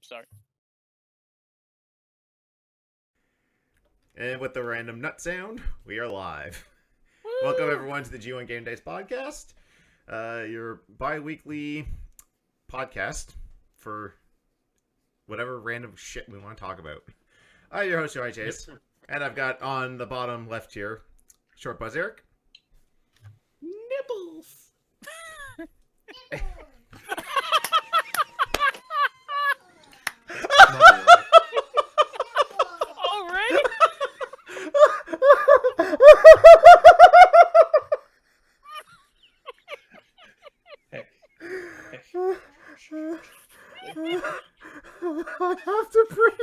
sorry. And with the random nut sound, we are live. Woo! Welcome everyone to the G1 Gamedays podcast, your bi-weekly podcast for whatever random shit we want to talk about. I'm your host, Joey Chase, and I've got on the bottom left here, Short Buzz Eric. Nipples! Already? I have to breathe.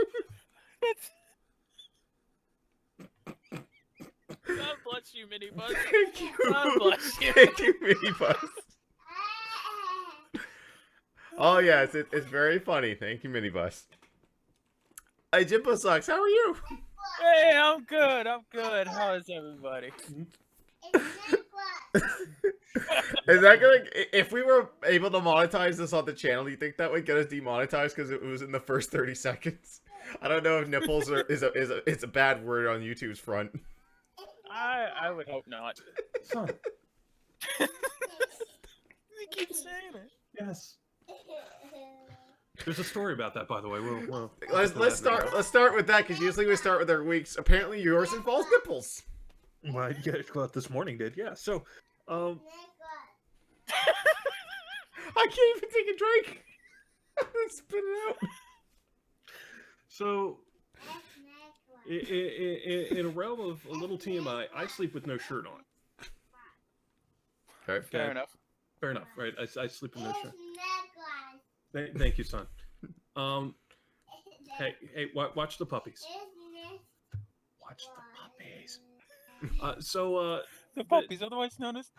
God bless you, Mini Buzz. Thank you. God bless you. Thank you, Mini Buzz. Oh yes, it's very funny. Thank you, Mini Buzz. Hey, Jimbo Sucks, how are you? Hey, I'm good. How is everybody? Is that gonna? If we were able to monetize this on the channel, do you think that would get us demonetized because it was in the first 30 seconds? I don't know if nipples is a bad word on YouTube's front. I would hope not. Son. You keep saying it. Yes. There's a story about that, by the way. Let's start with that because usually we start with our weeks. Apparently, yours involves nipples. My this morning did, yeah. So, I can't even take a drink. Spit it out. So, in a realm of a little TMI, I sleep with no shirt on. Okay. Fair enough. Fair enough, right? I sleep with no shirt. Thank you, son. Hey, watch the puppies. Watch the puppies. The puppies, otherwise known as.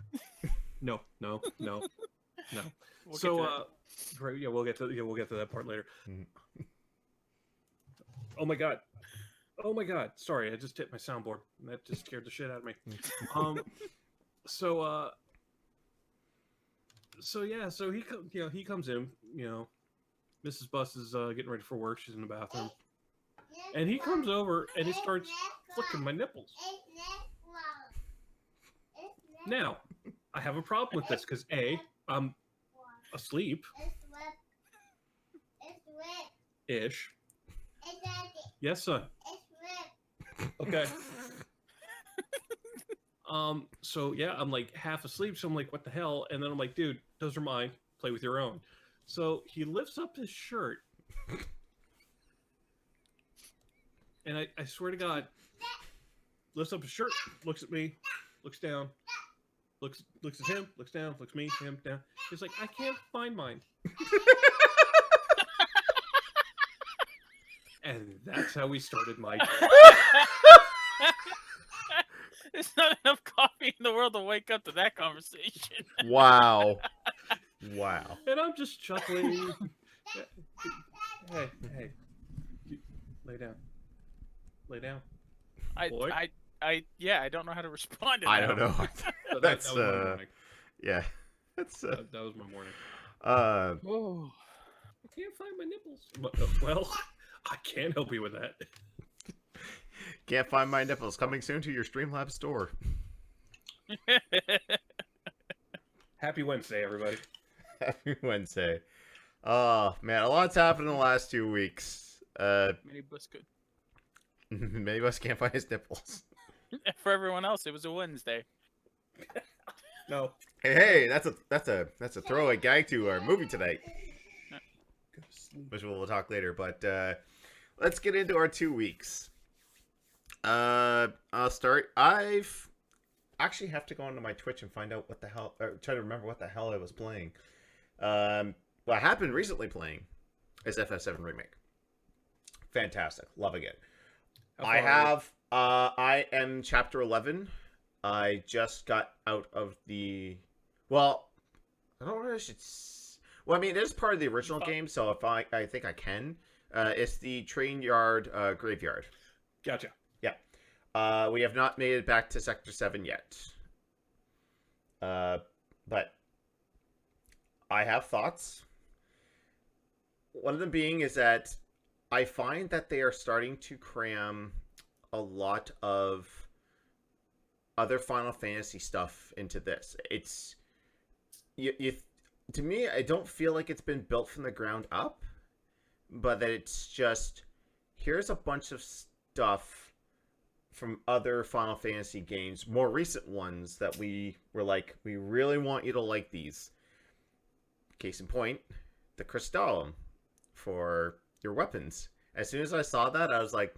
No. We'll Right, yeah, we'll get to that part later. Oh my god. Sorry, I just hit my soundboard. That just scared the shit out of me. So he comes in, Mrs. Bus is getting ready for work. She's in the bathroom. And he comes over and he starts flicking my nipples. Now, I have a problem with this because A, I'm asleep. Ish. Yes, son. Okay. So yeah, I'm like half asleep, so I'm like, what the hell? And then I'm like, dude, those are mine. Play with your own. So he lifts up his shirt. And I swear to God, lifts up his shirt, looks at me, looks down, looks at him, looks down, looks me, him, down. He's like, I can't find mine. And that's how we started my day. There's not enough coffee in the world to wake up to that conversation. Wow. And I'm just chuckling. Hey, lay down. Boy. I don't know how to respond to that. I don't know. So That's that was my morning. yeah. That's That was my morning. Oh. I can't find my nipples. Well, I can't help you with that. Can't find my nipples. Coming soon to your Streamlabs store. Happy Wednesday, everybody. Happy Wednesday. Oh man, a lot's happened in the last 2 weeks. Mini Bus good. Many of us can't find his nipples. For everyone else, it was a Wednesday. No. Hey, that's a throwaway gag to our movie tonight, which we'll talk later. But let's get into our 2 weeks. I'll start. I've actually have to go onto my Twitch and find out what the hell, or try to remember what the hell I was playing. What happened recently playing is FF7 Remake. Fantastic, loving it. I am chapter 11. I just got out of the, well, I don't know if I should, well, I mean, it is part of the original game, so if I think I can. It's the train yard graveyard. Gotcha. Yeah. We have not made it back to Sector 7 yet. But I have thoughts. One of them being is that I find that they are starting to cram a lot of other Final Fantasy stuff into this. It's you to me, I don't feel like it's been built from the ground up, but that it's just here's a bunch of stuff from other Final Fantasy games, more recent ones that we were like, we really want you to like these. Case in point, the Crystallum for your weapons. As soon as I saw that, I was like,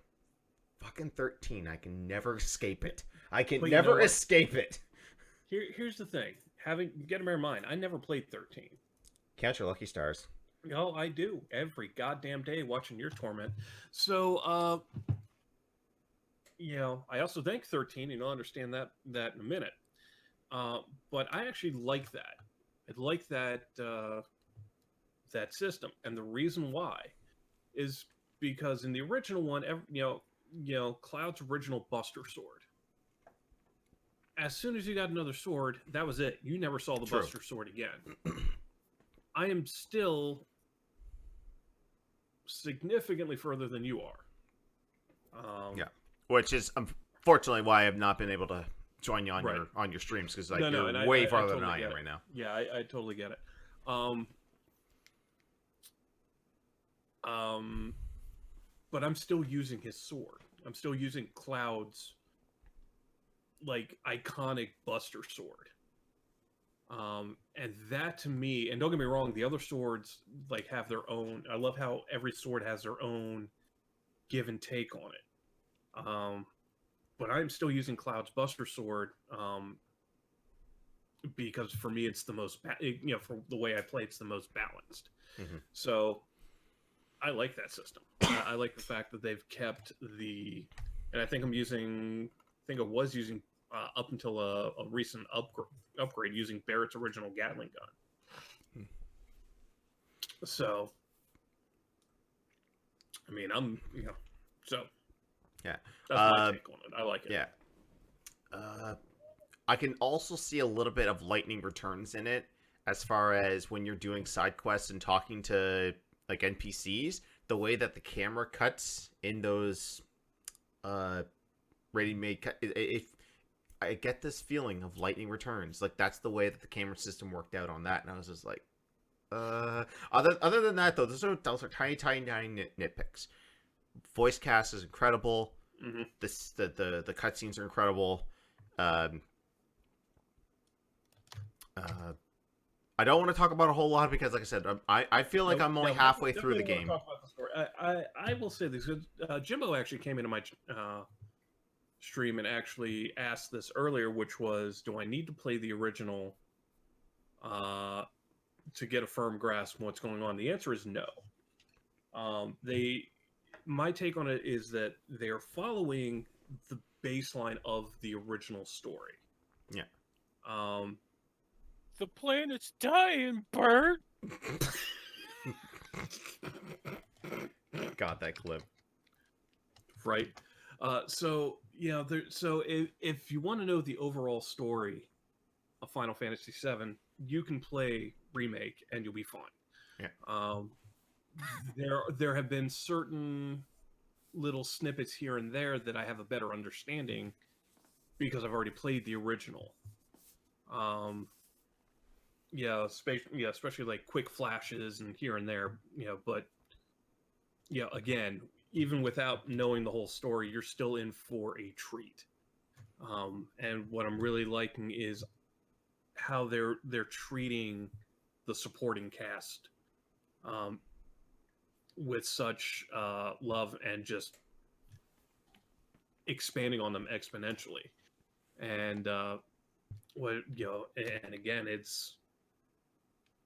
fucking 13. I can never escape it. I can But never escape it. Here's the thing. Get in mind, I never played 13. Count your lucky stars. No, I do. Every goddamn day watching your torment. So, I also think 13, and I'll understand that in a minute. But I actually like that. I like that that system. And the reason why is because in the original one, Cloud's original Buster Sword. As soon as you got another sword, that was it. You never saw the Buster Sword again. I am still significantly further than you are. Yeah, which is unfortunately why I have not been able to join you on on your streams because you're way farther than I am right now. Yeah, I totally get it. But I'm still using his sword. I'm still using Cloud's iconic Buster Sword. And that to me, and don't get me wrong, the other swords have their own. I love how every sword has their own give and take on it. But I'm still using Cloud's Buster Sword because for me it's the most, for the way I play, it's the most balanced. Mm-hmm. So I like that system. I like the fact that they've kept and I think I was using up until a recent upgrade using Barrett's original Gatling gun. So, I mean, so yeah, that's my take on it. I like it. Yeah. I can also see a little bit of lightning returns in it as far as when you're doing side quests and talking to NPCs, the way that the camera cuts in those ready-made I get this feeling of lightning returns. That's the way that the camera system worked out on that, and I was just like, other than that though, those are tiny nitpicks. Voice cast is incredible. Mm-hmm. The cutscenes are incredible. I don't want to talk about a whole lot because, like I said, I feel like I'm only halfway through the game. Talk about the story. I will say this. Jimbo actually came into my stream and actually asked this earlier, which was, do I need to play the original to get a firm grasp of what's going on? The answer is no. My take on it is that they're following the baseline of the original story. Yeah. The planet's dying, Bert. God, that clip. Right. So if you want to know the overall story of Final Fantasy VII, you can play Remake and you'll be fine. Yeah. There have been certain little snippets here and there that I have a better understanding because I've already played the original. Especially quick flashes and here and there, but again, even without knowing the whole story, you're still in for a treat. And what I'm really liking is how they're treating the supporting cast with such love and just expanding on them exponentially. And and again, it's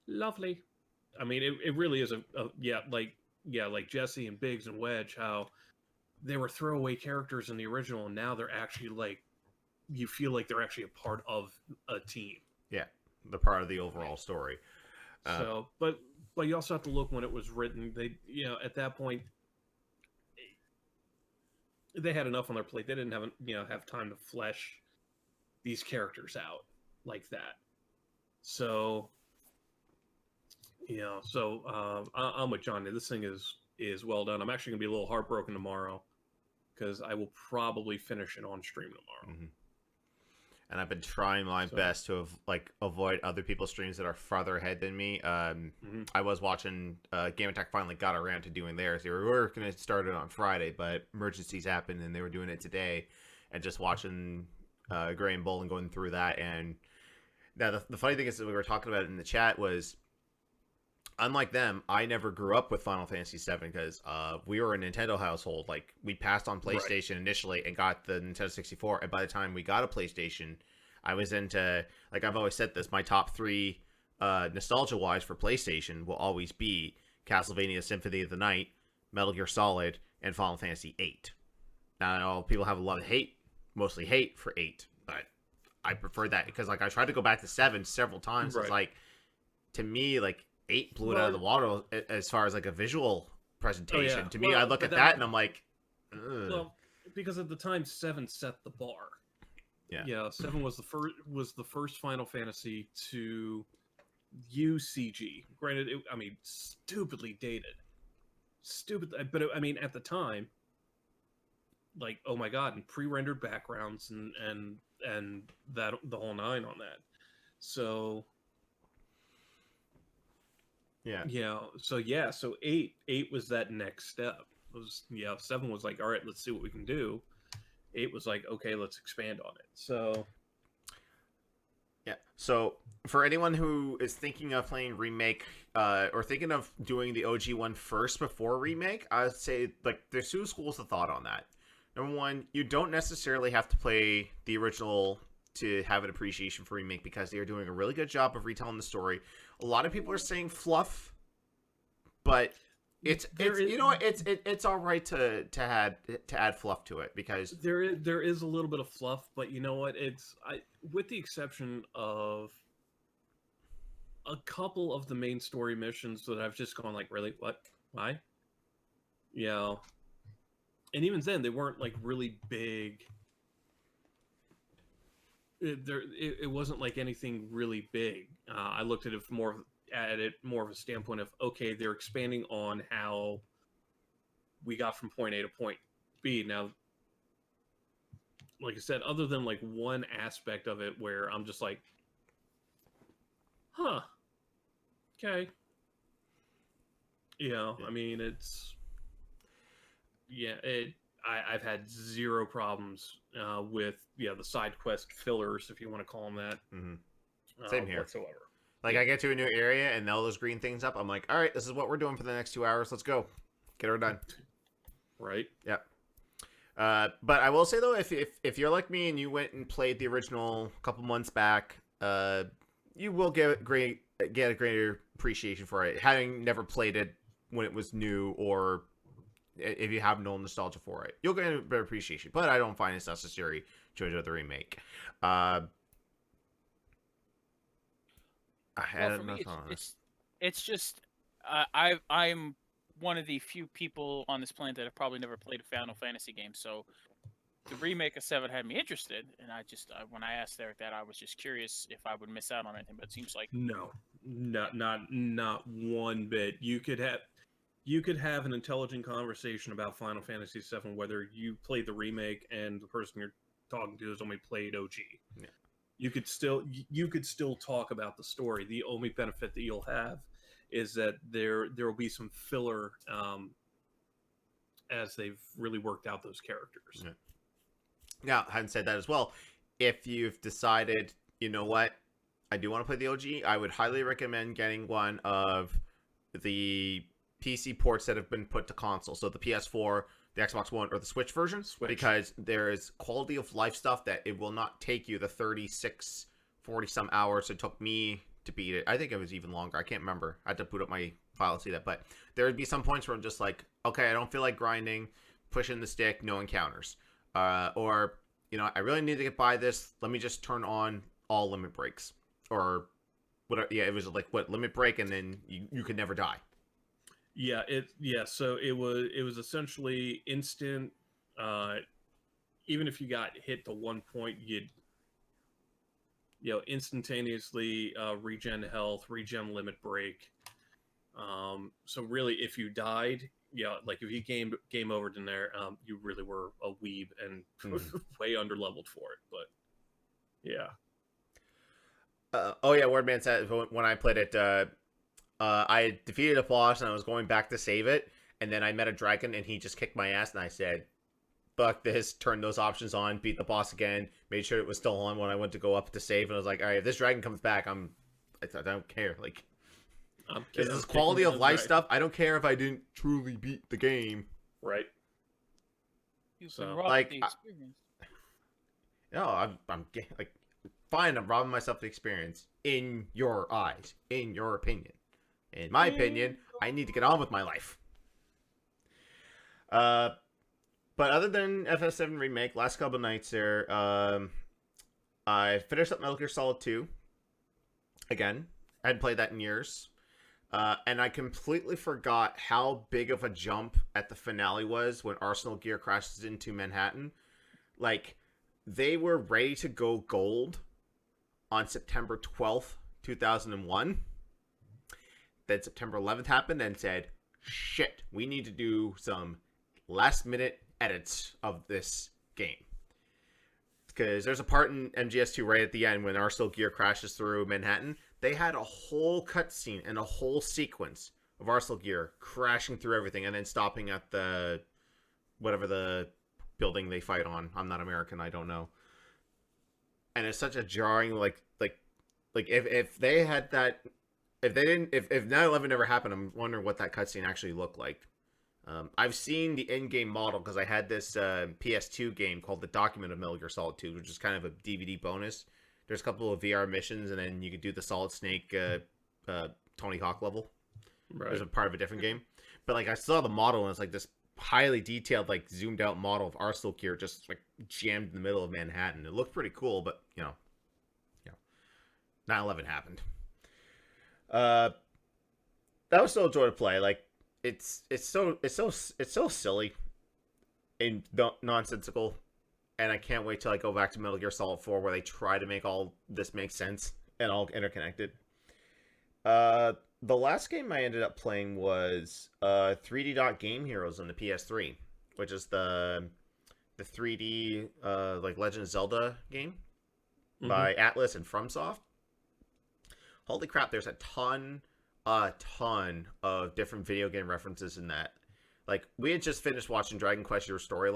lovely. I mean, it really is like Jesse and Biggs and Wedge, how they were throwaway characters in the original, and now they're actually you feel like they're actually a part of a team. Yeah, the part of the overall story. But you also have to look when it was written. They, at that point, they had enough on their plate. They didn't have time to flesh these characters out like that. So, So I'm with John. This thing is well done. I'm actually gonna be a little heartbroken tomorrow because I will probably finish it on stream tomorrow. Mm-hmm. And I've been trying my best to avoid other people's streams that are farther ahead than me. I was watching Game Attack finally got around to doing theirs. They were going to start it on Friday, but emergencies happened and they were doing it today. And just watching Gray and Bull and going through that. And now the funny thing is that we were talking about it in the chat was, unlike them, I never grew up with Final Fantasy VII because we were a Nintendo household. Like, we passed on PlayStation initially and got the Nintendo 64. And by the time we got a PlayStation, I was into, like I've always said this, my top three nostalgia-wise for PlayStation will always be Castlevania Symphony of the Night, Metal Gear Solid, and Final Fantasy VIII. Now, I know people have a lot of hate, mostly hate for 8, but I prefer that because, like, I tried to go back to 7 several times. It's like, to me, like, 8 blew it out of the water as far as like a visual presentation. To me, I look at that and I'm like, ugh. Well, because at the time 7 set the bar. Yeah, 7 was the first Final Fantasy to use CG. Granted, stupidly dated, but I mean at the time, like, oh my god, and pre-rendered backgrounds and that the whole nine on that. So. So 8 was that next step. It was 7 was like, all right, let's see what we can do. 8 was like, okay, let's expand on it. So so for anyone who is thinking of playing remake or thinking of doing the OG one first before remake, I'd say, like, there's two schools of thought on that. Number one, you don't necessarily have to play the original to have an appreciation for remake because they are doing a really good job of retelling the story. A lot of people are saying fluff, but it's all right to add fluff to it because there is a little bit of fluff, but you know what? With the exception of a couple of the main story missions that I've just gone like, really, what, why? And even then they weren't like really big. It wasn't like anything really big. I looked at it more of a standpoint of, okay, they're expanding on how we got from point A to point B. Now, like I said, other than like one aspect of it where I'm just like, huh, okay. I mean, I've had zero problems with the side quest fillers, if you want to call them that. Mm-hmm. Same here. Whatsoever. Like, I get to a new area and all those green things up. I'm like, all right, this is what we're doing for the next 2 hours. Let's go. Get her done. Right. Yep. But I will say though, if you're like me and you went and played the original a couple months back, you will get a greater appreciation for it, having never played it when it was new, or if you have no nostalgia for it, you'll get a better appreciation. But I don't find it's necessary to enjoy the remake. For me, it's just I'm one of the few people on this planet that have probably never played a Final Fantasy game, so the remake of 7 had me interested, and when I asked Eric that, I was just curious if I would miss out on anything, but it seems like no, not one bit. You could have an intelligent conversation about Final Fantasy VII, whether you played the remake and the person you're talking to has only played OG. Yeah. You could still talk about the story. The only benefit that you'll have is that there will be some filler as they've really worked out those characters. Yeah. Now, having said that as well, if you've decided, you know what, I do want to play the OG, I would highly recommend getting one of the PC ports that have been put to console. So the PS4, the Xbox One, or the Switch version. Because there is quality of life stuff that it will not take you the 36, 40 some hours it took me to beat it. I think it was even longer. I can't remember. I had to boot up my file to see that. But there would be some points where I'm just like, okay, I don't feel like grinding, pushing the stick, no encounters. Or, I really need to get by this. Let me just turn on all limit breaks. Or whatever. Yeah, it was like, limit break, and then you could never die. So it was essentially instant. Even if you got hit to one point, you'd instantaneously regen health, regen limit break, So really, if you died, yeah, like if you game over in there, you really were a weeb and way underleveled for it. But yeah, Oh yeah, Wordman said when I played it, I defeated a boss and I was going back to save it, and then I met a dragon and he just kicked my ass, and I said, "Fuck this!" Turned those options on, beat the boss again, made sure it was still on when I went to go up to save, and I was like, "All right, if this dragon comes back, I don't care. Like, this is quality of life stuff. I don't care if I didn't truly beat the game." right. You So, can rob like, the experience. No, I'm like, fine. I'm robbing myself of the experience in your eyes, in your opinion. In my opinion, I need to get on with my life. But other than FF7 Remake, last couple of nights there, I finished up Metal Gear Solid 2. Again, I hadn't played that in years. And I completely forgot how big of a jump at the finale was when Arsenal Gear crashes into Manhattan. Like, they were ready to go gold on September 12th, 2001. Then September 11th happened and said, shit, we need to do some last minute edits of this game. Because there's a part in MGS2 right at the end when Arsenal Gear crashes through Manhattan. They had a whole cutscene and a whole sequence of Arsenal Gear crashing through everything and then stopping at the whatever the building they fight on. I'm not American, I don't know. And it's such a jarring like if they had that, if 9/11 never happened, I'm wondering what that cutscene actually looked like. I've seen the in-game model because I had this PS2 game called The Document of Metal Gear Solid 2, which is kind of a DVD bonus. There's a couple of VR missions, and then you could do the Solid Snake Tony Hawk level. Right. There's a part of a different game. But like I saw the model, and it's like this highly detailed, like zoomed out model of Arsenal Gear just like jammed in the middle of Manhattan. It looked pretty cool, but 9/11 happened. That was still a joy to play. Like it's so silly and nonsensical, and I can't wait till I go back to Metal Gear Solid 4 where they try to make all this make sense and all interconnected. The last game I ended up playing was 3D Dot Game Heroes on the PS3, which is the 3D like Legend of Zelda game by Atlas and FromSoft. Holy crap, there's a ton of different video game references in that. Like, we had just finished watching Dragon Quest Your Story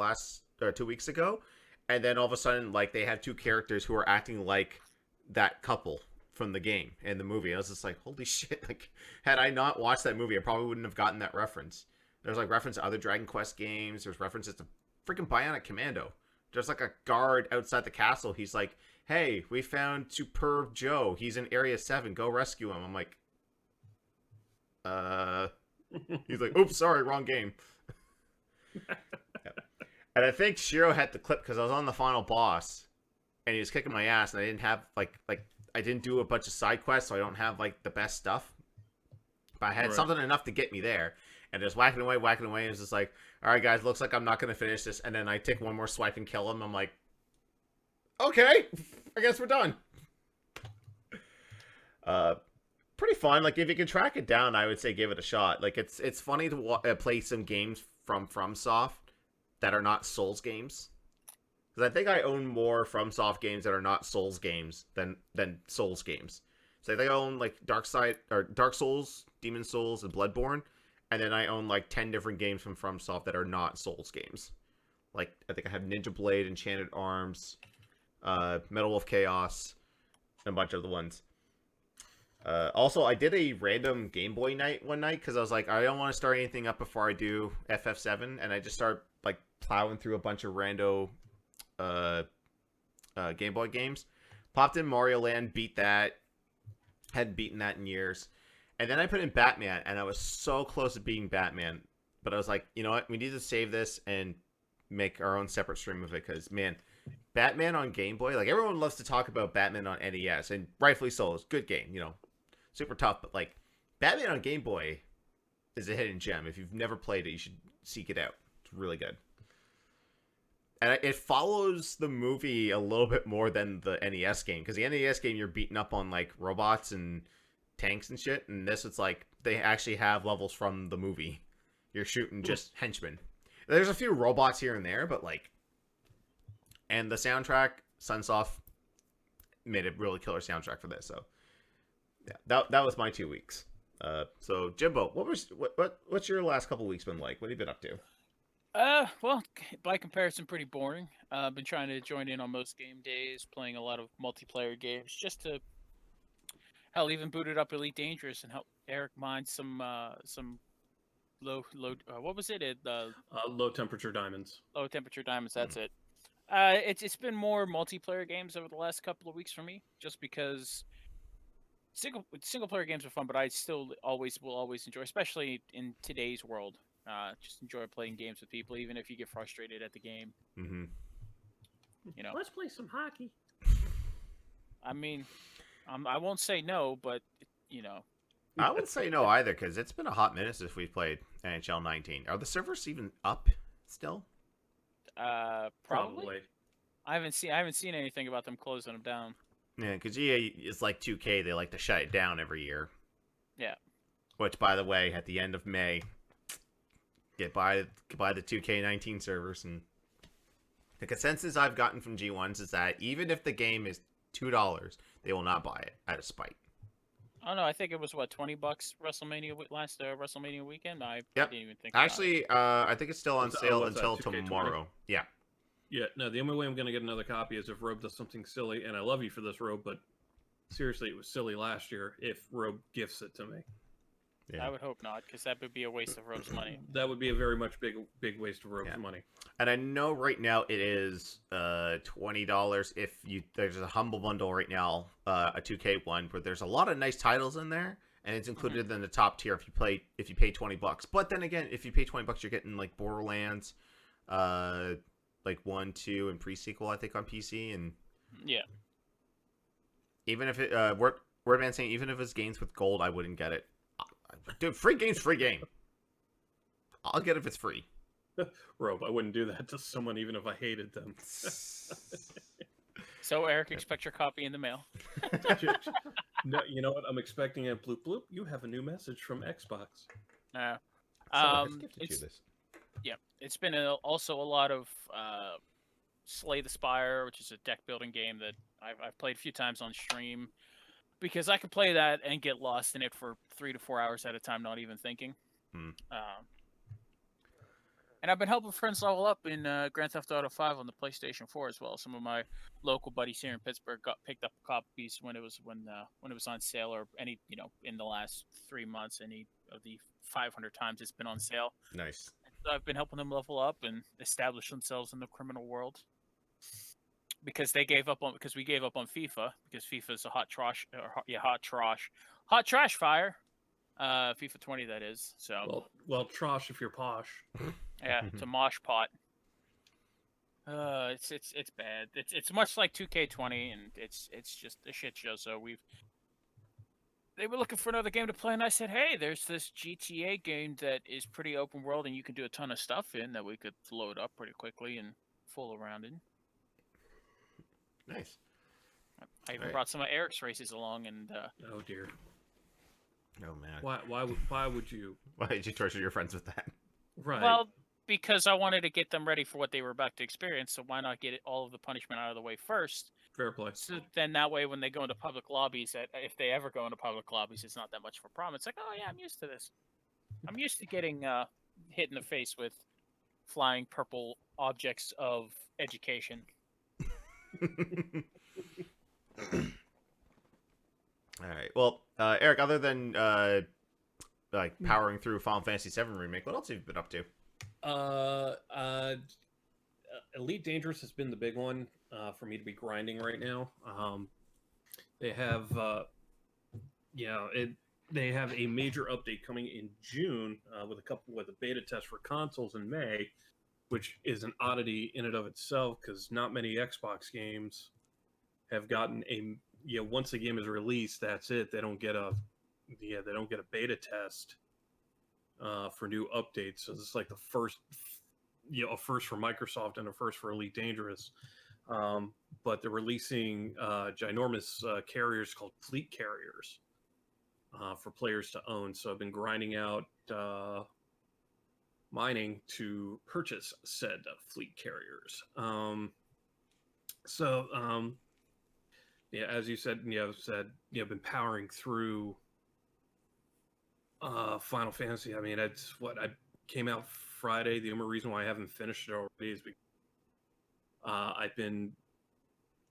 2 weeks ago, and then all of a sudden, like, they have two characters who are acting like that couple from the game and the movie. I was just like, holy shit, like, had I not watched that movie, I probably wouldn't have gotten that reference. There's, like, reference to other Dragon Quest games. There's references to freaking Bionic Commando. There's, like, a guard outside the castle. He's like, hey, we found Superb Joe. He's in Area 7. Go rescue him. I'm like, he's like, oops, sorry, wrong game. And I think Shiro had the clip because I was on the final boss and he was kicking my ass and I didn't have like I didn't do a bunch of side quests, so I don't have like the best stuff. But I had something enough to get me there. And just whacking away, and it's just like, all right, guys, looks like I'm not going to finish this. And then I take one more swipe and kill him. I'm like, okay, I guess we're done. Pretty fun. Like, if you can track it down, I would say give it a shot. Like, it's funny to play some games from FromSoft that are not Souls games. Because I think I own more FromSoft games that are not Souls games than Souls games. So I think I own, like, Dark Souls, Demon Souls, and Bloodborne. And then I own, like, 10 different games from FromSoft that are not Souls games. Like, I think I have Ninja Blade, Enchanted Arms, Metal Wolf Chaos, and a bunch of the ones. Also, I did a random Game Boy night one night because I was like, I don't want to start anything up before I do FF7, and I just started like plowing through a bunch of rando Game Boy games. Popped in Mario Land, beat that. Hadn't beaten that in years. And then I put in Batman, and I was so close to beating Batman. But I was like, you know what? We need to save this and make our own separate stream of it because, man, Batman on Game Boy, like, everyone loves to talk about Batman on NES, and rightfully so. It's a good game, super tough. But, like, Batman on Game Boy is a hidden gem. If you've never played it, you should seek it out. It's really good. And it follows the movie a little bit more than the NES game, because the NES game, you're beating up on, like, robots and tanks and shit, and this it's like they actually have levels from the movie. You're shooting just henchmen. There's a few robots here and there, but like, and the soundtrack, Sunsoft made a really killer soundtrack for this. So yeah, that was my 2 weeks. So Jimbo, what's your last couple weeks been like? What have you been up to? Well, by comparison, pretty boring. I've been trying to join in on most game days, playing a lot of multiplayer games, just to hell even booted up Elite Dangerous and help Eric mine some low what was it? Low temperature diamonds. Low temperature diamonds. That's it. It's been more multiplayer games over the last couple of weeks for me, just because single player games are fun, but I still will always enjoy, especially in today's world. Just enjoy playing games with people, even if you get frustrated at the game. Mm-hmm. You know, Let's play some hockey. I mean, I won't say no, but you know, I wouldn't say no either, because it's been a hot minute since we've played NHL 19. Are the servers even up still? probably. I haven't seen anything about them closing them down. Yeah, because EA is like 2K. They like to shut it down every year. Yeah. Which, by the way, at the end of May, buy the 2K19 servers, and the consensus I've gotten from G1s is that even if the game is $2, they will not buy it out of spite. Oh no, I think it was what, $20 last WrestleMania weekend. I Yep. didn't even think. Actually, I think it's still on sale what's that, until 2K20? tomorrow. Yeah. Yeah, no, the only way I'm going to get another copy is if Robe does something silly, and I love you for this, Robe, but seriously, it was silly last year if Robe gifts it to me. Yeah. I would hope not, because that would be a waste of Robe's money. That would be a very much big waste of Robe's money. And I know right now it is $20 if there's a humble bundle right now, a 2K one, where there's a lot of nice titles in there, and it's included in the top tier if you pay $20. But then again, if you pay $20, you're getting like Borderlands, like 1, 2, and pre-sequel, I think, on PC, and yeah. Even if it Wordman saying even if it's games with gold, I wouldn't get it. Dude, free game's free game. I'll get it if it's free. Robe, I wouldn't do that to someone even if I hated them. So Eric, expect your copy in the mail. No, you know what? I'm expecting a bloop bloop. You have a new message from Xbox. No. It's been also a lot of Slay the Spire, which is a deck building game that I've played a few times on stream, because I could play that and get lost in it for 3 to 4 hours at a time, not even thinking. And I've been helping friends level up in Grand Theft Auto 5 on the PlayStation 4 as well. Some of my local buddies here in Pittsburgh picked up copies when it was on sale, or in the last 3 months, any of the 500 times it's been on sale. Nice. So I've been helping them level up and establish themselves in the criminal world, because we gave up on FIFA, because FIFA is a hot trash fire. FIFA 20, that is. So well, trosh if you're posh. Yeah, it's a mosh pot. It's bad. It's much like 2K20, and it's just a shit show. So they were looking for another game to play, and I said, hey, there's this GTA game that is pretty open world, and you can do a ton of stuff in that we could load up pretty quickly and fool around in. Nice. I even brought some of Eric's races along, and oh dear. Oh man. Why would you? Why did you torture your friends with that? Right. Well, because I wanted to get them ready for what they were about to experience, so why not get all of the punishment out of the way first? Fair play. So then that way, when they go into public lobbies, if they ever go into public lobbies, it's not that much of a problem. It's like, oh yeah, I'm used to this. I'm used to getting hit in the face with flying purple objects of education. All right. Well, Eric, other than powering through Final Fantasy VII Remake, what else have you been up to? Elite Dangerous has been the big one for me to be grinding right now. They have, they have a major update coming in June with a beta test for consoles in May, which is an oddity in and of itself, because not many Xbox games have gotten once a game is released, that's it. They don't get a beta test for new updates. So this is like the first, a first for Microsoft and a first for Elite Dangerous. But they're releasing ginormous carriers called fleet carriers for players to own. So I've been grinding out mining to purchase said fleet carriers. Yeah, as you said, been powering through Final Fantasy. I mean, it's what I came out Friday. The only reason why I haven't finished it already is because I've been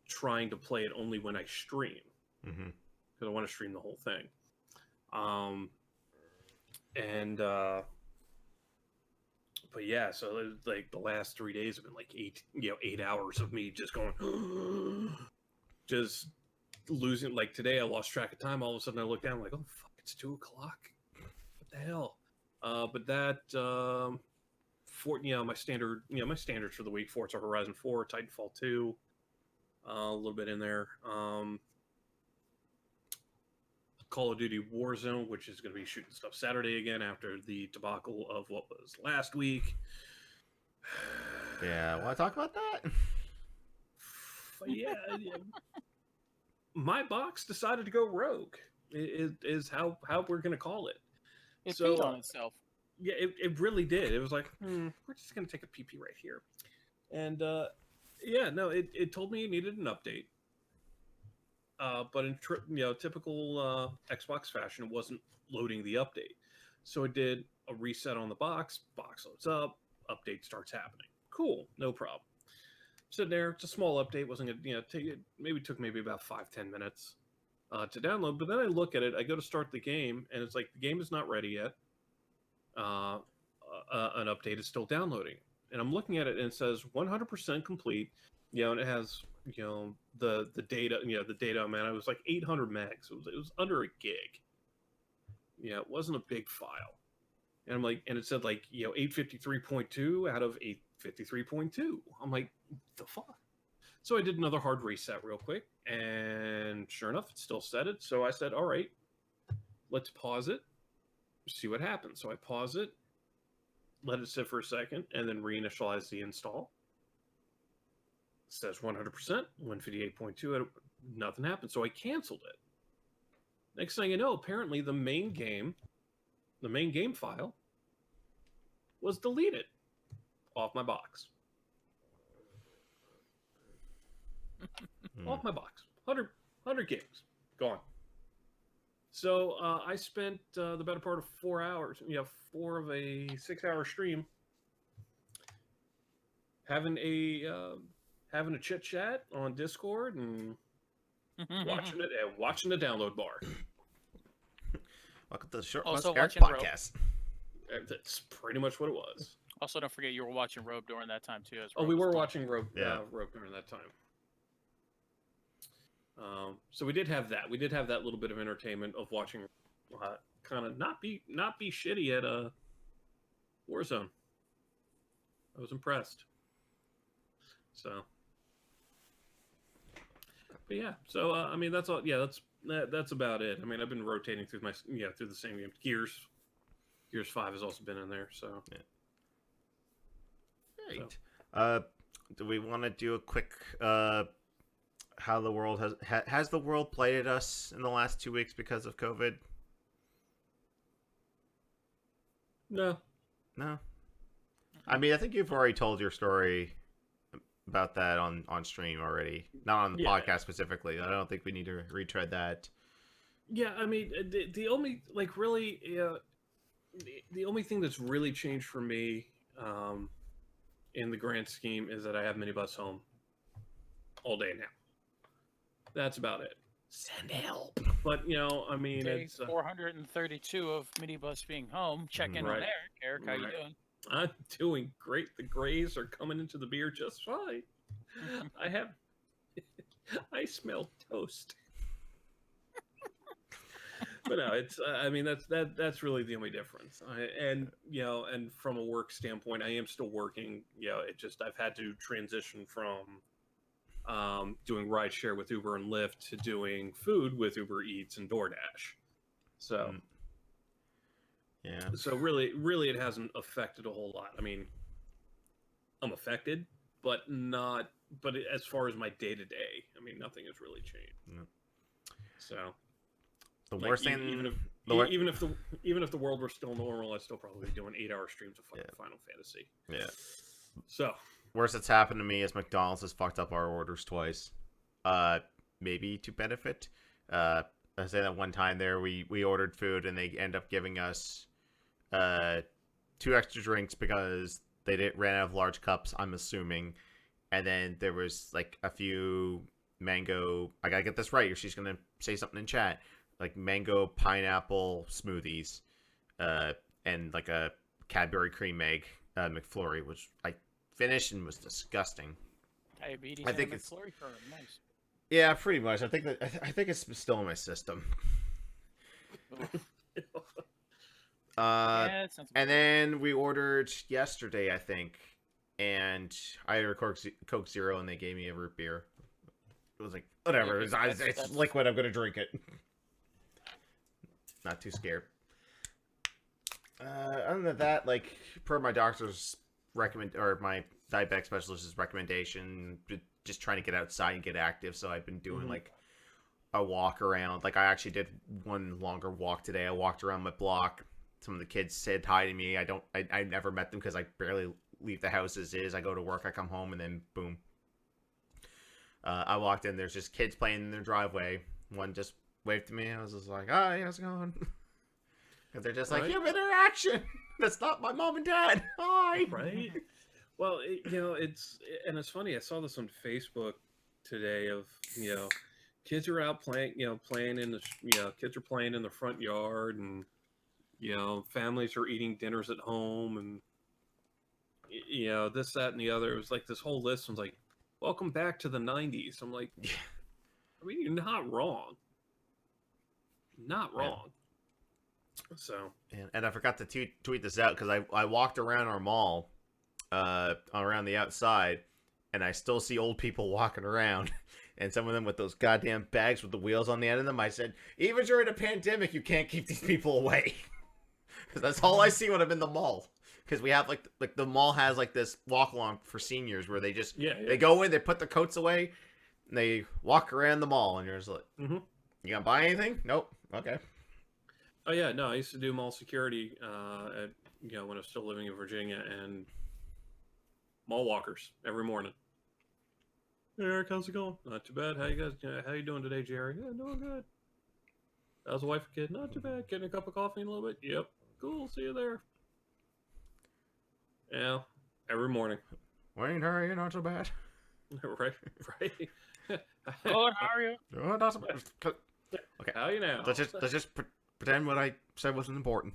trying to play it only when I stream, because I want to stream the whole thing. But yeah, so it was like the last 3 days have been like 8 hours of me just going, just losing. Like today, I lost track of time. All of a sudden, I look down, like, oh fuck, it's 2 o'clock. What the hell? But that for my standards for the week: Forza Horizon 4, Titanfall 2, a little bit in there. Call of Duty Warzone, which is going to be shooting stuff Saturday again after the debacle of what was last week. Yeah, want to talk about that? Yeah. My box decided to go rogue. Is how we're going to call it. It peed on itself. Yeah, it really did. It was like, we're just going to take a pee right here. And it told me it needed an update. But in typical Xbox fashion, it wasn't loading the update. So it did a reset on the box loads up, update starts happening. Cool, no problem. Sitting there, it's a small update, wasn't gonna take it, took about 5-10 minutes to download. But then I look at it, I go to start the game, and it's like the game is not ready yet. An update is still downloading, and I'm looking at it, and it says 100% complete. And it has the data. The data, man, it was like 800 megs. It was under a gig. It wasn't a big file. And I'm like, and it said 853.2 out of 853.2. I'm like, the fuck. So I did another hard reset real quick, and sure enough, it still said it. So I said, all right, let's pause it, see what happens. So I pause it, let it sit for a second, and then reinitialize the install. It says 100%, 158.2, nothing happened. So I canceled it. Next thing you know, apparently the main game file was deleted off my box. Off my box. 100 gigs. Gone. So I spent the better part of 4 hours, 4 of a 6-hour stream, having a chit chat on Discord and watching the download bar. Welcome to the Short Also Eric watching podcast. That's pretty much what it was. Also, don't forget you were watching Rogue during that time too. Oh, we were watching Rogue, yeah. Rogue during that time. So we did have that. We did have that little bit of entertainment of watching, kind of not be shitty at Warzone. I was impressed. So, but yeah. So I mean, that's all. Yeah, that's about it. I mean, I've been rotating through through the same game. Gears 5 has also been in there. So yeah. Right. Do we want to do a quick how the world has the world played at us in the last 2 weeks because of COVID? No. I mean, I think you've already told your story about that on stream already, not on the podcast specifically. I don't think we need to retread that. Yeah, I mean, the only the only thing that's really changed for me in the grand scheme is that I have minibus home all day now. That's about it. Send help. But I mean, Day it's 432 of minibus being home. Check in on Eric. Eric, how you doing? I'm doing great. The grays are coming into the beer just fine. I smell toast. But no, it's. I mean, that's really the only difference. And from a work standpoint, I am still working. I've had to transition from doing rideshare with Uber and Lyft to doing food with Uber Eats and DoorDash. So, yeah. So really, it hasn't affected a whole lot. I mean, I'm affected, but not. But as far as my day to day, I mean, nothing has really changed. No. So the worst thing, Even if the world were still normal, I'd still probably be doing 8-hour streams of Final Fantasy. Yeah. So worst that's happened to me is McDonald's has fucked up our orders twice. Maybe to benefit. I say that one time there we ordered food and they end up giving us 2 extra drinks because they ran out of large cups, I'm assuming. And then there was like a few mango, I gotta get this right or she's gonna say something in chat, like mango pineapple smoothies, and like a Cadbury cream egg McFlurry, which I finished and was disgusting. Diabetes. I think and a it's McFlurry for nice. Yeah, pretty much. I think it's still in my system. Yeah, it sounds And then we ordered yesterday, I think, and I ordered Coke Zero, and they gave me a root beer. It was like, whatever. It's liquid. I'm gonna drink it. Not too scared. Other than that, like per my doctor's my diabetic specialist's recommendation, just trying to get outside and get active. So I've been doing like a walk around. Like I actually did one longer walk today. I walked around my block. Some of the kids said hi to me. I never met them because I barely leave the house as is. I go to work, I come home, and then boom. I walked in. There's just kids playing in their driveway. One just waved to me. I was just like, "Hi, how's it going?" And they're just like, "Human interaction. That's not my mom and dad. Hi." Right. Well, it's funny. I saw this on Facebook today of kids are out playing in the kids are playing in the front yard, and families are eating dinners at home, and this, that, and the other. It was like this whole list. I was like, welcome back to the 90s. I'm like, I mean, you're not wrong. Not wrong. Yeah. So. And I forgot to tweet this out because I walked around our mall, around the outside, and I still see old people walking around. And some of them with those goddamn bags with the wheels on the end of them. I said, even during a pandemic, you can't keep these people away. Because that's all I see when I'm in the mall. Because we have like the mall has like this walk along for seniors where they just they go in, they put their coats away, and they walk around the mall, and you're just like, you gonna buy anything? Nope. Okay. Oh yeah, no, I used to do mall security at when I was still living in Virginia, and mall walkers every morning. Hey Eric, how's it going? Not too bad. How you doing today, Jerry? Yeah, doing good. How's the wife and kid? Not too bad. Getting a cup of coffee in a little bit? Yep. Cool, see you there. Yeah, every morning. Wayne, how are you? Not so bad. right. good, how are you? Oh, not so bad. Okay. How are you now? Let's just pretend what I said wasn't important.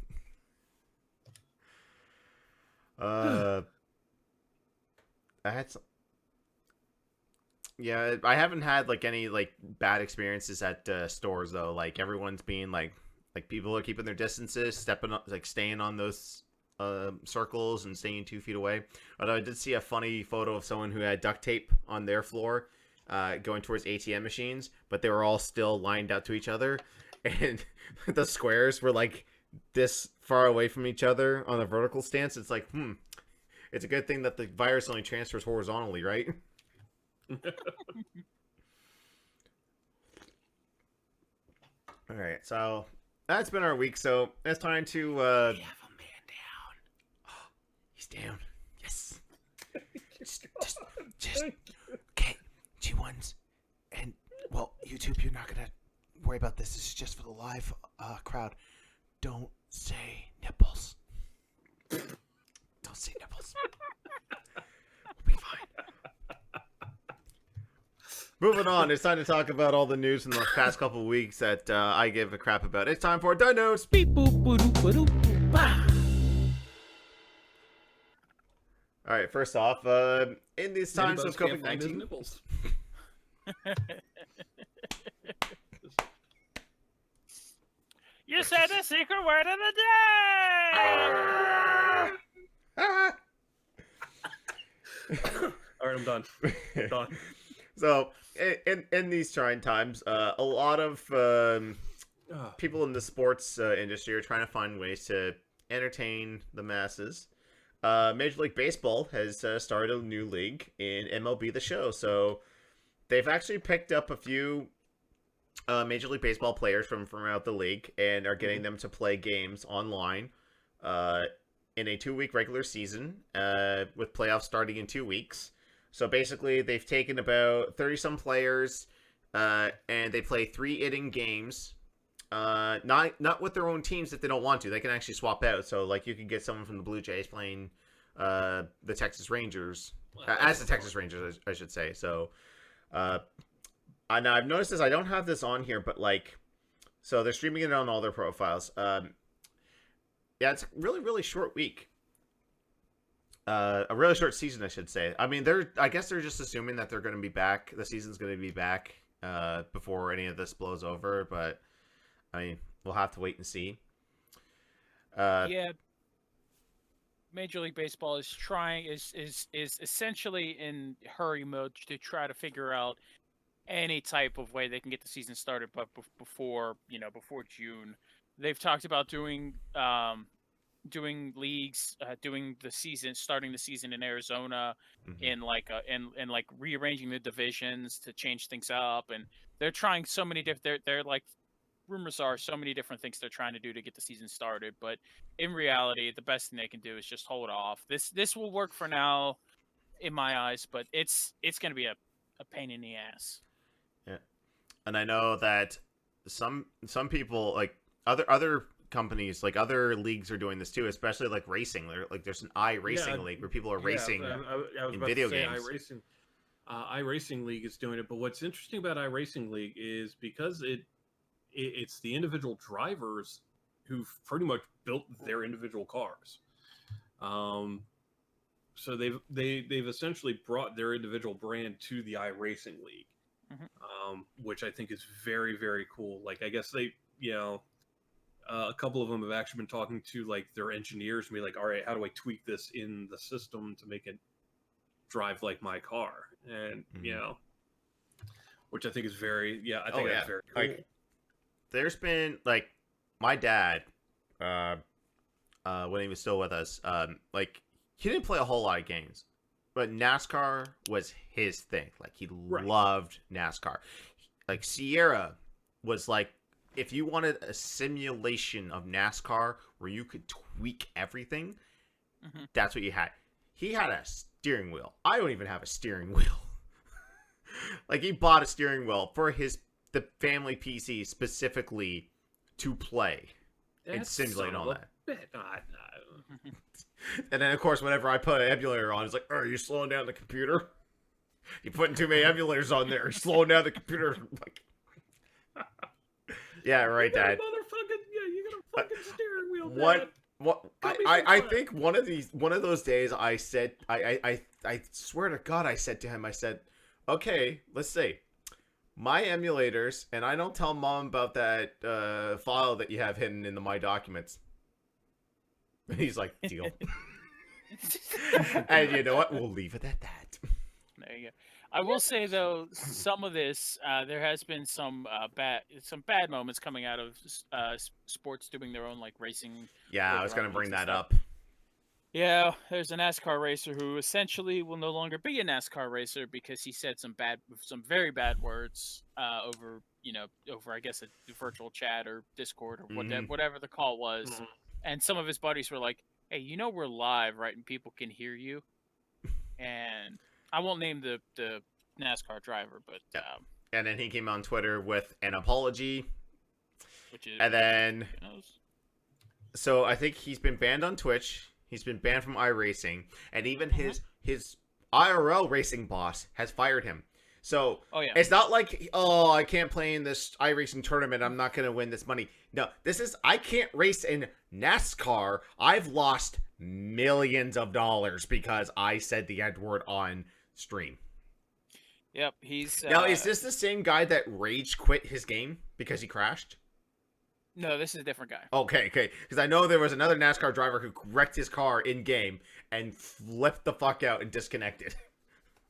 I had some... Yeah, I haven't had like any like bad experiences at stores though. Like everyone's being like people are keeping their distances, staying on those circles and staying 2 feet away. Although I did see a funny photo of someone who had duct tape on their floor, going towards ATM machines, but they were all still lined up to each other, and the squares were like this far away from each other on a vertical stance. It's like, it's a good thing that the virus only transfers horizontally, right? All right, so that's been our week. So it's time to we have a man down. Oh, he's down. Yes. just okay, G1s, and well, YouTube, you're not gonna worry about this. This is just for the live crowd. Don't say nipples. Don't say nipples. We'll be fine. Moving on, it's time to talk about all the news in the past couple of weeks that I give a crap about. It's time for Dun News. Beep boop boop boop boop. Bah. All right, first off, in these times of COVID-19, You said the secret word of the day. All right, I'm done. Done. So, in these trying times, a lot of people in the sports industry are trying to find ways to entertain the masses. Major League Baseball has started a new league in MLB The Show. So, they've actually picked up a few Major League Baseball players from throughout the league and are getting them to play games online in a 2-week regular season with playoffs starting in 2 weeks. So basically, they've taken about 30-some players and they play 3-inning games. Not with their own teams if they don't want to. They can actually swap out. So, like, you could get someone from the Blue Jays playing the Texas Rangers. As the Texas Rangers, I should say. So, I've noticed this. I don't have this on here, but, like, so they're streaming it on all their profiles. Yeah, it's a really, really short week. A really short season, I should say. I mean, I guess they're just assuming that they're going to be back. The season's going to be back before any of this blows over, but I mean, we'll have to wait and see. Yeah, Major League Baseball is trying is essentially in hurry mode to try to figure out any type of way they can get the season started, but before June. They've talked about doing leagues, doing the season, starting the season in Arizona, in like and like rearranging the divisions to change things up, and they're trying so many different. They're like, rumors are so many different things they're trying to do to get the season started, but in reality, the best thing they can do is just hold off. This will work for now, in my eyes, but it's going to be a pain in the ass. Yeah, and I know that some people, like other companies, like other leagues, are doing this too, especially like racing. There's an iRacing league where people are racing I was in about video to say games. iRacing League is doing it, but what's interesting about iRacing League is because it's the individual drivers who've pretty much built their individual cars. So they've essentially brought their individual brand to the iRacing League, which I think is very, very cool. Like, I guess they, a couple of them have actually been talking to like their engineers and be like, all right, how do I tweak this in the system to make it drive like my car? And which I think is very, I think that's very cool. Like, there's been, like, my dad, when he was still with us, like, he didn't play a whole lot of games, but NASCAR was his thing. Like, he loved NASCAR. Like, Sierra was like, if you wanted a simulation of NASCAR where you could tweak everything, that's what you had. He had a steering wheel. I don't even have a steering wheel. Like, he bought a steering wheel for the family PC specifically to play and simulate all that. And then, of course, whenever I put an emulator on, it's like, oh, you're slowing down the computer? You're putting too many emulators on there. You're slowing down the computer. Like, yeah, right, Dad. You got a fucking steering wheel, Dad. I think one of those days I said, I swear to God, I said to him, I said, okay, let's see. My emulators, and I don't tell Mom about that file that you have hidden in my documents. And he's like, deal. And you know what? We'll leave it at that. There you go. I will say though, some of this there has been some bad moments coming out of sports doing their own like racing. Yeah, I was going to bring that up. Yeah, there's a NASCAR racer who essentially will no longer be a NASCAR racer because he said some very bad words over I guess a virtual chat or Discord or whatever the call was, and some of his buddies were like, "Hey, we're live, right? And people can hear you." And I won't name the NASCAR driver, but and then he came on Twitter with an apology, and then so I think he's been banned on Twitch. He's been banned from iRacing, and even his IRL racing boss has fired him. So it's not like, oh, I can't play in this iRacing tournament, I'm not going to win this money. No, this is, I can't race in NASCAR. I've lost millions of dollars because I said the N-word on stream. Yep, he's... Now, is this the same guy that rage quit his game because he crashed? No, this is a different guy. Okay. Because I know there was another NASCAR driver who wrecked his car in-game and flipped the fuck out and disconnected.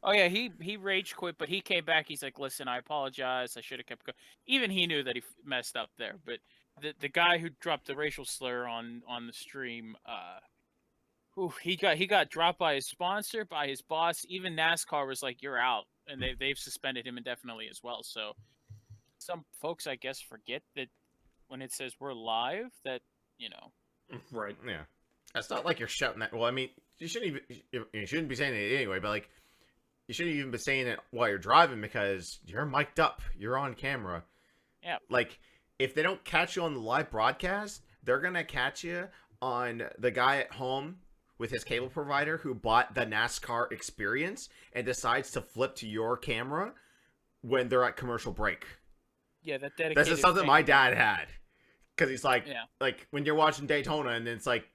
Oh, yeah, he rage quit, but he came back. He's like, listen, I apologize. I should have kept going. Even he knew that he messed up there. But the guy who dropped the racial slur on the stream, he got dropped by his sponsor, by his boss. Even NASCAR was like, you're out. And they've suspended him indefinitely as well. So some folks, I guess, forget that when it says we're live, that Right. Yeah. It's not like you're shouting that. Well, I mean, you shouldn't be saying it anyway, but like, you shouldn't even be saying it while you're driving because you're mic'd up. You're on camera. Yeah. Like, if they don't catch you on the live broadcast, they're going to catch you on the guy at home with his cable provider who bought the NASCAR experience and decides to flip to your camera when they're at commercial break. Yeah, that dedicated. This is something my dad had. Because he's like, Yeah. like when you're watching Daytona and it's like,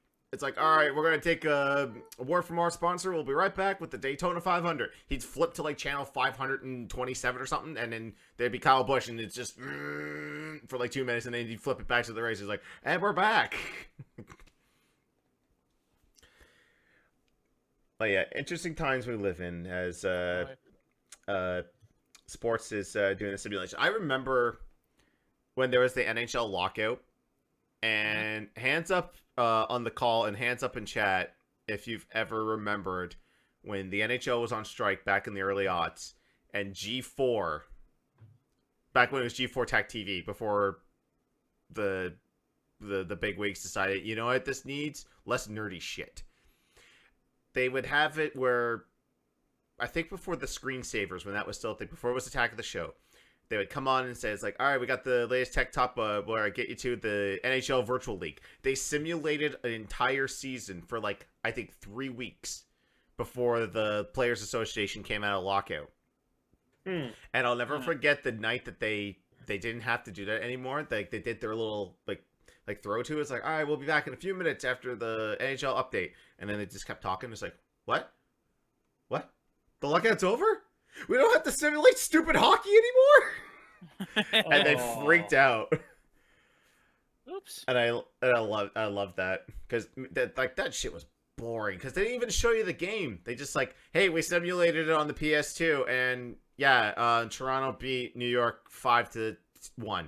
all right, we're going to take a word from our sponsor. We'll be right back with the Daytona 500. He'd flip to like channel 527 or something, and then there'd be Kyle Busch, and it's just for like 2 minutes, and then he'd flip it back to the race. He's like, and we're back. But yeah, interesting times we live in as sports is doing a simulation. I remember when there was the NHL lockout, and hands up on the call and hands up in chat if you've ever remembered when the NHL was on strike back in the early aughts, and G4, back when it was G4 Tech TV, before the big wigs decided, you know what, this needs less nerdy shit. They would have it where, I think before the screensavers, when that was still a thing, before it was Attack of the Show, they would come on and say, it's like, all right, we got the latest tech top where I get you to the NHL Virtual League. They simulated an entire season for like, I think 3 weeks before the Players Association came out of lockout. And I'll never forget the night that they didn't have to do that anymore. They did their little like throw to. It's like, all right, we'll be back in a few minutes after the NHL update. And then they just kept talking. It's like, what? The lockout's over? We don't have to simulate stupid hockey anymore? And they freaked out. Oops. And I love that because that shit was boring because they didn't even show you the game. They just like, hey, we simulated it on the PS2 and yeah, Toronto beat New York 5-1. All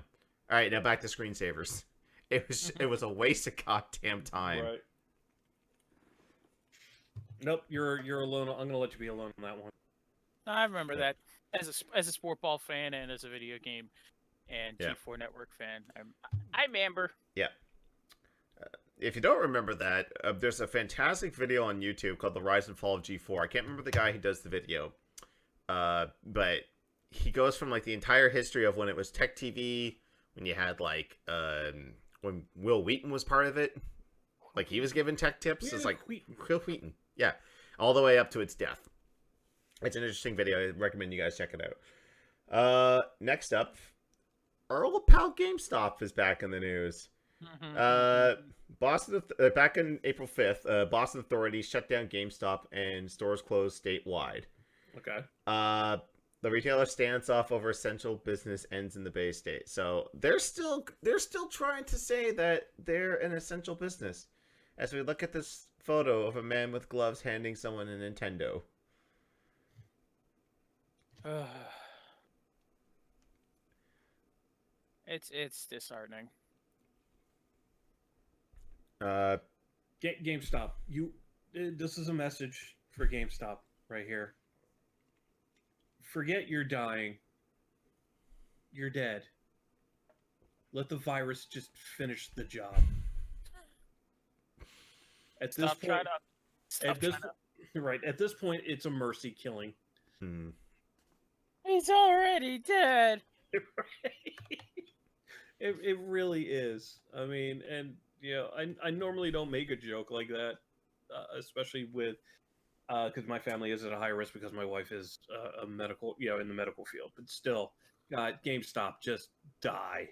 right, now back to screensavers. It was a waste of goddamn time. Right. Nope, you're alone. I'm gonna let you be alone on that one. I remember that as a sport ball fan and as a video game and G4 Network fan. I remember. Yeah. If you don't remember that, there's a fantastic video on YouTube called The Rise and Fall of G4. I can't remember the guy who does the video. But he goes from like the entire history of when it was Tech TV, when you had like when Will Wheaton was part of it. Like he was given tech tips. It's like Will Wheaton. Yeah. All the way up to its death. It's an interesting video. I recommend you guys check it out. Next up, Earl of Pal GameStop is back in the news. Boston, back in April 5th, Boston authorities shut down GameStop and stores closed statewide. Okay. The retailer stands off over essential business ends in the Bay State. So they're still trying to say that they're an essential business. As we look at this photo of a man with gloves handing someone a Nintendo. It's disheartening. GameStop. This is a message for GameStop right here. Forget you're dying. You're dead. Let the virus just finish the job. At this point, it's a mercy killing. He's already dead. It really is. I mean, and you know, I normally don't make a joke like that, especially with because my family is at a high risk because my wife is a medical, in the medical field. But still, GameStop, just die.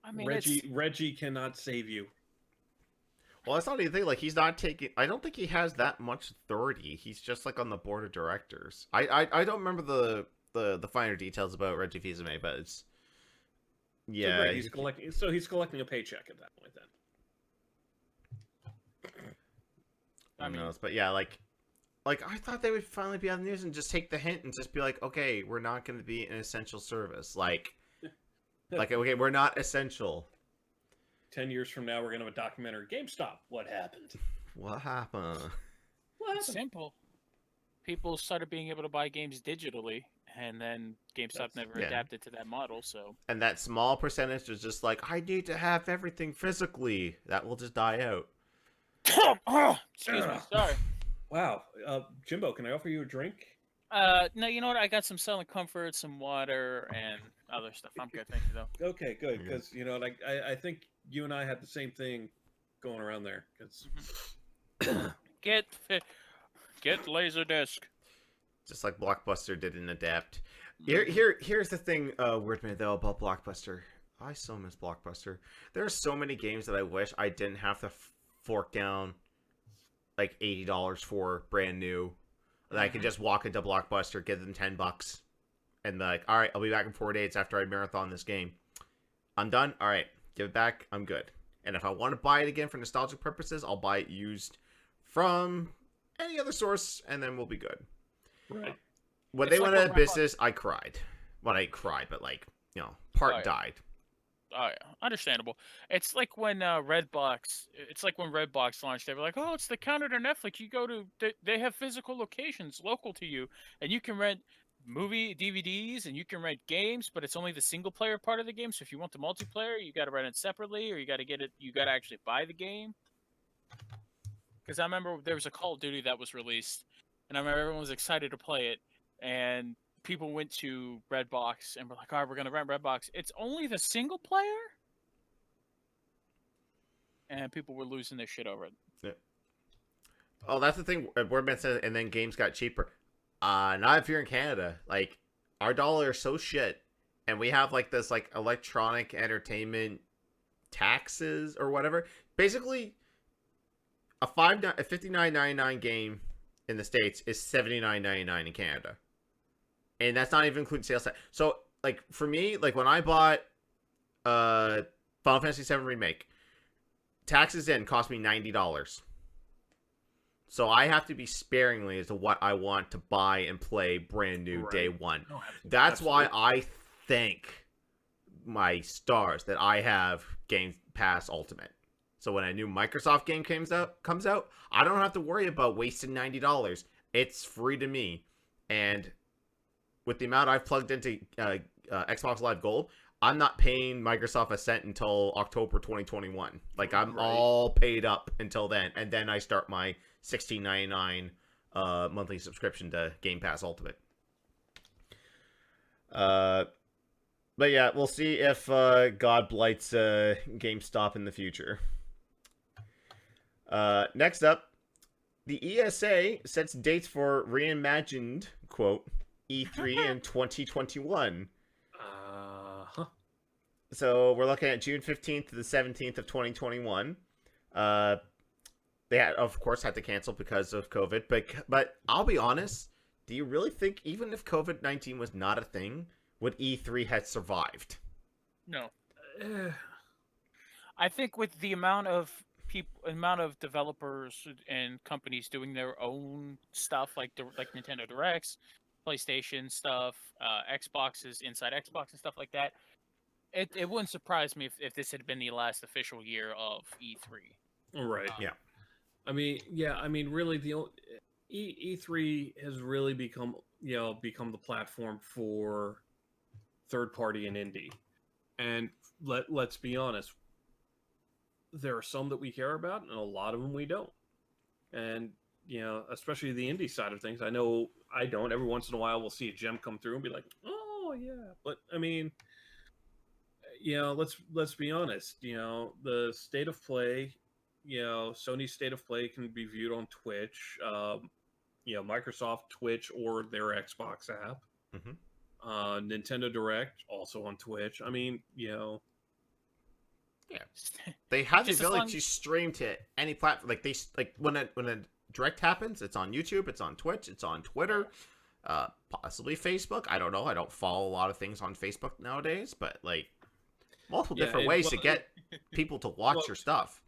I mean, Reggie cannot save you. Well, that's not anything. Like he's not taking. I don't think he has that much authority. He's just like on the board of directors. I don't remember the finer details about Reggie Fils-Aimé, but it's So he's collecting. So he's collecting a paycheck at that point. Then. Who knows? But yeah, like I thought they would finally be on the news and just take the hint and just be like, okay, we're not going to be an essential service. Like okay, we're not essential. 10 years from now, we're going to have a documentary. GameStop, what happened? What happened? Simple. people started being able to buy games digitally, and then GameStop never Yeah. adapted to that model. So And that small percentage is just like, I need to have everything physically. That will just die out. excuse me, sorry. Wow, Jimbo, can I offer you a drink? No, you know what? I got some Southern Comfort, some water, and other stuff. I'm good, thank you though. Okay, good, Okay. because you know, like I think you and I had the same thing going around there. Because Get Laserdisc. Just like Blockbuster didn't adapt. Mhm. Here's the thing, Weirdman, though, about Blockbuster. I so miss Blockbuster. There are so many games that I wish I didn't have to fork down like $80 for brand new. That I could Mhm. just walk into Blockbuster, give them $10, and be like, all right, I'll be back in 4 days after I marathon this game. I'm done. All right, give it back. I'm good. And if I want to buy it again for nostalgic purposes, I'll buy it used from any other source, and then we'll be good. right, When It's they like went what out of business, I cried. Well, I cried, but like, part Oh, yeah. died. Oh yeah, understandable. It's like when Redbox. It's like when Redbox launched. They were like, "Oh, it's the counter to Netflix. You go to. They have physical locations local to you, and you can rent movie DVDs and you can rent games, but it's only the single player part of the game. So if you want the multiplayer, you got to rent it separately, or you got to get it. You got to actually buy the game. Because I remember there was a Call of Duty that was released, and I remember everyone was excited to play it, and people went to Redbox and were like, "All right, we're gonna rent Redbox. It's only the single player." And people were losing their shit over it. Yeah. Oh, that's the thing. Wordman said, and then games got cheaper. Not if you're in Canada. Like, our dollar is so shit, and we have like this like electronic entertainment taxes or whatever. Basically, a $59.99 game in the States is $79.99 in Canada, and that's not even including sales tax. So, like for me, like when I bought Final Fantasy VII Remake, taxes in cost me $90. So I have to be sparingly as to what I want to buy and play brand new day Right. one. No, That's why absolutely. I thank my stars that I have Game Pass Ultimate. So when a new Microsoft game comes out, I don't have to worry about wasting $90. It's free to me, and with the amount I've plugged into Xbox Live Gold, I'm not paying Microsoft a cent until October 2021. Like I'm Right. all paid up until then, and then I start my $16.99 monthly subscription to Game Pass Ultimate. But yeah, we'll see if God blights GameStop in the future. Next up, the ESA sets dates for reimagined quote E3 in 2021. Huh. So we're looking at June 15th to the 17th of 2021. They had, of course, had to cancel because of COVID. But I'll be honest. Do you really think even if COVID-19 was not a thing, would E3 have survived? No, Eh, I think with the amount of amount of developers and companies doing their own stuff, like Nintendo Directs, PlayStation stuff, Xboxes inside Xbox and stuff like that, it wouldn't surprise me if this had been the last official year of E3. right. Yeah. I mean, yeah. I mean, really, E3 has really become become the platform for third party and indie. And let's be honest, there are some that we care about, and a lot of them we don't. And especially the indie side of things. I know I don't. Every once in a while, we'll see a gem come through and be like, "Oh yeah," but I mean, let's be honest. The state of play. Sony's state of play can be viewed on Twitch. Microsoft Twitch or their Xbox app. Mm-hmm. Nintendo Direct also on Twitch. I mean, Yeah. They have the Just as ability long to stream to any platform. Like when a direct happens, it's on YouTube, it's on Twitch, it's on Twitter, possibly Facebook. I don't know. I don't follow a lot of things on Facebook nowadays, but like multiple yeah, different ways to get people to watch well, your stuff.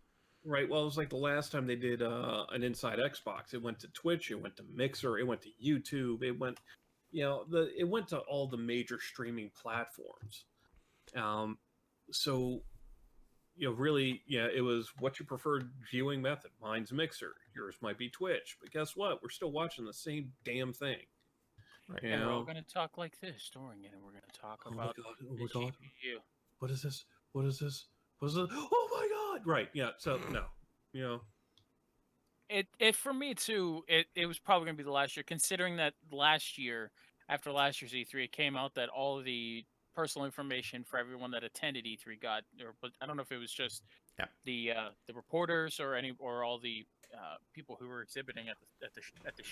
right. Well, it was like the last time they did an Inside Xbox. It went to Twitch. It went to Mixer. It went to YouTube. It went, it went to all the major streaming platforms. So really, it was what's your preferred viewing method. Mine's Mixer. Yours might be Twitch. But guess what? We're still watching the same damn thing. Right. You And we're all know? going to talk like this during it, and we're going to talk Oh my about god! Oh the my god! GPU. What is this? What is this? What is this? Oh my god! Right? Yeah. So no, you know. It for me too. It was probably going to be the last year, considering that last year, after last year's E3, it came out that all of the personal information for everyone that attended E3 got, but I don't know if it was just Yeah. the reporters or all the people who were exhibiting at the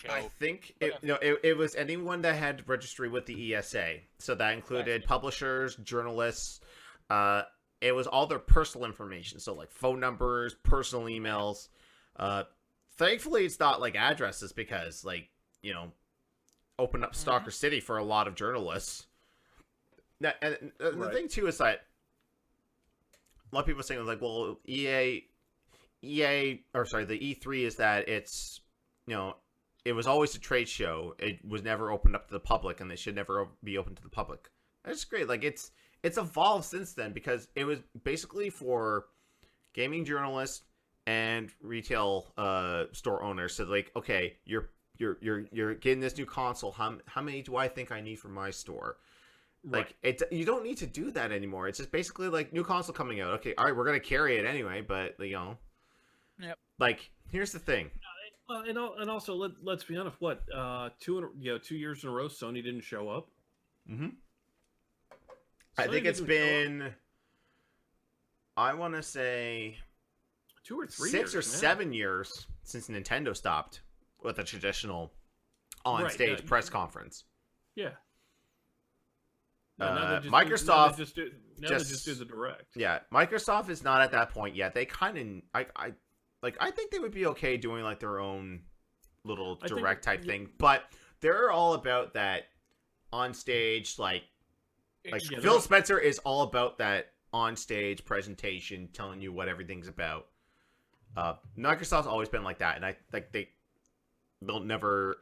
I show. think But it was anyone that had registry with the ESA. So that included Gotcha. publishers, journalists. It was all their personal information. So like phone numbers, personal emails. Thankfully, it's not like addresses because like, open up Stalker City for a lot of journalists. Now, and the Right. thing too is that a lot of people are saying like, well, the E3 is that it's, it was always a trade show. It was never opened up to the public, and it should never be open to the public. That's great. Like it's evolved since then because it was basically for gaming journalists and retail store owners. So like, okay, you're getting this new console. How many do I think I need for my store? Like you don't need to do that anymore. It's just basically like new console coming out. Okay, all right, we're gonna carry it anyway, but Yep. Like here's the thing. Well, and also let's be honest. What 2 years in a row, Sony didn't show up. Mm-hmm. I Sony think it's didn't show up. been, I want to say 2 or 3 6 years or now. 7 years since Nintendo stopped with a traditional on-stage yeah. press conference. Yeah. No, now they Microsoft they just do the direct. Yeah, Microsoft is not at that point yet. They kind of, I think they would be okay doing like their own little I think- direct type thing, but they're all about that on stage, like Yeah, Phil Spencer is all about that on stage presentation, telling you what everything's about. Microsoft's always been like that, and I think they'll never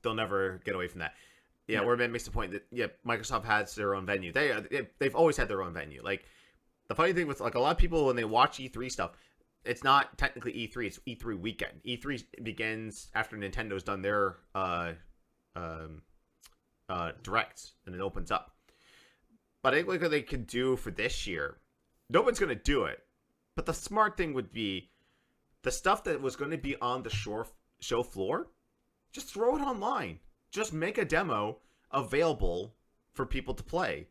get away from that. Yeah, Warband makes the point that Microsoft has their own venue. They've always had their own venue. Like the funny thing with like a lot of people when they watch E3 stuff, it's not technically E3. It's E3 weekend. E3 begins after Nintendo's done their directs, and it opens up. But I think what they could do for this year, no one's going to do it. But the smart thing would be the stuff that was going to be on the show floor, just throw it online. Just make a demo available for people to play.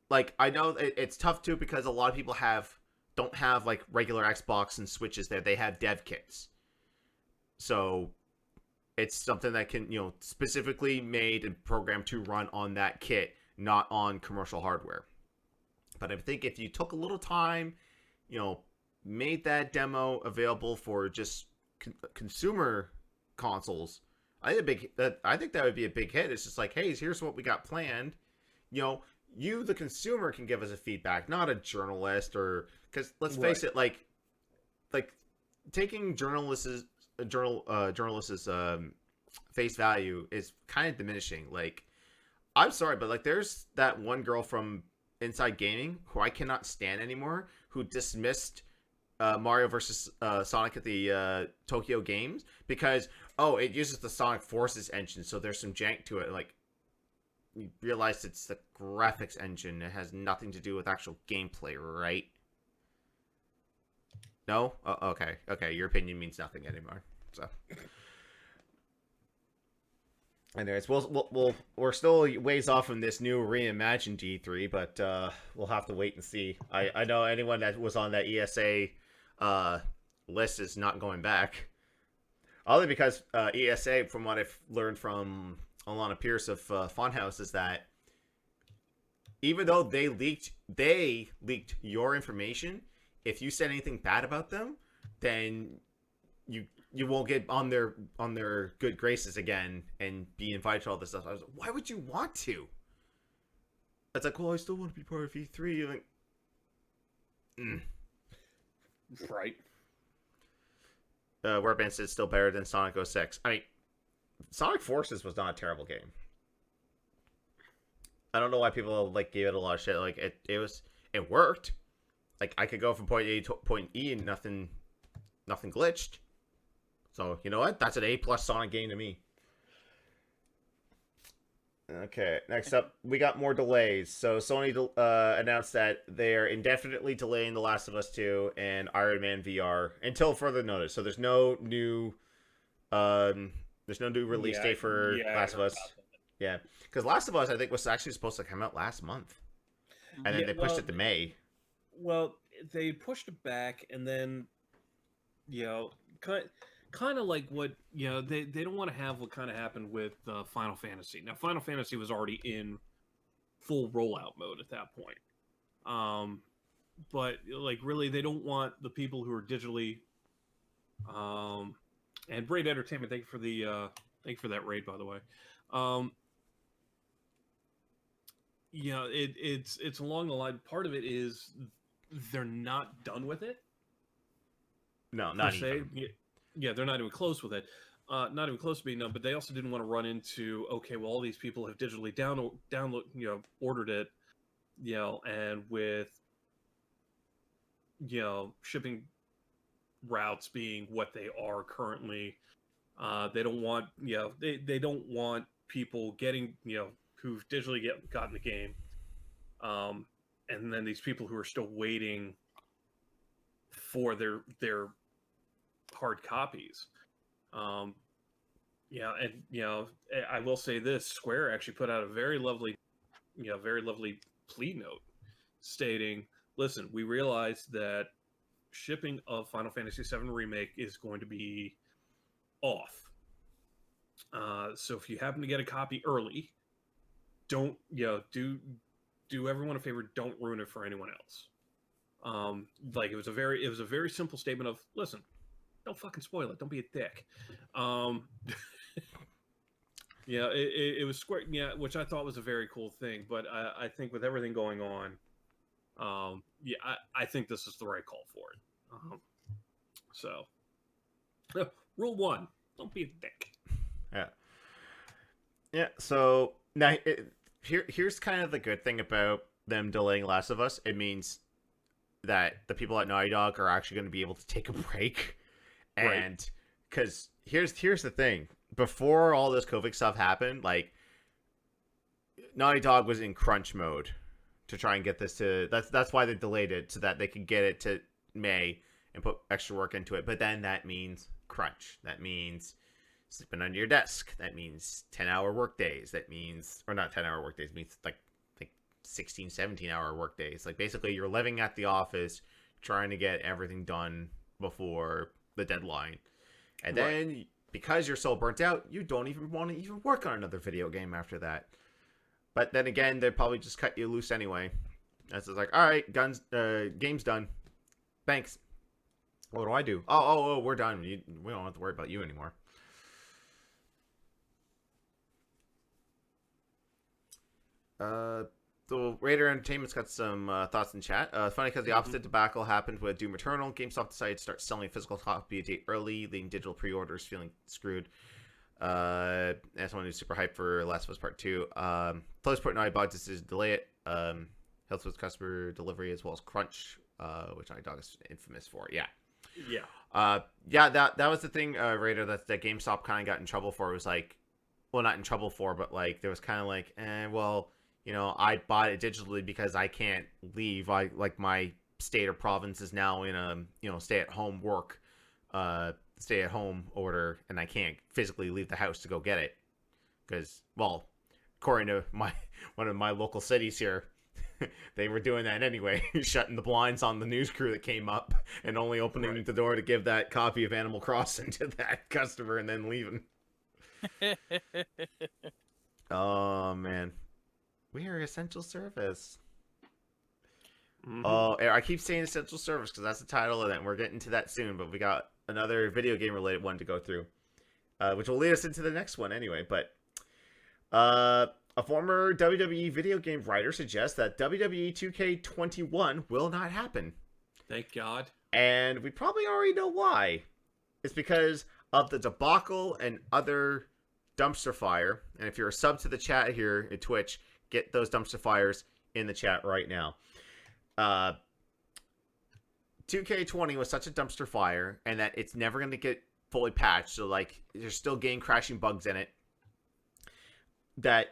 Like, I know it's tough too because a lot of people don't have like regular Xbox and Switches there. They have dev kits. So it's something that can, specifically made and programmed to run on that kit, not on commercial hardware. But I think if you took a little time, made that demo available for just consumer consoles, I think that would be a big hit. It's just like, hey, here's what we got planned. You, the consumer, can give us a feedback, not a journalist, or because let's face it, like taking journalists' face value is kind of diminishing. Like, I'm sorry, but like, there's that one girl from Inside Gaming who I cannot stand anymore, who dismissed Mario versus Sonic at the Tokyo Games because it uses the Sonic Forces engine, so there's some jank to it. Like, you realize it's the graphics engine; it has nothing to do with actual gameplay, right? No? Oh, okay. Your opinion means nothing anymore. So, anyways, we're still ways off from this new reimagined E3, but we'll have to wait and see. I know anyone that was on that ESA list is not going back. Only because ESA, from what I've learned from Alana Pierce of Funhouse, is that even though they leaked your information, if you said anything bad about them, then you won't get on their good graces again and be invited to all this stuff. I was like, why would you want to? It's like, well, I still want to be part of E3. You're like, Right. Warband says still better than Sonic 06. I mean, Sonic Forces was not a terrible game. I don't know why people like gave it a lot of shit. Like it worked. like I could go from point A to point E and nothing glitched. So you know what? That's an A+ Sonic game to me. Okay, next up, we got more delays. So Sony announced that they're indefinitely delaying The Last of Us 2 and Iron Man VR until further notice. So there's no new release date for Last of Us. Yeah, because Last of Us I think was actually supposed to come out last month, and then they pushed it to May. Well, they pushed it back, and then kind of like what they don't want to have what kind of happened with Final Fantasy. Now, Final Fantasy was already in full rollout mode at that point, but like really, they don't want the people who are digitally. And Braid Entertainment, thank you for that raid, by the way. It's along the line. Part of it is they're not done with it. No, not even. Yeah, they're not even close with it. Not even close to being done. But they also didn't want to run into all these people have digitally download ordered it, and with shipping routes being what they are currently, they don't want they don't want people getting who've digitally gotten the game, and then these people who are still waiting for their hard copies. And I will say this: Square actually put out a very lovely plea note stating, "Listen, we realize that shipping of Final Fantasy VII Remake is going to be off. So if you happen to get a copy early, don't do everyone a favor. Don't ruin it for anyone else." Like it was a very simple statement of, listen, don't fucking spoil it. Don't be a dick. It was Square, which I thought was a very cool thing. But I think with everything going on, I think this is the right call for it. So, rule 1: don't be a dick. Yeah. So now here's kind of the good thing about them delaying Last of Us. It means that the people at Naughty Dog are actually going to be able to take a break. And because here's the thing, before all this COVID stuff happened, like Naughty Dog was in crunch mode to try and get this to. That's why they delayed it, so that they could get it to May and put extra work into it. But then that means crunch. That means sleeping under your desk. That means 10-hour work days. That means, or not 10-hour work days. It means like 16, 17-hour work days. Like basically you're living at the office trying to get everything done before the deadline. And then because you're so burnt out, you don't even want to even work on another video game after that. But then again, they'd probably just cut you loose anyway. It's just like, all right, game's done. Thanks. What do? Oh, we're done. We don't have to worry about you anymore. So Raider Entertainment's got some thoughts in chat. Funny because the opposite debacle happened with Doom Eternal. GameStop decided to start selling physical copy a date early, leaving digital pre-orders feeling screwed. As someone who's super hyped for Last of Us Part 2, close put Naughty Dog decision to delay it. Helps with customer delivery as well as crunch, which Naughty Dog is infamous for. Yeah. That was the thing, Raider, that GameStop kind of got in trouble for. It was like, well, not in trouble for, but like there was kind of like, I bought it digitally because I can't leave. My state or province is now in a stay-at-home order, and I can't physically leave the house to go get it because, well, according to one of my local cities here, they were doing that anyway, shutting the blinds on the news crew that came up and only opening the door to give that copy of Animal Crossing to that customer and then leaving. Oh man, we are essential service. Oh, I keep saying essential service because that's the title of it, and we're getting to that soon, but we got another video game related one to go through, which will lead us into the next one anyway. But a former WWE video game writer suggests that WWE 2K21 will not happen. Thank God. And we probably already know why. It's because of the debacle and other dumpster fire. And if you're a sub to the chat here at Twitch, get those dumpster fires in the chat right now. 2K20 was such a dumpster fire, and that it's never going to get fully patched. So like, there's still game crashing bugs in it. That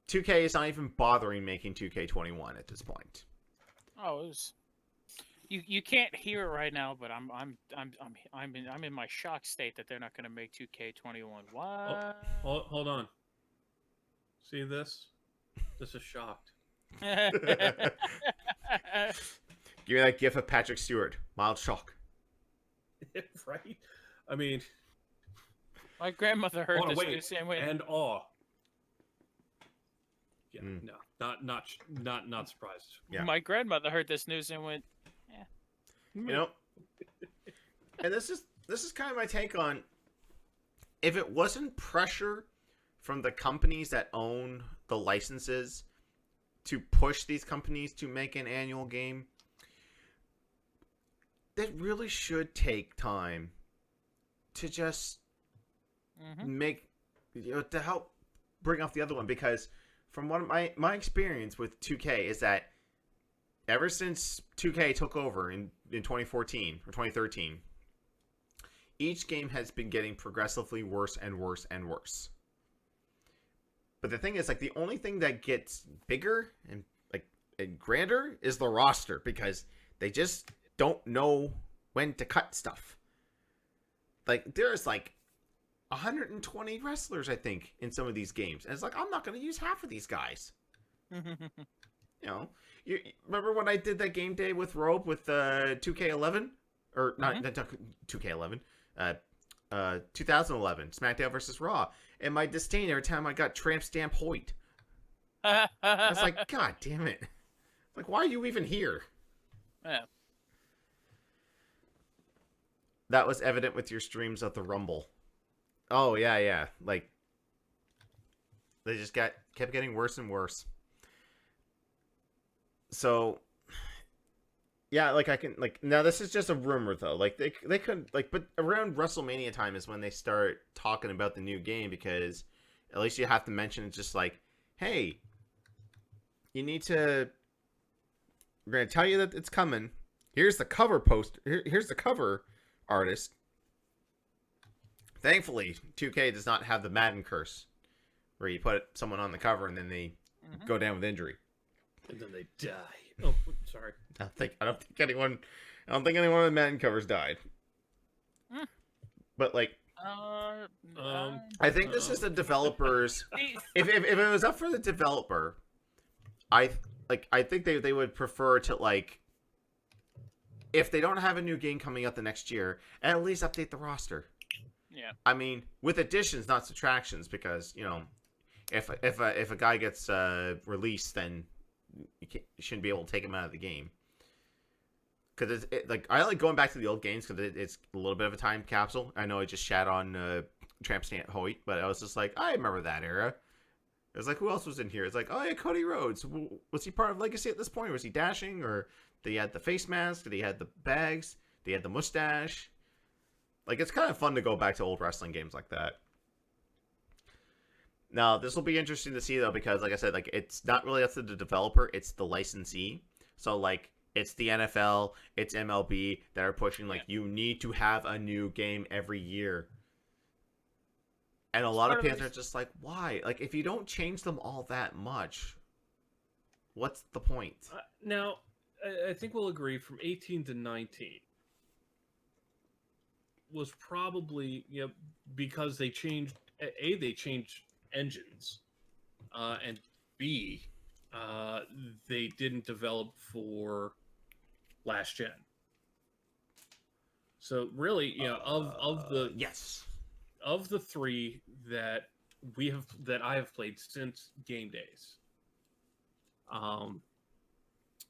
2K is not even bothering making 2K21 at this point. Oh, it was. You can't hear it right now, but I'm in my shock state that they're not going to make 2K21. What? Hold on. See this? This is shocked. Give me that gif of Patrick Stewart. Mild shock. Right? I mean, My grandmother heard hold on, this wait, the same way. and awe. Yeah, no, not surprised. Yeah. My grandmother heard this news and went, You know, and this is kind of my take on, if it wasn't pressure from the companies that own the licenses to push these companies to make an annual game, they really should take time to just make, to help bring off the other one. Because from what my experience with 2K is that ever since 2K took over in 2014 or 2013, each game has been getting progressively worse and worse and worse. But the thing is, like, the only thing that gets bigger and grander is the roster, because they just don't know when to cut stuff. Like, there's like 120 wrestlers, I think, in some of these games, and it's like, I'm not going to use half of these guys. You remember when I did that game day with Robe with 2K11? Or not 2K11. 2011 SmackDown versus Raw. And my disdain every time I got Tramp Stamp Hoyt. I was like, God damn it. Like, why are you even here? Yeah. That was evident with your streams of the Rumble. Oh, yeah. Like, they just kept getting worse and worse. So, yeah, like, I can, like, now this is just a rumor, though. Like, they could, like, but around WrestleMania time is when they start talking about the new game, because at least you have to mention it's just like, hey, you need to, we're going to tell you that it's coming. Here's the cover poster. Here's the cover artist. Thankfully, 2K does not have the Madden curse, where you put someone on the cover and then they go down with injury. And then they die. Oh, sorry. I don't think anyone on the Madden covers died. But like, I think this is the developers. If it was up for the developer, I think they would prefer to, like, if they don't have a new game coming out the next year, at least update the roster. Yeah. I mean, with additions, not subtractions, because, you know, if a guy gets released, then you shouldn't be able to take him out of the game. Because I like going back to the old games, because it's a little bit of a time capsule. I know I just shat on Tramp Stamp Hoyt, but I was just like, I remember that era. It was like, who else was in here? It's like, oh yeah, Cody Rhodes. Was he part of Legacy at this point? Was he dashing, or did he had the face mask? Did he had the bags? Did he had the mustache? Like, it's kind of fun to go back to old wrestling games like that. Now, this will be interesting to see, though, because, like I said, like, it's not really up to the developer, it's the licensee. So, like, it's the NFL, it's MLB that are pushing, like, you need to have a new game every year. And a lot of fans are just like, why? Like, if you don't change them all that much, what's the point? Now, I think we'll agree from 18 to 19 was probably, you know, because they changed, they changed engines, and B, they didn't develop for last gen. So really, you know, of the yes, of the three that I have played since Gamedays,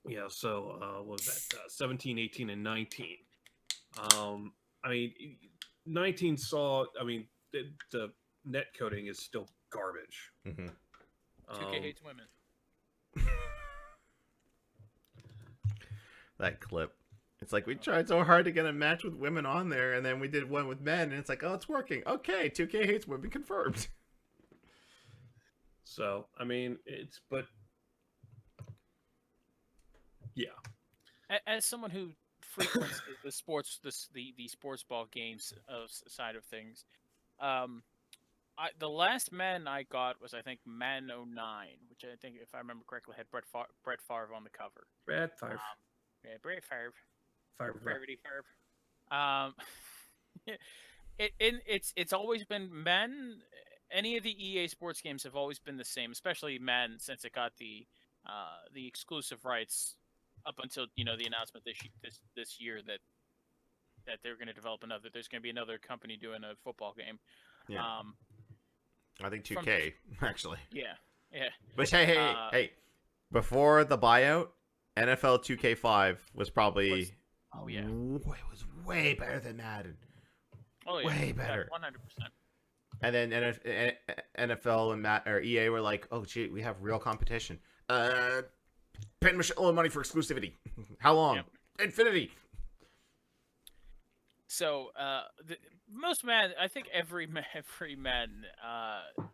yeah, so what was that, 17, 18, and 19. I mean, 19 saw, I mean, the net coding is still garbage. 2K hates women. That clip. It's like, we tried so hard to get a match with women on there, and then we did one with men, and it's like, oh, it's working. Okay, 2K hates women confirmed. So, I mean, but yeah. As someone who frequent the sports the sports ball games side of things. Um, the last Madden I got was I think Madden '09, which I think if I remember correctly had Brett Favre on the cover. Brad Favre. Yeah, Brett Favre. Favre. Favre. It's always been Madden. Any of the EA Sports games have always been the same, especially Madden since it got the exclusive rights up until the announcement this year that they're going to develop another. There's going to be another company doing a football game. Yeah. I think 2K actually. Yeah. But hey! Before the buyout, NFL 2K5 was probably. It was way better than Madden. Oh yeah, way better. 100%. And then NFL and EA were like, "Oh gee, we have real competition. Paying a shitload of money for exclusivity. How long? Yep. Infinity." So most Madden, I think every Madden,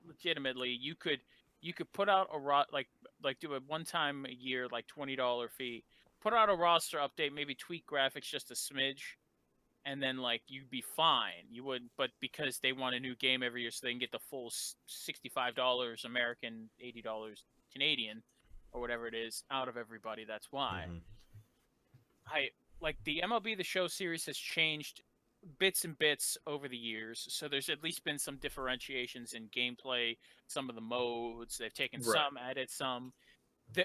legitimately, you could put out like do a one time a year like $20 fee, put out a roster update, maybe tweak graphics just a smidge, and then like you'd be fine. You would, but because they want a new game every year, so they can get the full $65 American, $80 Canadian, or whatever it is, out of everybody. That's why. Mm-hmm. Like the MLB The Show series has changed bits and bits over the years, so there's at least been some differentiations in gameplay, some of the modes. They've taken some, added some.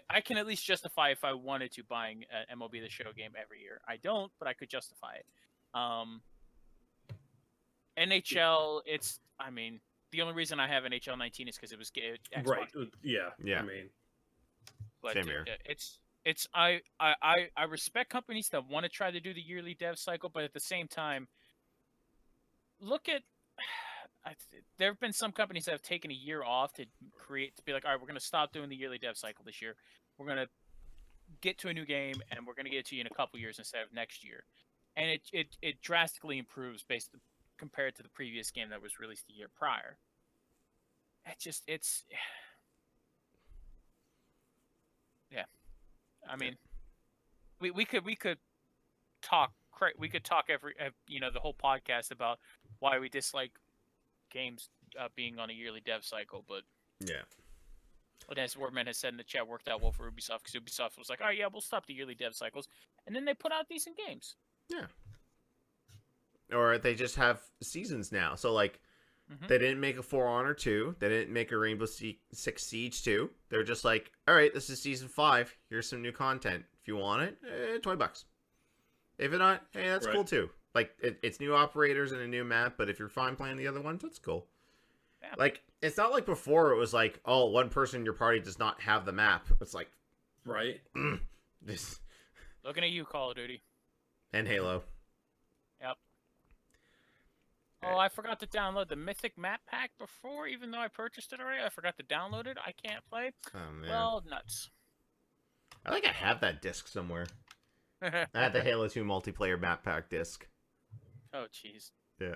I can at least justify if I wanted to buying an MLB The Show game every year. I don't, but I could justify it. NHL, the only reason I have NHL 19 is because it was Xbox. Right. Yeah. I mean, but same here. I respect companies that want to try to do the yearly dev cycle, but at the same time, there have been some companies that have taken a year off to be like, all right, we're going to stop doing the yearly dev cycle this year. We're going to get to a new game, and we're going to get it to you in a couple years instead of next year. And it drastically improves compared to the previous game that was released the year prior. Yeah. I mean, we could talk every the whole podcast about why we dislike games being on a yearly dev cycle, but yeah. But as Wordman has said in the chat, worked out well for Ubisoft because Ubisoft was like, oh yeah, we'll stop the yearly dev cycles, and then they put out decent games. Yeah. Or they just have seasons now. So like, they didn't make a For Honor 2. They didn't make a Rainbow Six Siege 2. They're just like, all right, this is season 5. Here's some new content. If you want it, $20. If not, hey, that's cool too. Like, it's new operators and a new map, but if you're fine playing the other ones, that's cool. Yeah. Like, it's not like before it was like, oh, one person in your party does not have the map. It's like, right. This. Looking at you, Call of Duty. And Halo. Yep. Oh, I forgot to download the Mythic Map Pack before, even though I purchased it already. I forgot to download it. I can't play. Oh, man. Well, nuts. I think I have that disc somewhere. I had the Halo 2 multiplayer map pack disc. Oh, jeez. Yeah.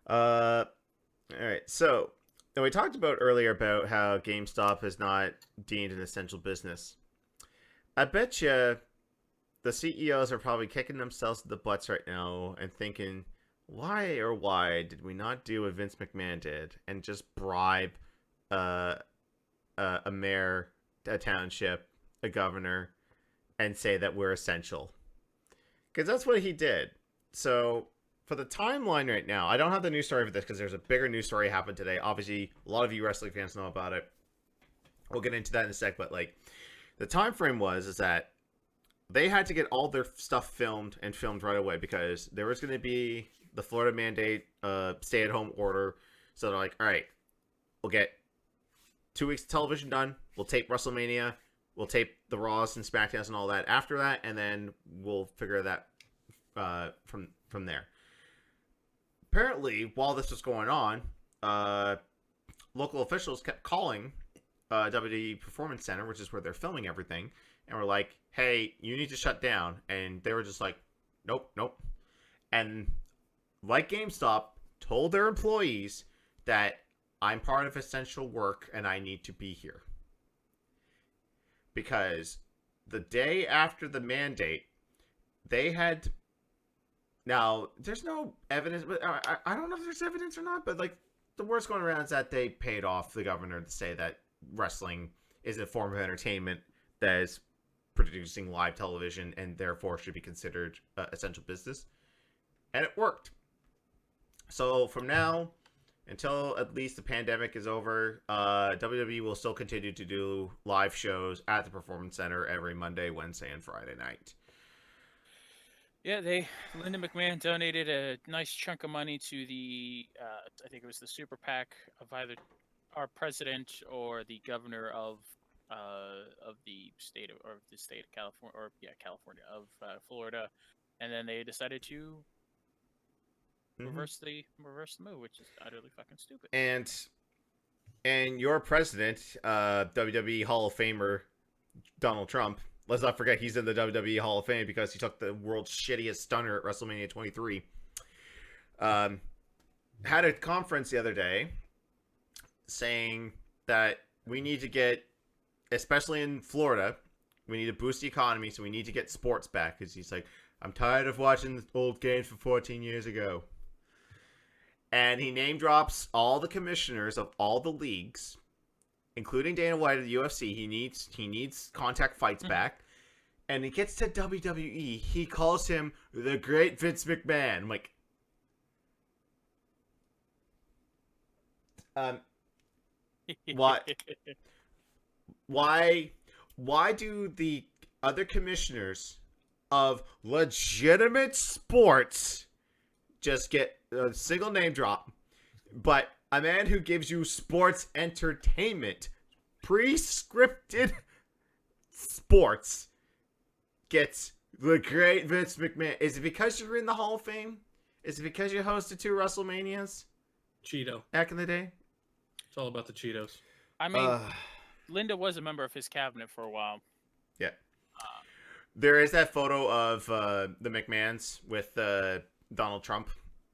All right. So, we talked about earlier about how GameStop is not deemed an essential business. I bet you the CEOs are probably kicking themselves in the butts right now and thinking, why did we not do what Vince McMahon did and just bribe a mayor, a township, a governor, and say that we're essential? Because that's what he did. So, for the timeline right now, I don't have the news story for this because there's a bigger news story happened today. Obviously, a lot of you wrestling fans know about it. We'll get into that in a sec, but like, the time frame is that they had to get all their stuff filmed right away because there was going to be the Florida mandate stay-at-home order. So they're like, all right, we'll get 2 weeks of television done. We'll tape WrestleMania. We'll tape the Raws and SmackDowns and all that after that, and then we'll figure that from there. Apparently, while this was going on, local officials kept calling WWE Performance Center, which is where they're filming everything, and were like, hey, you need to shut down. And they were just like, nope. And like GameStop told their employees that I'm part of essential work and I need to be here. Because the day after the mandate, they had. Now, there's no evidence, but I don't know if there's evidence or not. But like the word's going around is that they paid off the governor to say that wrestling is a form of entertainment that is producing live television and therefore should be considered essential business, and it worked. So from now until at least the pandemic is over, WWE will still continue to do live shows at the Performance Center every Monday, Wednesday, and Friday night. Yeah, Linda McMahon donated a nice chunk of money to the I think it was the super PAC of either our president or the governor of the state of California, or California, of Florida, and then they decided to reverse the move, which is utterly fucking stupid. And your president, WWE Hall of Famer Donald Trump. Let's not forget he's in the WWE Hall of Fame because he took the world's shittiest stunner at WrestleMania 23. Had a conference the other day saying that we need to get, especially in Florida, we need to boost the economy, so we need to get sports back. Because he's like, I'm tired of watching the old games from 14 years ago. And he name drops all the commissioners of all the leagues, including Dana White of the UFC. He needs contact fights back. And he gets to WWE. He calls him the great Vince McMahon. I'm like, why do the other commissioners of legitimate sports just get a single name drop, but a man who gives you sports entertainment, pre-scripted sports, gets the great Vince McMahon? Is it because you're in the Hall of Fame? Is it because you hosted 2 WrestleManias? Cheeto. Back in the day? It's all about the Cheetos. I mean, Linda was a member of his cabinet for a while. Yeah. There is that photo of the McMahons with Donald Trump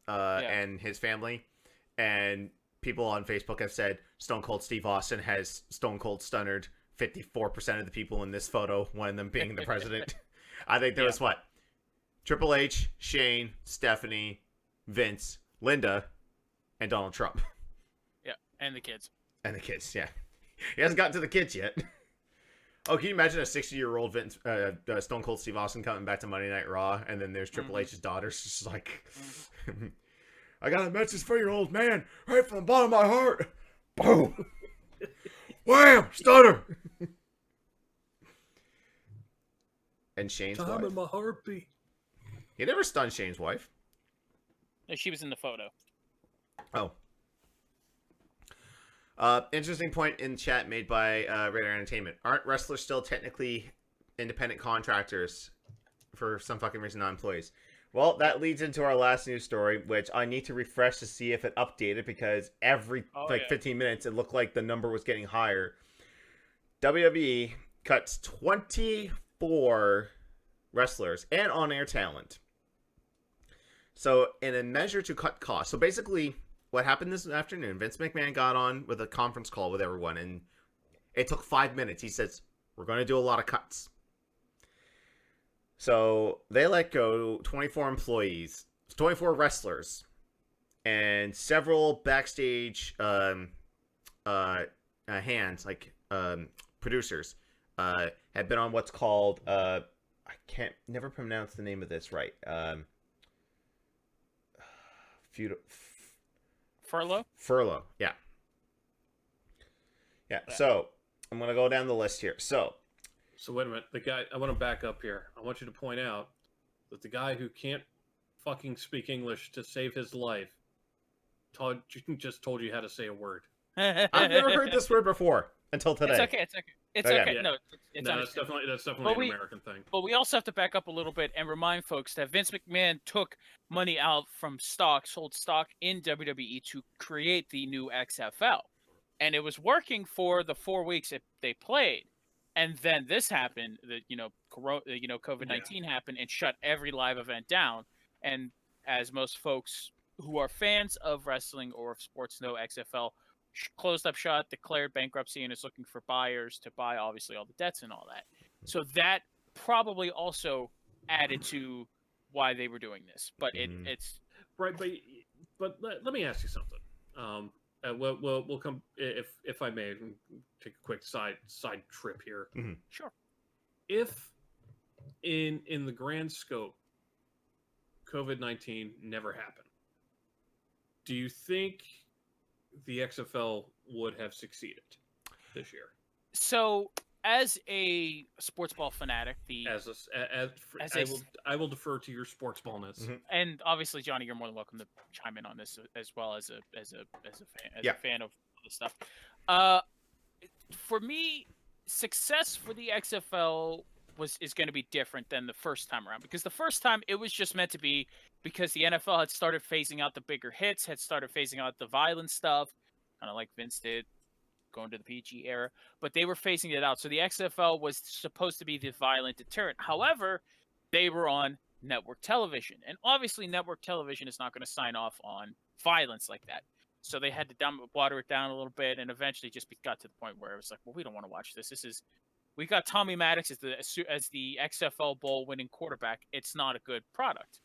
and his family. And people on Facebook have said Stone Cold Steve Austin has Stone Cold stunnered 54% of the people in this photo, one of them being the president. I think there was what? Triple H, Shane, Stephanie, Vince, Linda, and Donald Trump. Yeah, and the kids. And the kids, yeah. He hasn't gotten to the kids yet. Oh, can you imagine a 60-year-old Vince, Stone Cold Steve Austin coming back to Monday Night Raw, and then there's Triple H's daughter. She's just like, I got a message for your old man right from the bottom of my heart. Boom. Wham! Stunner! And Shane's Time wife. in my heartbeat. He never stunned Shane's wife. No, she was in the photo. Oh. Interesting point in chat made by Radar Entertainment. Aren't wrestlers still technically independent contractors for some fucking reason, not employees? Well, that leads into our last news story, which I need to refresh to see if it updated, because every 15 minutes it looked like the number was getting higher. WWE cuts 24 wrestlers and on-air talent. So in a measure to cut costs. So basically what happened this afternoon, Vince McMahon got on with a conference call with everyone, and it took 5 minutes. He says, we're going to do a lot of cuts. So they let go 24 employees, 24 wrestlers, and several backstage hands, like producers, have been on what's called, I can't never pronounce the name of this right. Furlough, yeah. So I'm gonna go down the list here. So wait a minute. The guy, I want to back up here. I want you to point out that the guy who can't fucking speak English to save his life just told you how to say a word. I've never heard this word before until today. It's okay. It's okay. Yeah. No, it's that's definitely an American thing. But we also have to back up a little bit and remind folks that Vince McMahon took money out from sold stock in WWE to create the new XFL, and it was working for the 4 weeks they played. And then this happened, COVID-19 happened and shut every live event down. And as most folks who are fans of wrestling or of sports know, XFL closed up shop, declared bankruptcy, and is looking for buyers to buy, obviously, all the debts and all that. So that probably also added to why they were doing this. But Mm. it's Right, but let me ask you something. We'll come if I may take a quick side trip here. Mhm. sure. If in the grand scope, COVID-19 never happened, do you think the XFL would have succeeded this year? So as a sports ball fanatic, as a I will defer to your sports ballness. Mhm. and obviously Johnny, you're more than welcome to chime in on this as well as Yeah. a fan of the stuff. Uh, for me, success for the XFL is going to be different than the first time around, because the first time it was just meant to be because the NFL had started phasing out the bigger hits, had started phasing out the violent stuff, kind of like Vince did going to the PG era, but they were phasing it out. So the XFL was supposed to be the violent deterrent. However, they were on network television, and obviously network television is not going to sign off on violence like that. So they had to water it down a little bit, and eventually just got to the point where it was like, well, we don't want to watch this. We got Tommy Maddox as the XFL bowl winning quarterback. It's not a good product.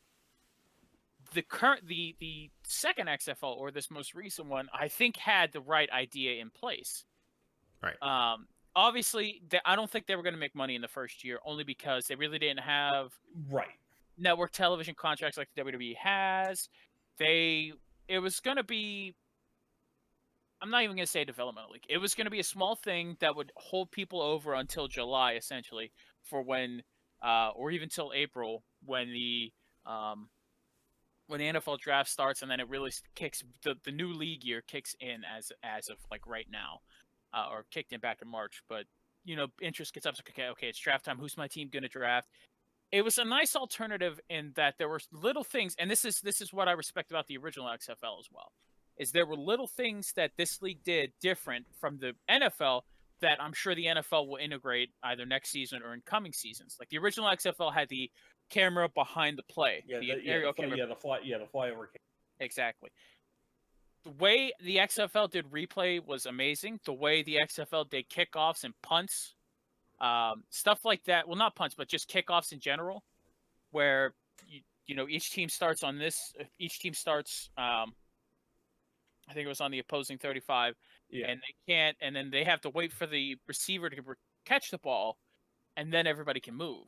The second XFL, or this most recent one, I think had the right idea in place. Right. Obviously, I don't think they were going to make money in the first year, only because they really didn't have Right. network television contracts like the WWE has. It was going to be, I'm not even going to say developmental league. It was going to be a small thing that would hold people over until July, essentially, for when, or even till April, when the NFL draft starts, and then it really kicks the new league year kicks in as of like right now, or kicked in back in March. But interest gets up. So, okay, it's draft time. Who's my team going to draft? It was a nice alternative in that there were little things, and this is what I respect about the original XFL as well, is there were little things that this league did different from the NFL that I'm sure the NFL will integrate either next season or in coming seasons. Like the original XFL had the camera behind the play, the aerial camera. the flyover. Exactly. The way the XFL did replay was amazing. The way the XFL did kickoffs and punts, stuff like that. Well, not punts, but just kickoffs in general, where each team starts on this. Each team starts. I think it was on the opposing 35, and they can't. And then they have to wait for the receiver to catch the ball, and then everybody can move.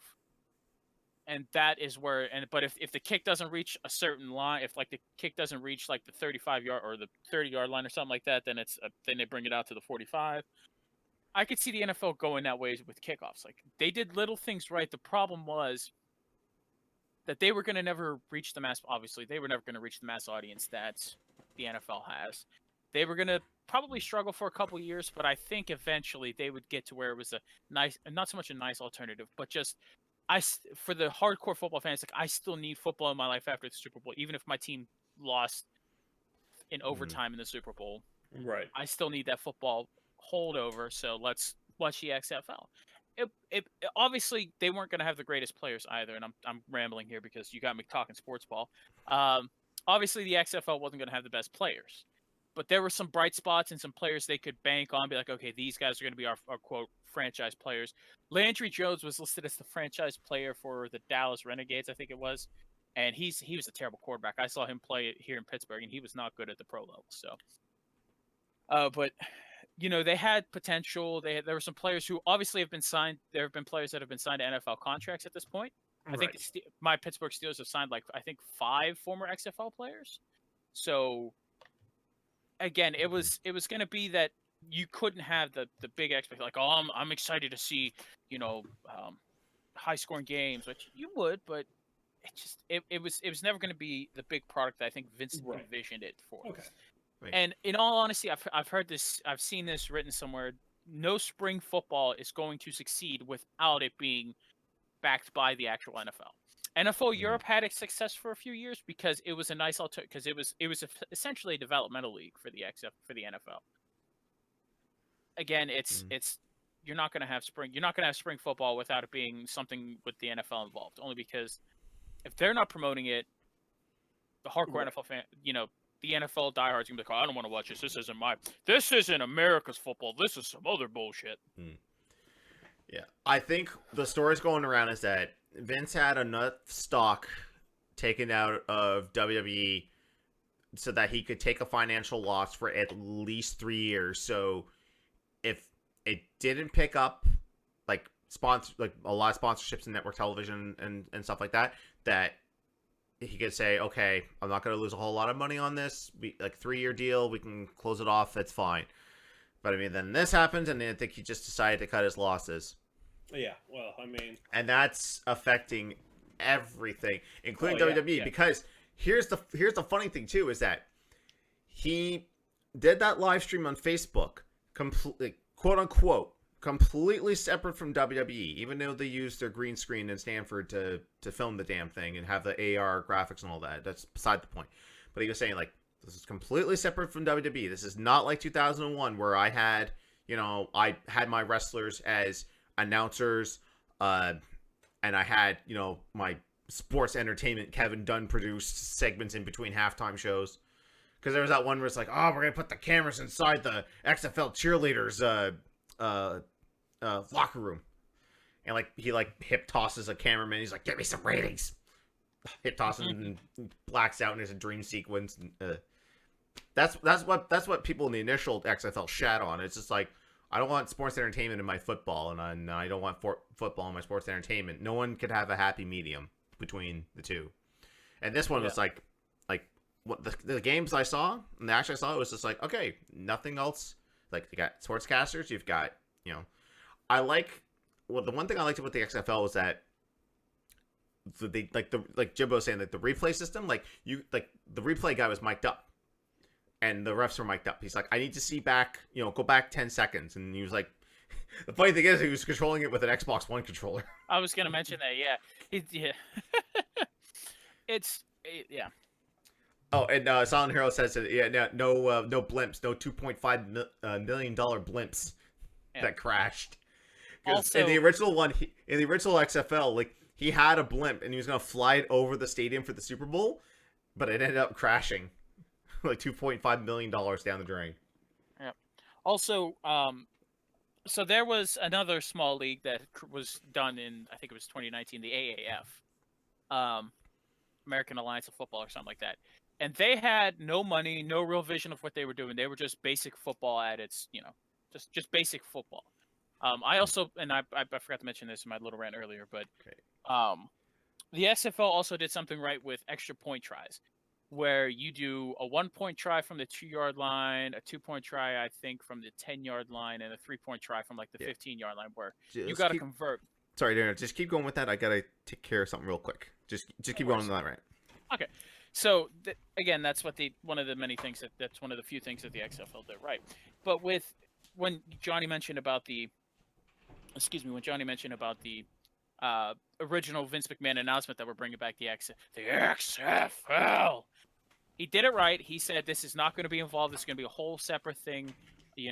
And that is where, but if the kick doesn't reach a certain line, if like the kick doesn't reach like the 35-yard or the 30-yard line or something like that, then then they bring it out to the 45. I could see the NFL going that way with kickoffs. Like they did little things right. The problem was that they were going to never reach the mass. Obviously, they were never going to reach the mass audience that the NFL has. They were going to probably struggle for a couple years, but I think eventually they would get to where it was a nice, not so much a nice alternative, but just for the hardcore football fans, like I still need football in my life after the Super Bowl, even if my team lost in overtime in the Super Bowl. Right. I still need that football holdover. So let's watch the XFL. It obviously they weren't going to have the greatest players either, and I'm rambling here because you got me talking sports ball. Obviously the XFL wasn't going to have the best players, but there were some bright spots and some players they could bank on. Be like, okay, these guys are going to be our quote franchise players. Landry Jones was listed as the franchise player for the Dallas Renegades, I think it was, and he was a terrible quarterback. I saw him play here in Pittsburgh, and he was not good at the pro level. So, but they had potential. There were some players who obviously have been signed. There have been players that have been signed to NFL contracts at this point. I think my Pittsburgh Steelers have signed like I think 5 former XFL players. So again, it was going to be that you couldn't have the big expectation like, oh, I'm excited to see high scoring games, which you would, but it was never going to be the big product that I think Vince envisioned it for. Okay. Right. And in all honesty, I've heard this, I've seen this written somewhere. No spring football is going to succeed without it being backed by the actual NFL. NFL Europe had its success for a few years because it was a nice alternative, because it was essentially a developmental league for the NFL. Again, it's you're not going to have spring football without it being something with the NFL involved. Only because if they're not promoting it, the hardcore NFL fan, the NFL diehards gonna be like, oh, I don't want to watch this. This isn't America's football. This is some other bullshit. Yeah, I think the stories going around is that Vince had enough stock taken out of WWE so that he could take a financial loss for at least 3 years. So if it didn't pick up like a lot of sponsorships and network television and stuff like that, that he could say, okay, I'm not going to lose a whole lot of money on this. Like 3-year deal, we can close it off. That's fine. But I mean, then this happened, and I think he just decided to cut his losses. Yeah, well, I mean, And that's affecting everything, including Oh, yeah, WWE. yeah. Because here's the funny thing too is that he did that live stream on Facebook, completely quote unquote, completely separate from WWE. Even though they used their green screen in Stanford to film the damn thing and have the AR graphics and all that. That's beside the point. But he was saying like, this is completely separate from WWE. This is not like 2001 where I had my wrestlers as announcers, and I had, my sports entertainment Kevin Dunn produced segments in between halftime shows. Because there was that one where it's like, oh, we're going to put the cameras inside the XFL cheerleaders locker room. And like he hip tosses a cameraman. He's like, get me some ratings. Hip tosses and blacks out and there's a dream sequence. That's what people in the initial XFL shat on. It's just like, I don't want sports entertainment in my football, and I don't want football in my sports entertainment. No one could have a happy medium between the two. And this one was like what the games I saw, and the action I saw, it was just like, okay, nothing else. Like, you got sportscasters, you've got, the one thing I liked about the XFL was that like Jimbo was saying, like the replay system, the replay guy was mic'd up. And the refs were mic'd up. He's like, I need to see back, go back 10 seconds. And he was like, the funny thing is, he was controlling it with an Xbox One controller. I was going to mention that, yeah. Yeah. Oh, and Silent Hero says that, no blimps, no $2.5 million blimps that crashed. Also, in the original one, in the original XFL, like, he had a blimp and he was going to fly it over the stadium for the Super Bowl, but it ended up crashing. Like $2.5 million down the drain. Yeah. Also, so there was another small league that was done in, I think it was 2019, the AAF, American Alliance of Football or something like that. And they had no money, no real vision of what they were doing. They were just basic football at its, just basic football. I also, and I forgot to mention this in my little rant earlier, but the XFL also did something right with extra point tries, where you do a 1-point try from the 2-yard line, a 2-point try, I think, from the 10-yard line, and a 3-point try from like the 15-yard line, where you got to convert. Sorry, Darren, just keep going with that. I gotta take care of something real quick. Just keep going on that, right? Okay, so again, that's what one of the few things that the XFL did right. But when Johnny mentioned about the original Vince McMahon announcement that we're bringing back the XFL. He did it right. He said this is not going to be involved. This is going to be a whole separate thing. The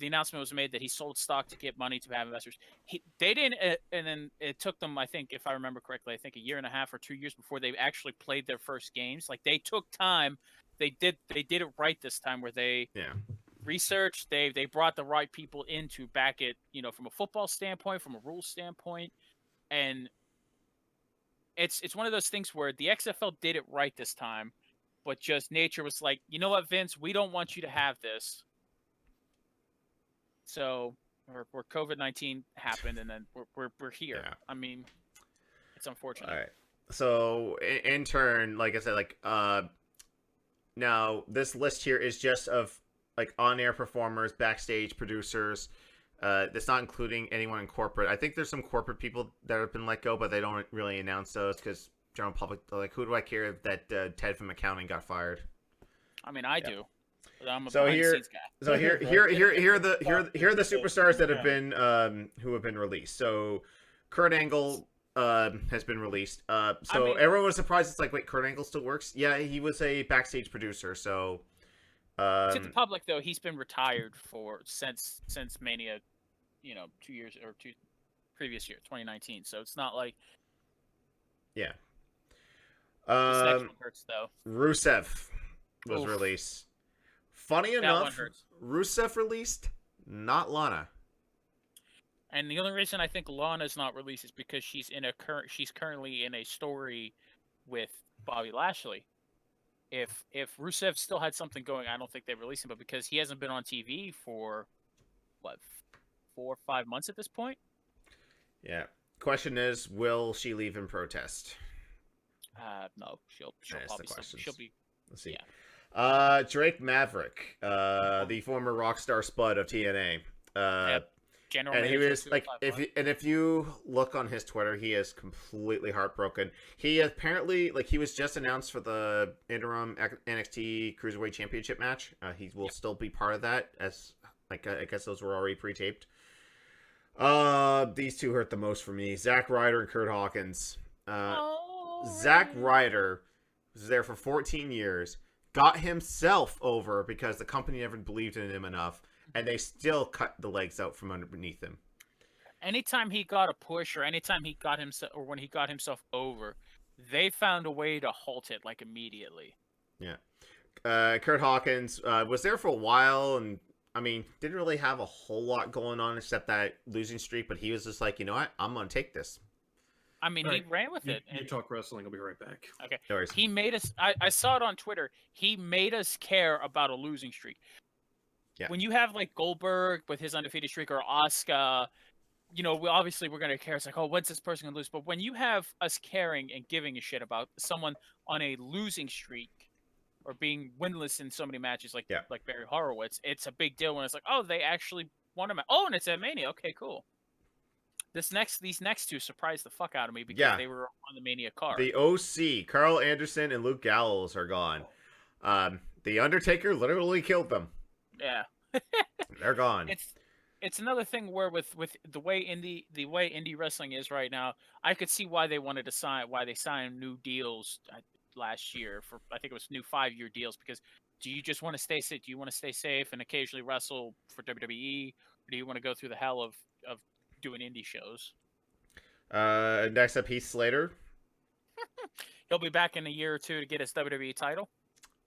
announcement was made that he sold stock to get money to have investors. They didn't, and then it took them, I think, if I remember correctly, I think 1.5 years or 2 years before they actually played their first games. Like, they took time. They did it right this time, where they researched. They brought the right people in to back it, from a football standpoint, from a rules standpoint. And it's one of those things where the XFL did it right this time, but just nature was like, you know what, Vince, we don't want you to have this. So, where COVID-19 happened, and then we're here. Yeah. I mean, it's unfortunate. All right. So, in turn, like I said, now this list here is just of on-air performers, backstage producers. That's not including anyone in corporate. I think there's some corporate people that have been let go, but they don't really announce those because general public, who do I care that Ted from accounting got fired? I mean, I do. I'm a so behind the scenes guy. So here are the superstars that have been who have been released. So Kurt Angle has been released. Everyone was surprised. It's like, wait, Kurt Angle still works? Yeah, he was a backstage producer. So to the public, though, he's been retired since Mania, 2 years or previous year, 2019. So it's not like this next one hurts, though. Rusev was released. Funny enough, Rusev released, not Lana. And the only reason I think Lana's not released is because she's currently in a story with Bobby Lashley. If Rusev still had something going, I don't think they'd release him. But because he hasn't been on TV for what 4 or 5 months at this point, Yeah. Question is, will she leave in protest? no, she'll That's probably the questions. she'll be Let's see. yeah. Drake Maverick, the former Rockstar Spud of TNA. Yep. General And he manager was of like, 205 if you look on his Twitter, he is completely heartbroken. He apparently, like, he was just announced for the interim NXT Cruiserweight Championship match. He will still be part of that, as like I guess those were already pre-taped. These two hurt the most for me: Zack Ryder and Kurt Hawkins. Zack Ryder was there for 14 years, got himself over because the company never believed in him enough, and they still cut the legs out from underneath him. Anytime he got a push, or anytime he got himself, or when he got himself over, they found a way to halt it like immediately. Yeah. Kurt Hawkins was there for a while, and I mean, didn't really have a whole lot going on except that losing streak, but he was just like, you know what, I'm gonna take this. I mean, Right. he ran with it. You talk wrestling. I'll be right back. Okay. No worries. He made us. I saw it on Twitter. He made us care about a losing streak. Yeah. When you have like Goldberg with his undefeated streak, or Asuka, you know, we're gonna care. It's like, oh, when's this person gonna lose? But when you have us caring and giving a shit about someone on a losing streak or being winless in so many matches, like Barry Horowitz, it's a big deal when it's like, oh, they actually won a match. Oh, and it's at Mania. Okay, cool. These next two surprised the fuck out of me because they were on the Mania card. The OC, Carl Anderson and Luke Gallows are gone. The Undertaker literally killed them. Yeah. They're gone. It's another thing where with the way indie wrestling is right now, I could see why they signed new deals last year for, I think it was new 5-year deals, because do you just want to stay safe? Do you want to stay safe and occasionally wrestle for WWE, or do you want to go through the hell of doing indie shows? Next up, Heath Slater. He'll be back in a year or two to get his WWE title.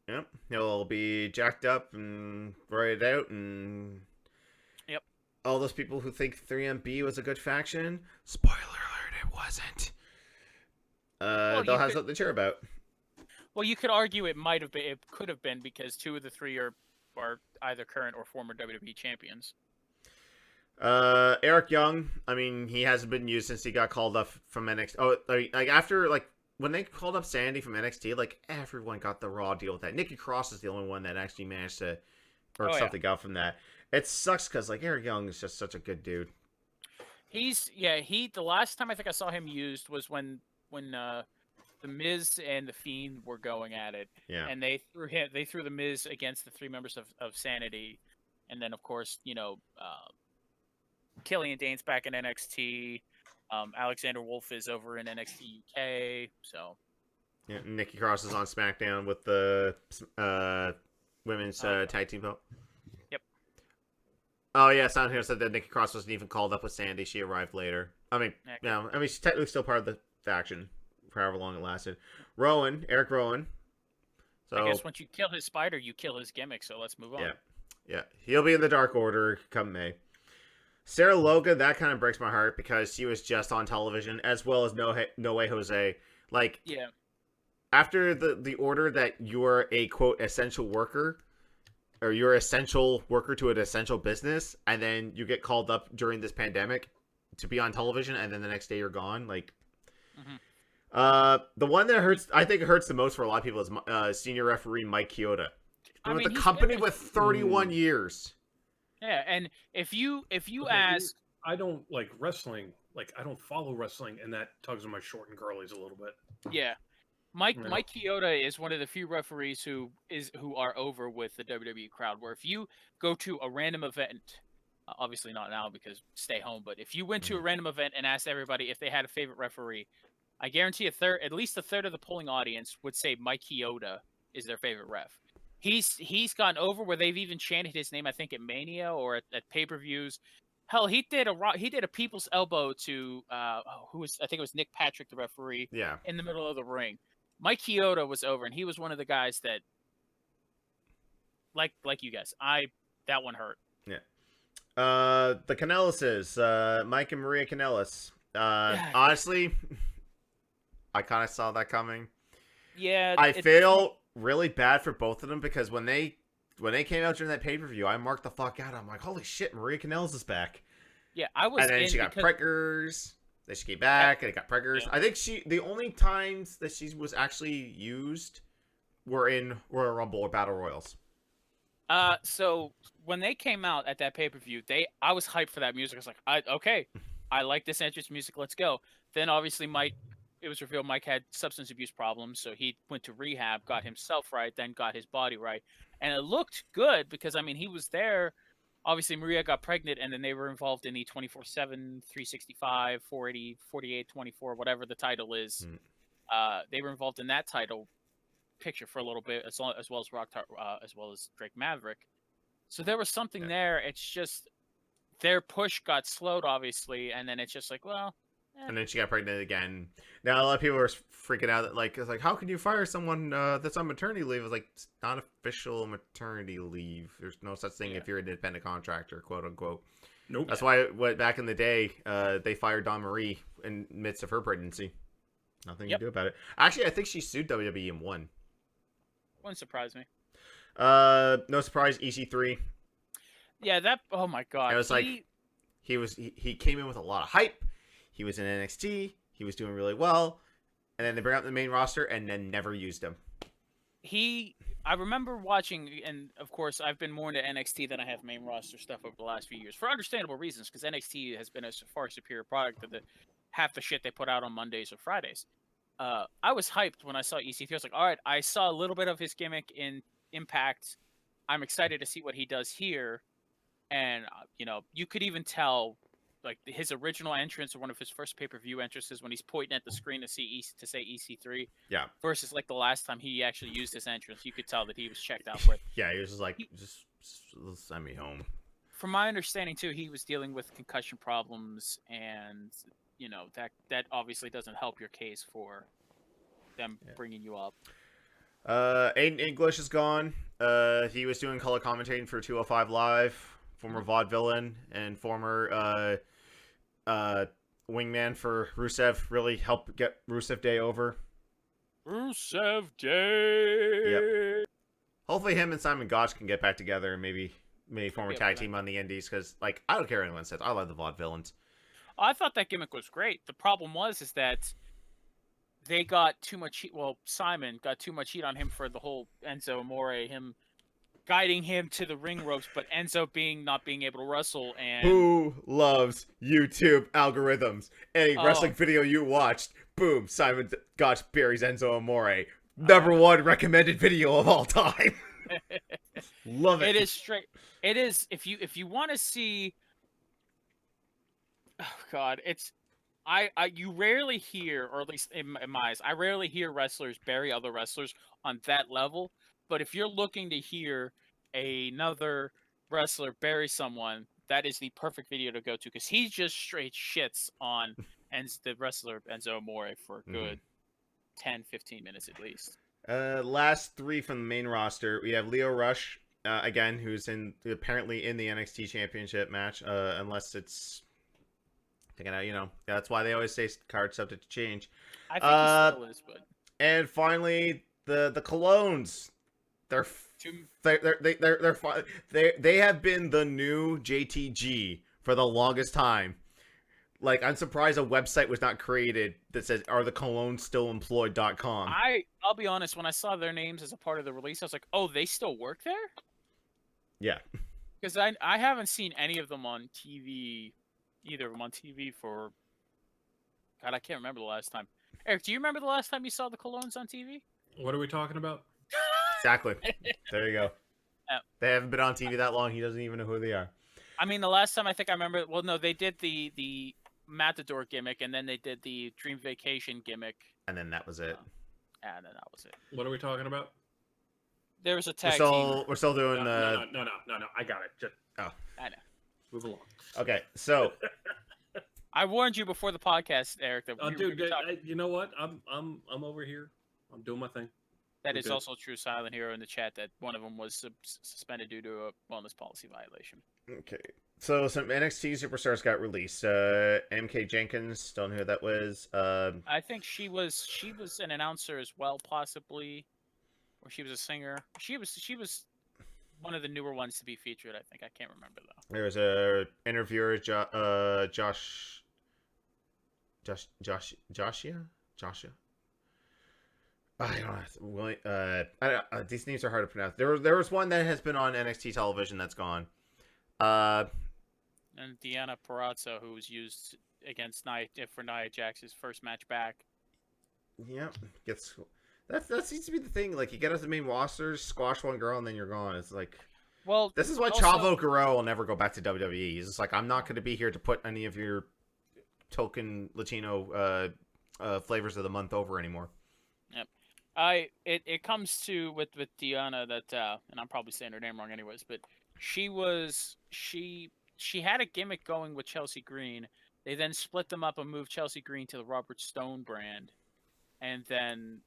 Yep, he'll be jacked up and roided out, and all those people who think 3MB was a good faction, spoiler alert, it wasn't. They'll have something to cheer about. Well, you could argue it could have been, because 2 of the 3 are either current or former WWE champions. Eric Young, I mean, he hasn't been used since he got called up from NXT. Oh, like after, like, when they called up Sandy from NXT, like, everyone got the Raw deal with that. Nikki Cross is the only one that actually managed to work something out from that. It sucks because, like, Eric Young is just such a good dude. The last time I think I saw him used was when the Miz and the Fiend were going at it. Yeah. And they threw the Miz against the 3 members of Sanity, and then of course, you know, Killian Dane's back in NXT. Alexander Wolf is over in NXT UK. So. Yeah, Nikki Cross is on SmackDown with the women's tag team belt. Yep. Oh yeah, Sound here said that Nikki Cross wasn't even called up with Sandy. She arrived later. I mean, she's technically still part of the faction for however long it lasted. Eric Rowan. So I guess once you kill his spider, you kill his gimmick. So let's move on. Yeah. He'll be in the Dark Order come May. Sarah Logan, that kind of breaks my heart because she was just on television, as well as No Way Jose. Like, after the order that you're a, quote, essential worker, or you're an essential worker to an essential business, and then you get called up during this pandemic to be on television, and then the next day you're gone, like... the one that hurts, I think hurts the most for a lot of people, is senior referee Mike Chioda. With the company with 31 years. Yeah, and if you ask, I don't like wrestling. Like, I don't follow wrestling, and that tugs on my short and girlies a little bit. Yeah, Mike Chioda is one of the few referees who are over with the WWE crowd. Where if you go to a random event, obviously not now because stay home, but if you went to a random event and asked everybody if they had a favorite referee, I guarantee at least a third of the polling audience would say Mike Chioda is their favorite ref. He's gotten over where they've even chanted his name, I think at Mania or at pay-per-views. Hell, he did a people's elbow to I think it was Nick Patrick, the referee, in the middle of the ring. Mike Chioda was over, and he was one of the guys that, like you guys, that one hurt. Yeah. The Canellises, Mike and Maria Canellis. Yeah. Honestly, I kind of saw that coming. Yeah, I feel really bad for both of them because when they came out during that pay-per-view, I marked the fuck out. I'm like, holy shit, Maria Canellis is back. Yeah, I was And then in she got because prickers. Then she came back and it got prickers. Yeah. I think the only times that she was actually used were in Royal Rumble or Battle Royals. So when they came out at that pay-per-view, I was hyped for that music. I was like, okay, I like this entrance music. Let's go. Then obviously it was revealed Mike had substance abuse problems, so he went to rehab, got himself right, then got his body right, and it looked good because I mean he was there. Obviously Maria got pregnant, and then they were involved in the 24/7, 365, 480, 48, 24, whatever the title is. They were involved in that title picture for a little bit, as well as as well as Drake Maverick. So there was something there. It's just their push got slowed, obviously, and then it's just like, well. And then she got pregnant again. Now a lot of people are freaking out that it's like, how can you fire someone that's on maternity leave? It's like, it's not official maternity leave. There's no such thing if you're an independent contractor, quote unquote. Nope. That's why back in the day, they fired Dawn Marie in midst of her pregnancy. Nothing to do about it. Actually, I think she sued WWE and won. Wouldn't surprise me. No surprise, EC3. Yeah, that. Oh my god. It was he came in with a lot of hype. He was in NXT. He was doing really well, and then they bring out the main roster and then never used him. I remember watching, and of course, I've been more into NXT than I have main roster stuff over the last few years for understandable reasons, because NXT has been a far superior product than half the shit they put out on Mondays or Fridays. I was hyped when I saw EC3. I was like, all right, I saw a little bit of his gimmick in Impact. I'm excited to see what he does here. And, you could even tell, like, his original entrance or one of his first pay-per-view entrances when he's pointing at the screen to say EC3. Yeah. Versus, like, the last time he actually used his entrance. You could tell that he was checked out for it. Yeah, he was just like, just send me home. From my understanding, too, he was dealing with concussion problems, and, that obviously doesn't help your case for them bringing you up. Aiden English is gone. He was doing color commentating for 205 Live. Former vaudevillain and former wingman for Rusev. Really helped get Rusev Day over. Rusev Day! Yep. Hopefully him and Simon Gotch can get back together and maybe form a tag team on the indies, because, like, I don't care what anyone says. I love the vaudevillains. I thought that gimmick was great. The problem is that they got too much heat. Well, Simon got too much heat on him for the whole Enzo Amore, him guiding him to the ring ropes, but Enzo not being able to wrestle. And who loves YouTube algorithms? Any wrestling video you watched, boom, Simon Gotch buries Enzo Amore. Number one recommended video of all time. Love it. It is straight. It is, if you want to see. Oh God, it's. You rarely hear, or at least in my eyes, I rarely hear wrestlers bury other wrestlers on that level. But if you're looking to hear another wrestler bury someone, that is the perfect video to go to, because he just straight shits on the wrestler Enzo Amore for a good 10-15 minutes at least. Last three from the main roster, we have Lio Rush, again, who's apparently in the NXT Championship match, unless it's... that's why they always say card subject to change. I think he still is, but. And finally, the Colognes. They have been the new JTG for the longest time. Like, I'm surprised a website was not created that says, are the Colognes still employed.com. I'll be honest, when I saw their names as a part of the release, I was like, oh, they still work there? Yeah. Because I haven't seen any of them on TV, either of them on TV for, God, I can't remember the last time. Eric, do you remember the last time you saw the Colognes on TV? What are we talking about? Exactly. There you go. Yeah. They haven't been on TV that long. He doesn't even know who they are. I mean, the last time I think I remember, well, no, they did the Matador gimmick, and then they did the Dream Vacation gimmick. And then that was it. And then that was it. What are we talking about? There was a tag team. We're still doing No. I got it. Just I know. move along. Okay, so I warned you before the podcast, Eric. That dude, you know what? I'm over here. I'm doing my thing. That is also true. Silent Hero in the chat that one of them was suspended due to a wellness policy violation. Okay. So some NXT superstars got released. MK Jenkins, don't know who that was. I think she was an announcer as well, possibly, or she was a singer. She was one of the newer ones to be featured. I think I can't remember though. There was a interviewer, Joshua. I don't know. I don't, these names are hard to pronounce. There was one that has been on NXT television that's gone. And Deanna Purrazzo, who was used against for Nia Jax's first match back. Yeah, that seems to be the thing. Like you get us the main roster, squash one girl, and then you're gone. It's like, well, this is why also, Chavo Guerrero will never go back to WWE. He's just like, I'm not going to be here to put any of your token Latino flavors of the month over anymore. Yep. It comes to with Deanna that and I'm probably saying her name wrong anyways, but she had a gimmick going with Chelsea Green. They then split them up and moved Chelsea Green to the Robert Stone brand, and then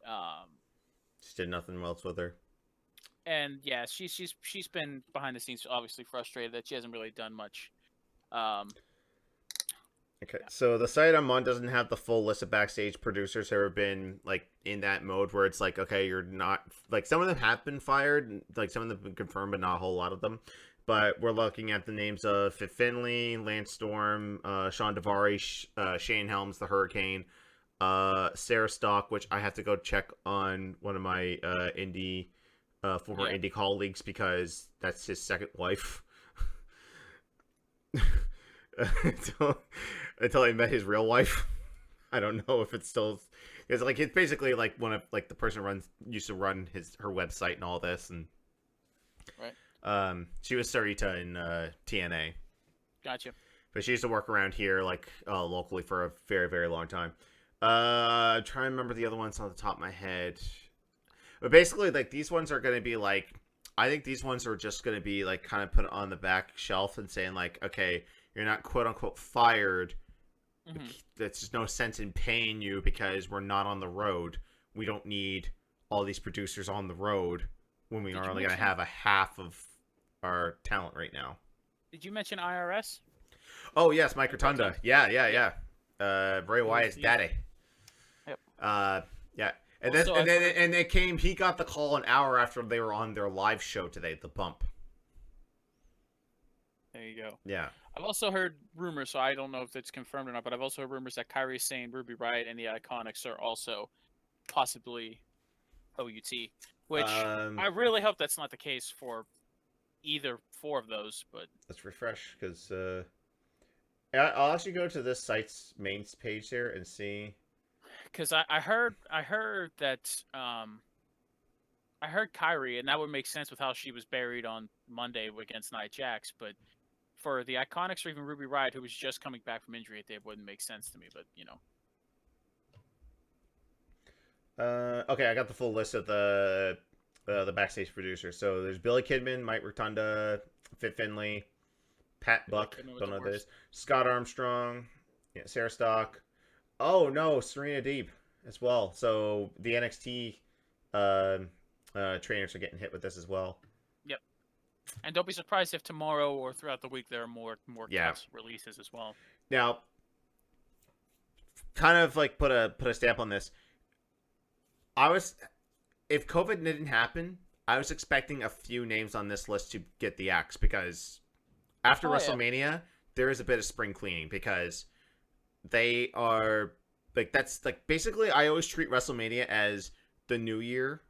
just did nothing else with her. And yeah, she's been behind the scenes, obviously frustrated that she hasn't really done much. Okay, so the site I'm on doesn't have the full list of backstage producers who have been like in that mode where it's like, okay, you're not like, some of them have been fired, like some of them have been confirmed, but not a whole lot of them. But we're looking at the names of Fit Finley, Lance Storm, Sean Daivari, Shane Helms, the Hurricane, Sarah Stock, which I have to go check on one of my former indie colleagues because that's his second wife. Until I met his real wife. I don't know if it's still. It's like, it's basically like one of like the person used to run her website and all this, and right. She was Sarita in TNA. Gotcha. But she used to work around here, like locally, for a very, very long time. I'm trying to remember the other ones on the top of my head. But basically, like, these ones are going to be like, I think these ones are just going to be like kind of put on the back shelf and saying like, okay, you're not quote unquote fired. Mm-hmm. There's just no sense in paying you because we're not on the road. We don't need all these producers on the road when we are only going to have a half of our talent right now. Did you mention IRS? Oh yes, Mike Rotunda. Yeah. Bray Wyatt's daddy. Yep. Yeah. And then he got the call an hour after they were on their live show today, The Bump. There you go. Yeah. I've also heard rumors, so I don't know if it's confirmed or not, but I've also heard rumors that Kyrie Sane, Ruby Riott, and the Iconics are also possibly OUT, which I really hope that's not the case for either four of those. But let's refresh, because I'll actually go to this site's main page here and see. Because I heard that I heard Kyrie, and that would make sense with how she was buried on Monday against Nia Jax, but for the Iconics or even Ruby Riott, who was just coming back from injury, it wouldn't make sense to me. But you know. Okay, I got the full list of the backstage producers. So there's Billy Kidman, Mike Rotunda, Fit Finley, Pat Buck, don't know this, Scott Armstrong, Sarah Stock. Oh no, Serena Deeb as well. So the NXT trainers are getting hit with this as well. Yep. And don't be surprised if tomorrow or throughout the week there are more cuts releases as well. Now, kind of like put a stamp on this. If COVID didn't happen, I was expecting a few names on this list to get the axe, because after WrestleMania, there is a bit of spring cleaning, because they are like, that's like, basically I always treat WrestleMania as the new year,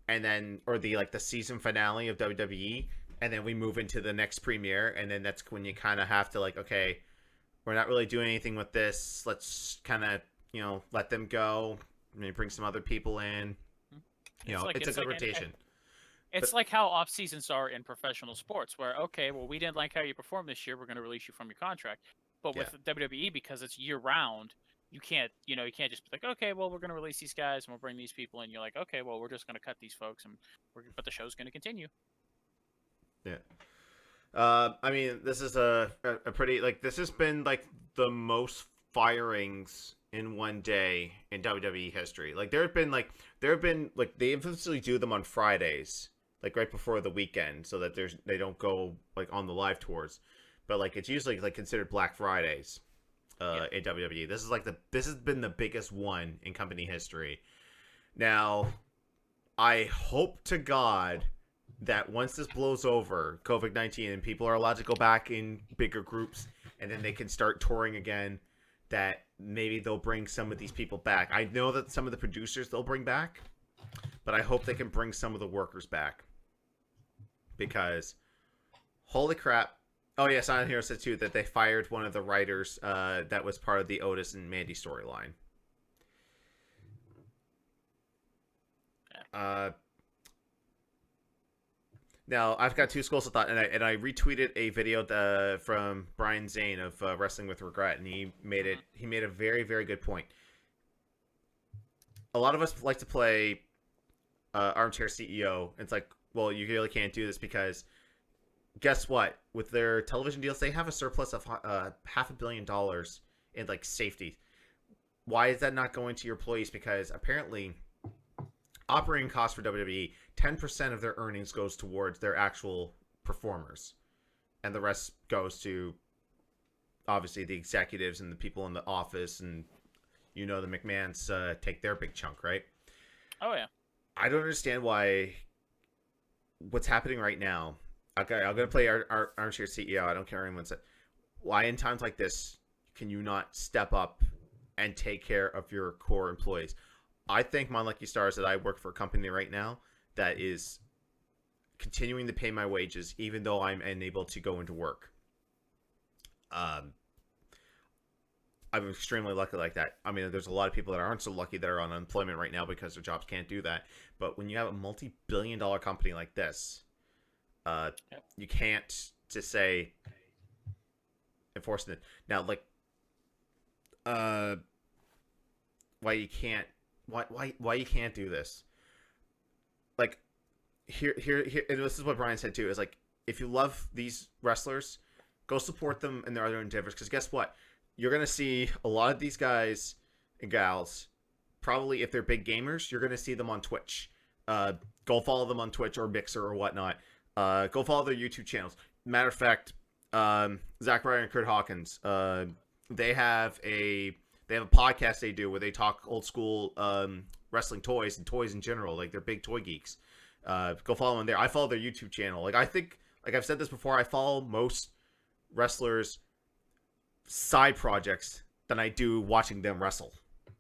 and then, or the season finale of WWE, and then we move into the next premiere, and then that's when you kind of have to like, okay, we're not really doing anything with this, let's kind of, let them go, maybe bring some other people in. It's a good rotation. It's like how off seasons are in professional sports, where, okay, well, we didn't like how you performed this year, we're going to release you from your contract. But with WWE, because it's year round, you can't just be like, okay, well, we're going to release these guys and we'll bring these people in. You're like, okay, well, we're just going to cut these folks, but the show's going to continue. Yeah. I mean, this is a pretty, like, this has been like the most firings in one day in WWE history. Like, there have been they infamously do them on Fridays, like right before the weekend, so that they don't go like on the live tours. but like it's usually like considered Black Fridays in WWE. This has been the biggest one in company history. Now, I hope to God that once this blows over, COVID-19, and people are allowed to go back in bigger groups, and then they can start touring again, that maybe they'll bring some of these people back. I know that some of the producers they'll bring back, but I hope they can bring some of the workers back. Because, holy crap. Oh, yeah, Silent Hero said, too, that they fired one of the writers that was part of the Otis and Mandy storyline. Now, I've got two schools of thought, and I retweeted a video from Brian Zane of Wrestling with Regret, and he made a very, very good point. A lot of us like to play Armchair CEO, and it's like, well, you really can't do this because guess what? With their television deals, they have a surplus of $500 million in like safety. Why is that not going to your employees? Because apparently, operating costs for WWE, 10% of their earnings goes towards their actual performers, and the rest goes to obviously the executives and the people in the office, and the McMahons take their big chunk, right? Oh yeah. I don't understand what's happening right now. Okay, I'm gonna play our Armchair CEO. I don't care what anyone said. Why in times like this can you not step up and take care of your core employees? I thank my lucky stars that I work for a company right now that is continuing to pay my wages even though I'm unable to go into work. I'm extremely lucky like that. I mean, there's a lot of people that aren't so lucky that are on unemployment right now because their jobs can't do that. But when you have a multi-billion-dollar company like this, you can't just say enforcing it. Now, like, why you can't do this? Like, here, and this is what Brian said too, is like, if you love these wrestlers, go support them in their other endeavors, because guess what? You're going to see a lot of these guys and gals, probably if they're big gamers, you're going to see them on Twitch. Go follow them on Twitch or Mixer or whatnot. Go follow their YouTube channels. Matter of fact, Zach Ryder and Kurt Hawkins, they have a podcast they do where they talk old school wrestling toys and toys in general. Like, they're big toy geeks. Go follow them there. I follow their YouTube channel. Like, I think, like I've said this before, I follow most wrestlers' side projects than I do watching them wrestle. I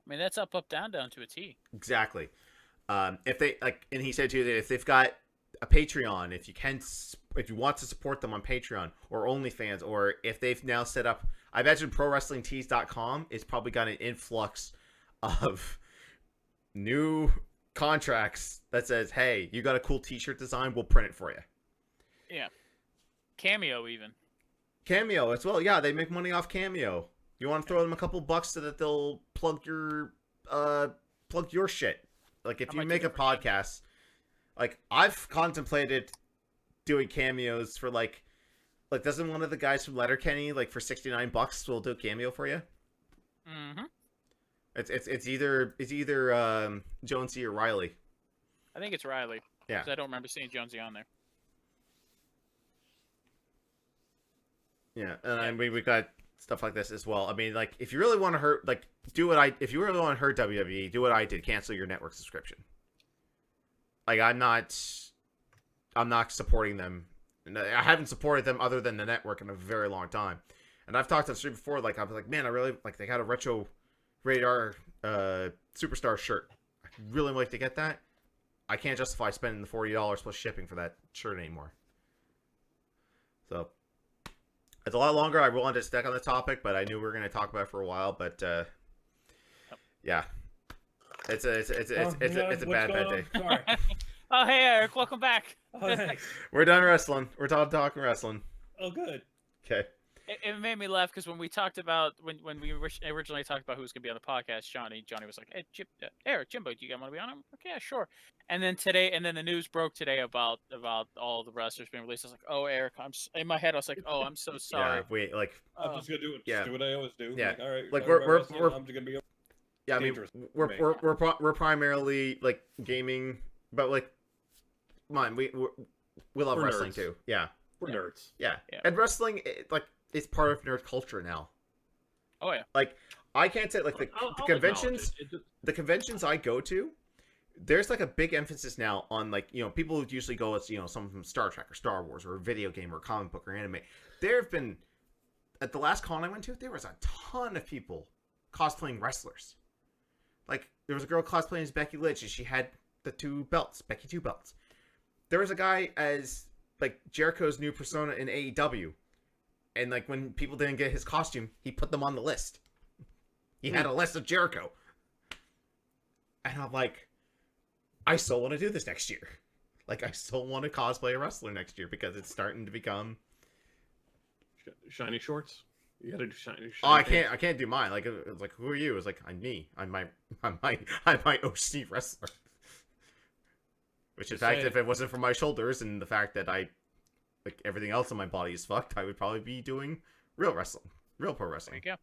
mean, that's up, down to a T. Exactly. If they like, and he said too that if they've got a Patreon, if you want to support them on Patreon or OnlyFans, or if they've now set up, I imagine ProWrestlingTees.com is probably got an influx of new contracts that says, "Hey, you got a cool T-shirt design? We'll print it for you." Yeah. Cameo even. Cameo as well. Yeah, they make money off Cameo. You want to throw them a couple bucks so that they'll plug your shit. Like, if you make a podcast, like, I've contemplated doing cameos for like doesn't one of the guys from Letterkenny, like, for $69 will do a cameo for you? Mm-hmm. It's either Jonesy or Riley. I think it's Riley. Yeah. Because I don't remember seeing Jonesy on there. Yeah, and I mean, we've got stuff like this as well. I mean, like, if you really want to hurt, like, if you really want to hurt WWE, do what I did. Cancel your network subscription. Like, I'm not supporting them. I haven't supported them other than the network in a very long time. And I've talked on the street before, like, I was like, man, I really, like, they got a Retro Radar Superstar shirt. I'd really like to get that. I can't justify spending the $40 plus shipping for that shirt anymore. So, it's a lot longer. I wanted to stick on the topic, but I knew we were going to talk about it for a while. But yeah, it's a bad day. Sorry. Oh, hey, Eric, welcome back. Oh, thanks. We're done wrestling. We're talking wrestling. Oh, good. Okay. It made me laugh because when we talked about when we originally talked about who was going to be on the podcast, Johnny was like, "Hey, Eric, Jimbo, do you guys want to be on?" I'm like, "Yeah, sure." And then the news broke today about all the wrestlers being released. I was like, "Oh, Eric, in my head, I was like, oh, I'm so sorry." Yeah, we like. I'm just gonna do it. Yeah. Just do what I always do. Yeah. Like, all right. Like, we're I'm just gonna be. Yeah, I mean, we're primarily like gaming, but like, come on, we love We're wrestling nerds. too. Yeah, We're nerds. Yeah. Yeah. And wrestling, it's part of nerd culture now. Oh yeah. Like, I can't say, like, the I'll conventions, acknowledge it. the conventions I go to, there's, like, a big emphasis now on, like, people who usually go as, someone from Star Trek or Star Wars or a video game or a comic book or anime. There have been, at the last con I went to, there was a ton of people cosplaying wrestlers. Like, there was a girl cosplaying as Becky Lynch, and she had the Becky 2 belts. There was a guy as, like, Jericho's new persona in AEW. And, like, when people didn't get his costume, he put them on the list. He had a list of Jericho. And I'm like, I still want to do this next year. Like, I still want to cosplay a wrestler next year because it's starting to become... Shiny shorts. You gotta do shiny. Oh, I can't do mine. Like, it was like, who are you? It was like, I'm me. I'm my OC wrestler. Which, in fact, if it wasn't for my shoulders and the fact that everything else on my body is fucked, I would probably be doing real wrestling, real pro wrestling. Yeah.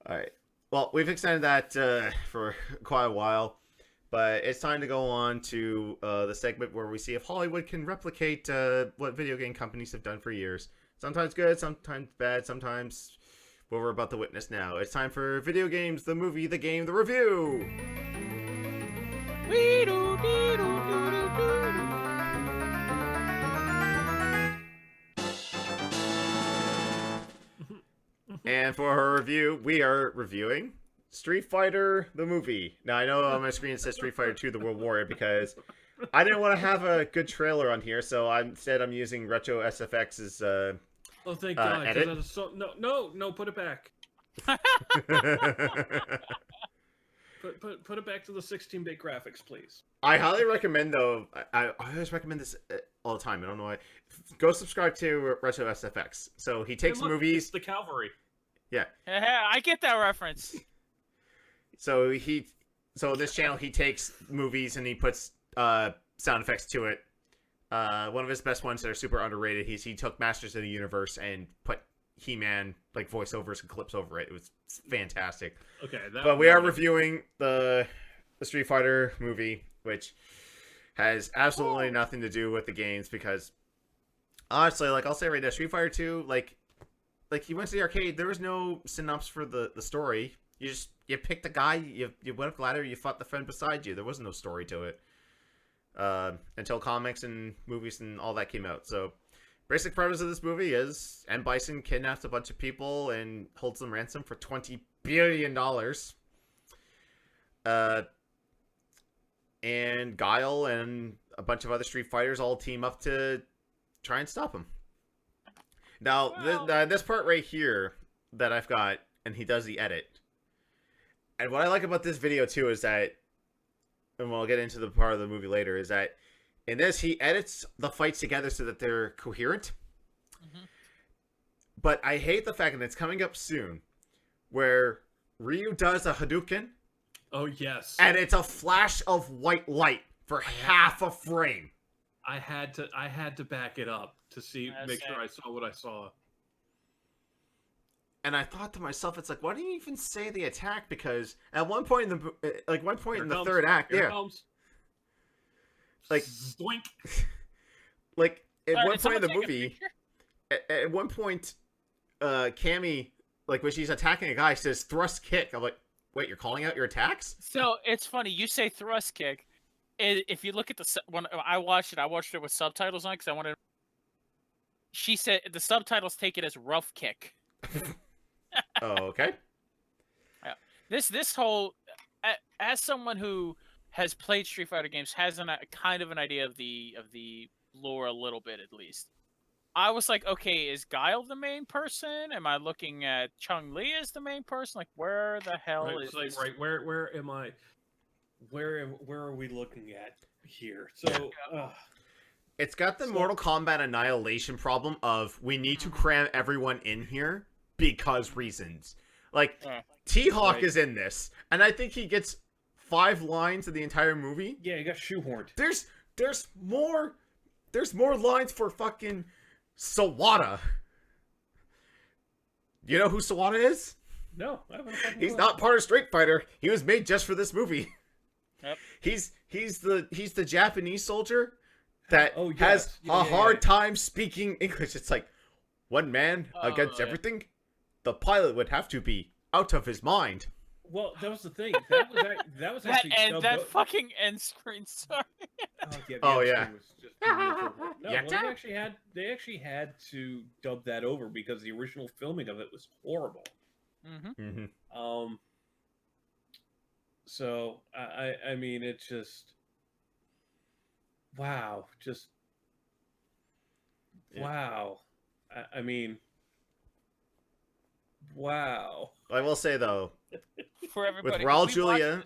All right. Well, we've extended that for quite a while, but it's time to go on to the segment where we see if Hollywood can replicate what video game companies have done for years. Sometimes good, sometimes bad, sometimes what we're about to witness now. It's time for Video Games, the Movie, the Game, the Review! And for our review, we are reviewing Street Fighter, the movie. Now, I know on my screen it says Street Fighter 2, The World Warrior, because I didn't want to have a good trailer on here, so instead I'm using Retro SFX's Oh, thank God. edit. That is so... No, put it back. Put it back to the 16-bit graphics, please. I highly recommend, though, I always recommend this all the time. I don't know why. Go subscribe to Retro SFX. So he takes Hey, look, movies. It's the cavalry. Yeah. I get that reference. So this channel, he takes movies and he puts sound effects to it. One of his best ones that are super underrated, he took Masters of the Universe and put He-Man like voiceovers and clips over it. It was fantastic. Okay, but we are reviewing the Street Fighter movie, which has absolutely nothing to do with the games, because honestly, like, I'll say right now, Street Fighter 2, like you went to the arcade, there was no synopsis for the story. You picked a guy, you went up the ladder, you fought the friend beside you. There was no story to it until comics and movies and all that came out. So basic premise of this movie is M. Bison kidnaps a bunch of people and holds them ransom for $20 billion. And Guile and a bunch of other Street Fighters all team up to try and stop him. Now, this part right here that I've got, and he does the edit. And what I like about this video, too, is that, and we'll get into the part of the movie later, is that in this, he edits the fights together so that they're coherent. Mm-hmm. But I hate the fact that it's coming up soon, where Ryu does a Hadouken. Oh, yes. And it's a flash of white light for half a frame. I had to back it up to make sure I saw what I saw. And I thought to myself, it's like, why didn't you even say the attack? Because at one point in the third act, Here comes. Like, Zoink. Like at Sorry, one point in the movie, at one point, Cammy, like when she's attacking a guy, says thrust kick. I'm like, wait, you're calling out your attacks? So it's funny you say thrust kick. If you look at when I watched it with subtitles on because I wanted. She said the subtitles take it as rough kick. Oh, okay. Yeah. This whole, as someone who has played Street Fighter games, has kind of an idea of the lore a little bit at least. I was like, okay, is Guile the main person? Am I looking at Chun-Li as the main person? Like, where the hell is this? Right, where am I? Where are we looking at here? So, it's got the Mortal Kombat Annihilation problem of we need to cram everyone in here because reasons. Like, T-Hawk is in this, and I think he gets 5 lines in the entire movie. Yeah, he got shoehorned. There's more lines for fucking Sawada. You know who Sawada is? No, I haven't. He's not part of Street Fighter. He was made just for this movie. Yep. He's the Japanese soldier that Oh, has yes. Yeah, a yeah, hard yeah. time speaking English. It's like, one man against yeah. everything? The pilot would have to be out of his mind. Well, that was the thing. That was actually dubbed That o- fucking end screen. Sorry. Oh yeah, the Oh, end yeah. screen was just miserable. No, Yeah. well, they actually had to dub that over because the original filming of it was horrible. Mm-hmm. Mm-hmm. So I mean, it's just wow, just Yeah. wow. I mean, wow. I will say though, For everybody, with Raul we Julia,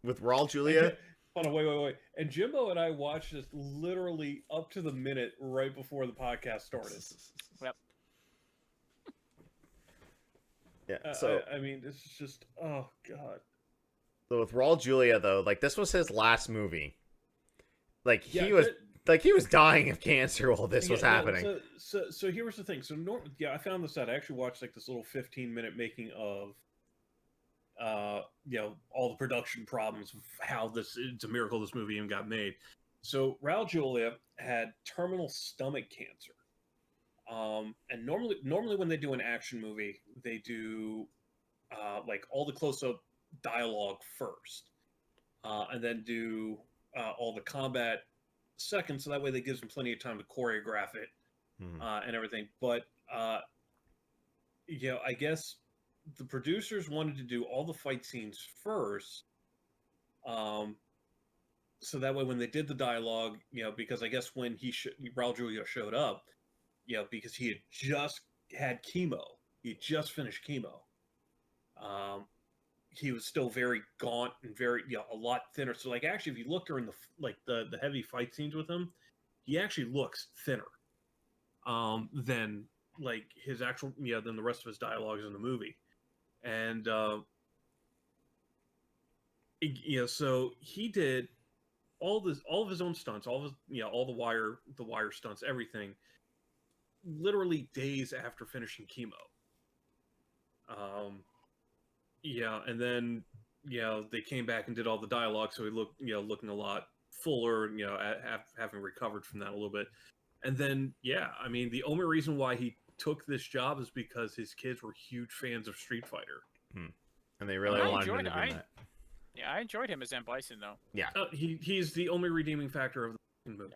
with Raul Julia, Hold on, wait. And Jimbo and I watched this literally up to the minute right before the podcast started. Yep. yeah. So, I mean, this is just oh god. so with Raul Julia though, like this was his last movie. Like Yeah, he was dying of cancer while this was happening. So here was the thing. So I found this out. I actually watched like this little 15-minute making of, all the production problems of how it's a miracle this movie even got made. So Raul Julia had terminal stomach cancer. And normally when they do an action movie, they do like all the close-up dialogue first, and then do all the combat second, so that way that gives them plenty of time to choreograph it and everything. But I guess the producers wanted to do all the fight scenes first, so that way when they did the dialogue, because I guess when Raul Julia showed up, because he had just had chemo, he had just finished chemo. He was still very gaunt and very, a lot thinner. So, like, actually, if you look during the heavy fight scenes with him, he actually looks thinner than like his actual, than the rest of his dialogues in the movie. And so he did all of his own stunts, all of his, all the wire stunts, everything, literally days after finishing chemo. And then they came back and did all the dialogue, so he looked looking a lot fuller, having recovered from that a little bit. And then I mean, the only reason why he took this job is because his kids were huge fans of Street Fighter, and they really wanted him to be that. Yeah, I enjoyed him as M. Bison though. Yeah, he's the only redeeming factor of the movie.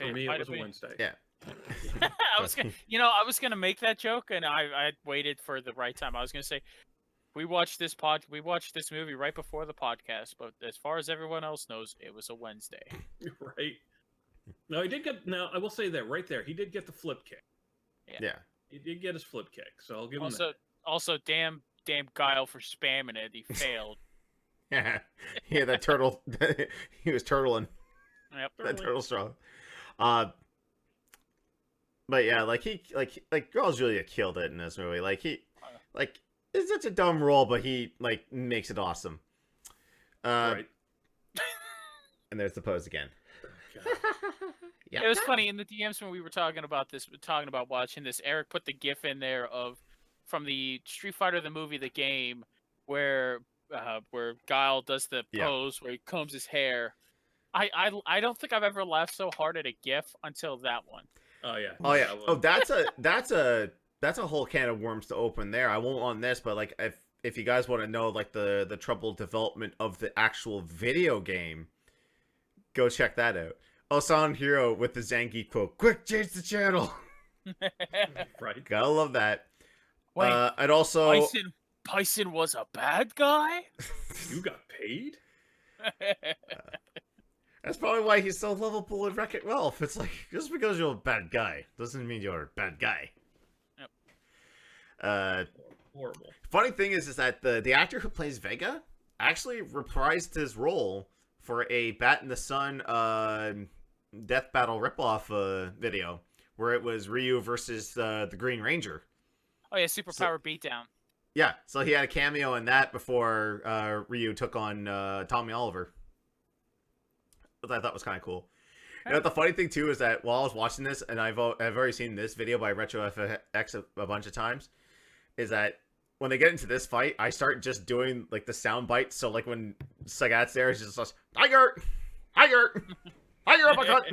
Yeah. For me, it was a Wednesday. Yeah. I was gonna make that joke, and I waited for the right time. I was gonna say, we watched this movie right before the podcast, but as far as everyone else knows, it was a Wednesday. Right. No, he did get. Now, I will say that right there, he did get the flip kick. Yeah. He did get his flip kick, so I'll give him that. Also, damn Guile for spamming it. He failed. Yeah, that turtle. He was turtling. Yep. That turtle straw. But yeah, like Raul Julia killed it in this movie. It's such a dumb role, but he makes it awesome. Right. And there's the pose again. Yeah. It was funny in the DMs when we were talking about watching this. Eric put the GIF in there from the Street Fighter the movie, the game, where Guile does the pose where he combs his hair. I don't think I've ever laughed so hard at a GIF until that one. Oh yeah. Oh yeah. Oh, that's a whole can of worms to open there. I won't on this, but if you guys want to know the troubled development of the actual video game, go check that out. Osan Hero with the Zangief quote, "Quick, change the channel." Right. Gotta love that. Wait, and also Bison was a bad guy? You got paid? That's probably why he's so lovable in Wreck-It Ralph. It's like, just because you're a bad guy doesn't mean you're a bad guy. Yep. Horrible. Funny thing is that the actor who plays Vega actually reprised his role for a Bat in the Sun Death Battle ripoff video where it was Ryu versus the Green Ranger. Oh yeah, Superpower Beatdown. Yeah, so he had a cameo in that before Ryu took on Tommy Oliver. Which I thought was kind of cool. You know, the funny thing too is that while I was watching this, and I've already seen this video by RetroFX a bunch of times, is that when they get into this fight, I start just doing the sound bites. So when Sagat's there, it's just Tiger, Tiger, Higher uppercut.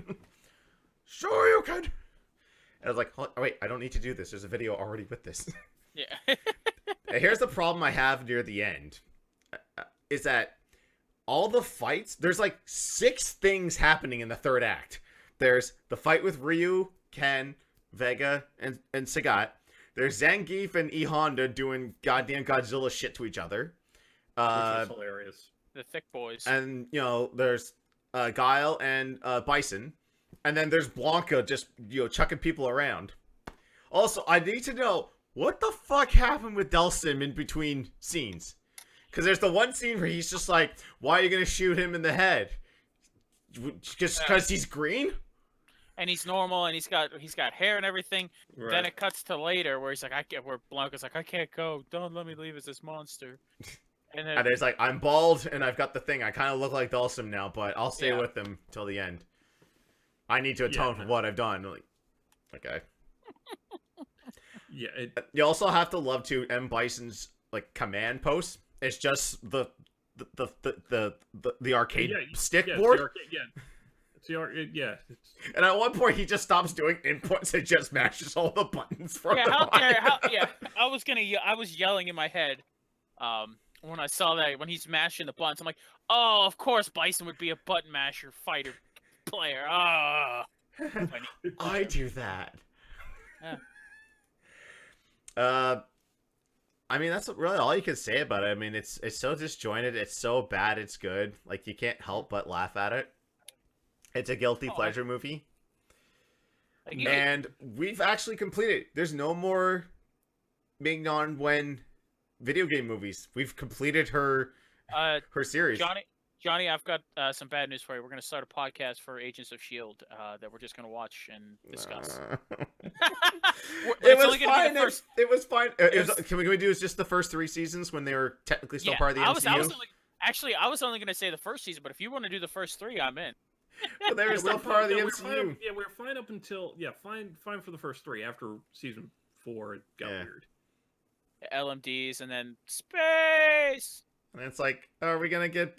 Sure you can. And I was like, oh, wait, I don't need to do this. There's a video already with this. Yeah. Here's the problem I have near the end. Is that all the fights, there's like 6 things happening in the third act. There's the fight with Ryu, Ken, Vega, and Sagat. There's Zangief and E Honda doing goddamn Godzilla shit to each other. Which was hilarious. The thick boys. And, you know, there's Guile and Bison. And then there's Blanca just, you know, chucking people around. Also, I need to know, what the fuck happened with Delsum in between scenes? Because there's the one scene where he's just like, why are you going to shoot him in the head? Just because he's green? And he's normal, and he's got hair and everything. Right. Then it cuts to later where he's like, where Blanca's like, I can't go. Don't let me leave as this monster. And then And it's like, I'm bald and I've got the thing. I kind of look like Dulcim now, but I'll stay with him till the end. I need to atone for what I've done. Like, okay. Yeah. You also have to love to M Bison's like command posts. It's just the arcade stick board. It's the arcade. Yeah. And at one point, he just stops doing inputs and just mashes all the buttons for I was yelling in my head, when I saw that when he's mashing the buttons. I'm like, oh, of course, Bison would be a button masher fighter player. Ah, I do that. Yeah. I mean, that's really all you can say about it. I mean, it's so disjointed. It's so bad. It's good. Like, you can't help but laugh at it. It's a guilty pleasure movie. And we've actually completed. There's no more Mignon Wen video game movies. We've completed her series. Johnny, I've got some bad news for you. We're going to start a podcast for Agents of S.H.I.E.L.D. That we're just going to watch and discuss. It was fine. It was fine. Can we do just the first 3 seasons when they were technically still part of the MCU? I was only going to say the first season, but if you want to do the first 3, I'm in. But they were still part of the MCU. We're fine up until fine for the first 3. After season 4, it got weird. LMDs and then space. And it's like, are we gonna get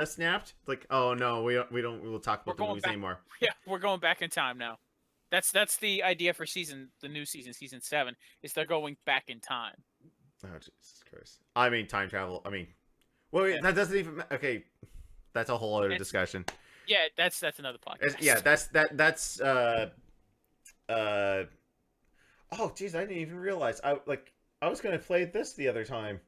snapped? Like, oh no, we'll talk about the movies anymore. Yeah, we're going back in time now. That's the idea for the new season 7, is they're going back in time. Oh Jesus Christ! I mean, time travel. I mean, well, that doesn't even. Okay, that's a whole other discussion. Yeah, that's another podcast. Yeah, that's oh jeez, I didn't even realize. I was gonna play this the other time.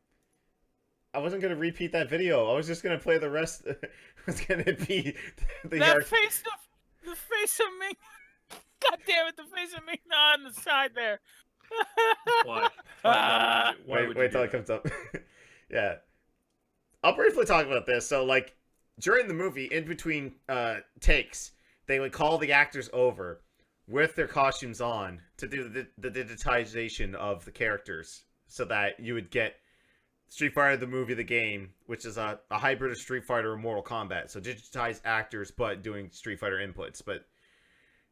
I wasn't gonna repeat that video. I was just gonna play the rest. It was gonna be the face of Ming. God damn it, the face of Ming on the side there. Why? Wait till it comes up. Yeah, I'll briefly talk about this. So, like, during the movie, in between takes, they would call the actors over with their costumes on to do the digitization of the characters, so that you would get Street Fighter the movie, the game, which is a hybrid of Street Fighter and Mortal Kombat. So digitized actors, but doing Street Fighter inputs. But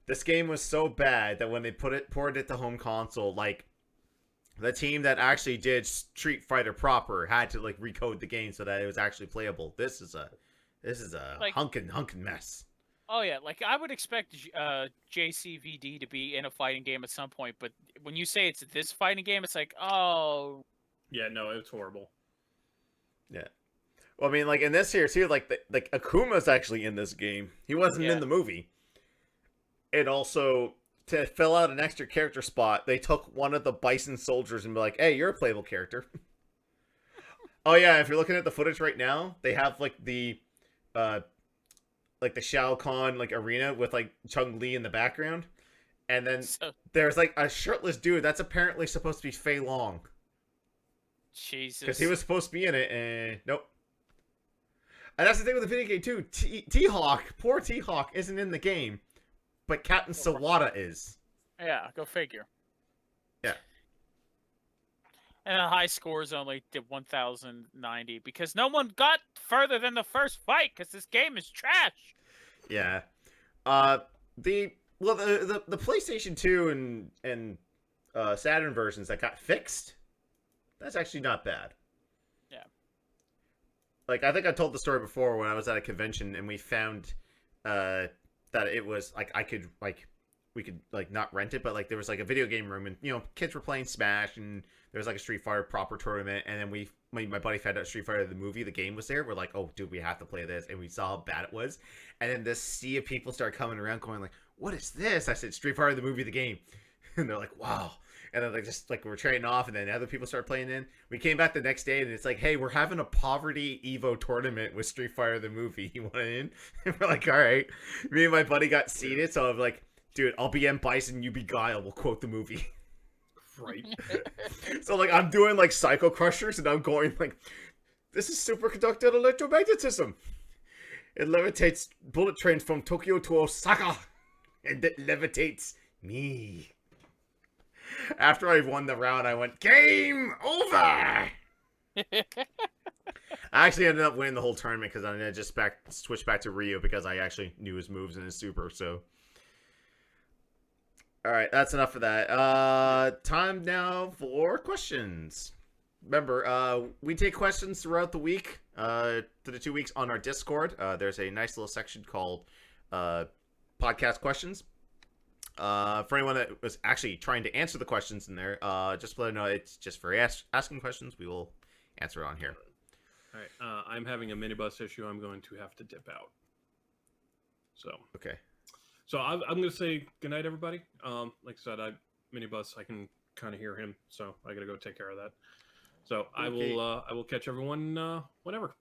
this game was so bad that when they poured it to home console, like, the team that actually did Street Fighter proper had to like recode the game so that it was actually playable. This is a like, hunkin' mess. Oh yeah, like I would expect JCVD to be in a fighting game at some point, but when you say it's this fighting game, it's like, oh. Yeah, no, it's horrible. Yeah. Well, I mean, like, in this here, too, like Akuma's actually in this game. He wasn't in the movie. And also, to fill out an extra character spot, they took one of the Bison soldiers and be like, hey, you're a playable character. Oh, yeah, if you're looking at the footage right now, they have, like, the Shao Kahn, like, arena with, like, Chun-Li in the background. And then there's, like, a shirtless dude that's apparently supposed to be Fei Long. Jesus. Because he was supposed to be in it, and nope. And that's the thing with the video game, too. T-Hawk, poor T-Hawk, isn't in the game, but Captain Sawada is. Yeah, go figure. Yeah. And the high scores only did 1,090, because no one got further than the first fight, because this game is trash. Yeah. The PlayStation 2 and Saturn versions that got fixed, that's actually not bad. Yeah. Like, I think I told the story before when I was at a convention and we found that it was like we could like not rent it, but like there was like a video game room, and kids were playing Smash, and there was like a Street Fighter proper tournament, and then my buddy found out Street Fighter the movie, the game was there. We're like, oh dude, we have to play this, and we saw how bad it was, and then this sea of people started coming around, going like, what is this? I said, Street Fighter the movie, the game, and they're like, wow. And then we're trading off, and then other people started playing in. We came back the next day, and it's like, hey, we're having a poverty Evo tournament with Street Fighter the movie. You want in? And we're like, all right. Me and my buddy got seated, so I'm like, dude, I'll be M. Bison, you be Guile. We'll quote the movie. Right. So like I'm doing like Psycho Crushers, and I'm going like, this is superconductor electromagnetism. It levitates bullet trains from Tokyo to Osaka, and it levitates me. After I won the round, I went, game over! I actually ended up winning the whole tournament because I just switched back to Ryu because I actually knew his moves and his super, so. Alright, that's enough for that. Time now for questions. Remember, we take questions throughout the week, to the 2 weeks on our Discord. There's a nice little section called Podcast Questions. For anyone that was actually trying to answer the questions in there, just let them know it's just for asking questions. We will answer it on here. All right. I'm having a minibus issue. I'm going to have to dip out. So Okay. So I'm going to say goodnight, everybody. Like I said, minibus. I can kind of hear him, so I got to go take care of that. So Okay. I will catch everyone whenever.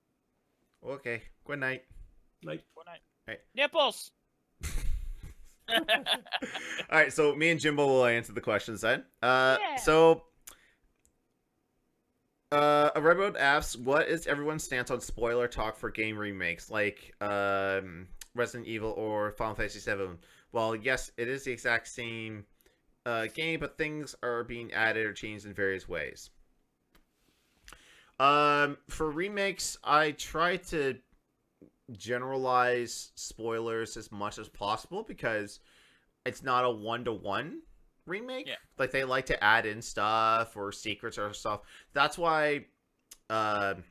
Okay. Good night. Night. Good night. Right. Nipples. All right, so me and Jimbo will answer the questions then. Yeah. So, a Redwood asks, what is everyone's stance on spoiler talk for game remakes, like Resident Evil or Final Fantasy VII? Well, yes, it is the exact same game, but things are being added or changed in various ways. For remakes, I try to generalize spoilers as much as possible because it's not a one-to-one remake. Yeah. Like they like to add in stuff or secrets or stuff. That's why like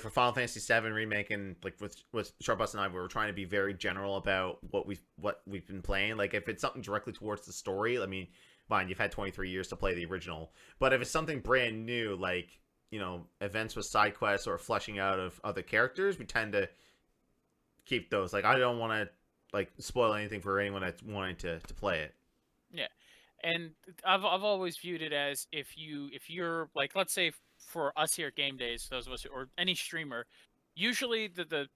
for Final Fantasy VII remake and like with Sharbus and I, we were trying to be very general about what we've been playing. Like if it's something directly towards the story, I mean, fine, you've had 23 years to play the original. But if it's something brand new, like events with side quests or fleshing out of other characters, we tend to keep those. Like, I don't want to like spoil anything for anyone that's wanting to play it. Yeah, and I've always viewed it as if you're like, let's say for us here at Gamedays, those of us or any streamer, usually